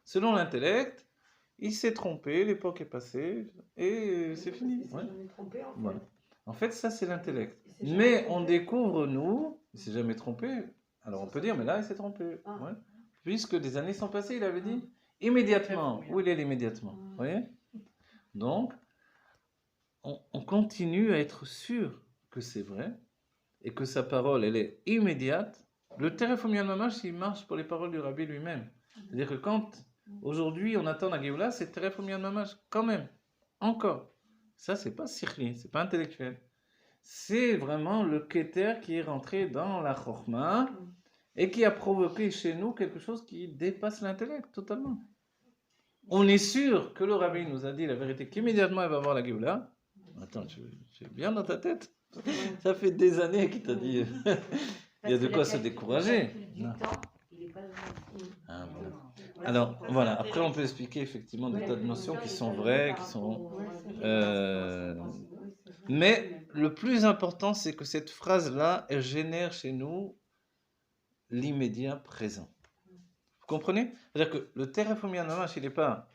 Selon l'intellect, il s'est trompé, l'époque est passée, et c'est fini. Il s'est jamais trompé, en fait. Voilà. En fait, ça, c'est l'intellect. Mais on découvre, nous, il ne s'est jamais trompé. Alors on peut dire, mais là, il s'est trompé. Ah. Ouais. Puisque des années sont passées, il avait dit, immédiatement. Où il est l'immédiatement? Vous voyez? Donc, on continue à être sûr que c'est vrai, et que sa parole, elle est immédiate. Le Teref Omian Mamash, il marche pour les paroles du rabbi lui-même. C'est-à-dire que quand, aujourd'hui, on attend la Géoula, c'est Teref Omian Mamash, quand même, encore. Ça, c'est pas sikhli, c'est pas intellectuel. C'est vraiment le Keter qui est rentré dans la Chokhmah et qui a provoqué chez nous quelque chose qui dépasse l'intellect totalement. On est sûr que le rabbi nous a dit la vérité, qu'immédiatement il va voir la Géoula. Attends, tu es bien dans ta tête? Ça fait des années qu'il t'a dit. Il y a de quoi se décourager. Ah, voilà. Alors, voilà. Après, on peut expliquer effectivement des tas de notions qui sont vraies, qui sont... Mais le plus important, c'est que cette phrase-là, elle génère chez nous l'immédiat présent. Vous comprenez? C'est-à-dire que le Teref Omian Mamash, il n'est pas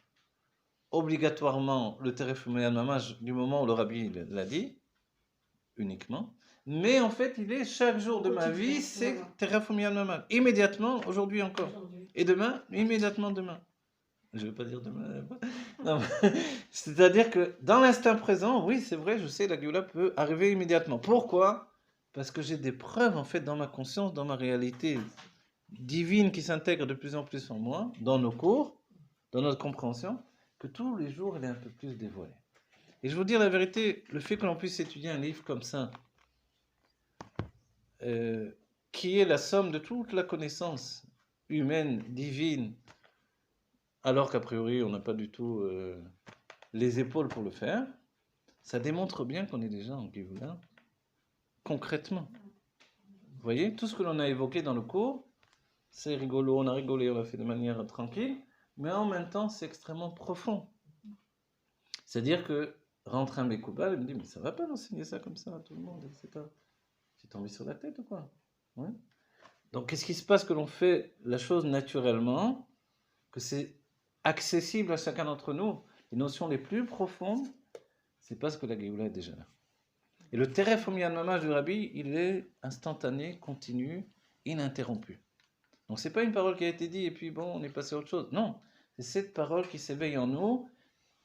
obligatoirement le Teref Omian Mamash du moment où le rabbi l'a dit, uniquement, mais en fait, il est chaque jour de ma vie, c'est Teref Omian Mamash. Immédiatement, aujourd'hui encore. Et demain, immédiatement demain. Je ne veux pas dire demain. Non. C'est-à-dire que dans l'instant présent, oui, c'est vrai, je sais, la Géoula peut arriver immédiatement. Pourquoi? Parce que j'ai des preuves, en fait, dans ma conscience, dans ma réalité divine qui s'intègre de plus en plus en moi, dans nos cours, dans notre compréhension, que tous les jours, elle est un peu plus dévoilée. Et je vous dire la vérité, le fait que l'on puisse étudier un livre comme ça, qui est la somme de toute la connaissance humaine, divine, alors qu'a priori, on n'a pas du tout les épaules pour le faire, ça démontre bien qu'on est déjà en Géoula, concrètement. Vous voyez, tout ce que l'on a évoqué dans le cours, c'est rigolo, on a rigolé, on l'a fait de manière tranquille, mais en même temps, c'est extrêmement profond. C'est-à-dire que rentrer un Mekoubal, il me dit, mais ça va pas d'enseigner ça comme ça à tout le monde, etc. Tu t'en vis sur la tête ou quoi? Ouais. Donc, qu'est-ce qui se passe que l'on fait la chose naturellement, que c'est accessible à chacun d'entre nous? Les notions les plus profondes, c'est parce que la Géoula est déjà là. Et le Teref Omian Mamash du Rabbi, il est instantané, continu, ininterrompu. Donc, ce n'est pas une parole qui a été dite et puis bon, on est passé à autre chose. Non, c'est cette parole qui s'éveille en nous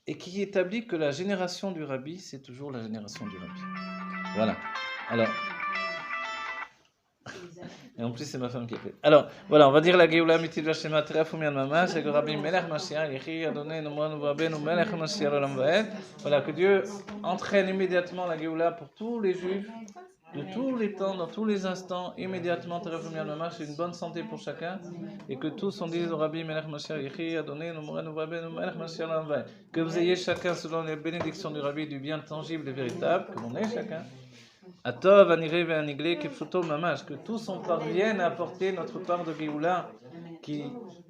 et qui établit que la génération du Rabbi, c'est toujours la génération du Rabbi. Voilà. Alors. Et en plus, c'est ma femme qui a fait. Alors, voilà, on va dire la Géoula Mitil Vashema Terafoumian Mama, c'est que Rabbi Melech Mashiach, Yechi Adonai Nomran Vabenu Melech Mashiach Olam Vaed. Voilà, que Dieu entraîne immédiatement la Géoula pour tous les Juifs, de tous les temps, dans tous les instants, immédiatement Terafoumian Mama, c'est une bonne santé pour chacun, et que tous on dise au Rabbi Melech Mashiach, Yechi Adonai Nomran Vabenu Melech Mashiach Olam Vaed. Que vous ayez chacun, selon les bénédictions du Rabbi, du bien tangible et véritable, que l'on ait chacun. Atov, Aniré, Vaniglé, Kipshuto, Mamash, que tous on parvienne à apporter notre part de Géoula qui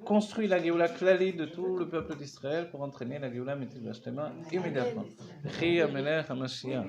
construit la Géoula Klali de tout le peuple d'Israël pour entraîner la Géoula Mitil Vashtema immédiatement. Chi Amelech HaMashiach.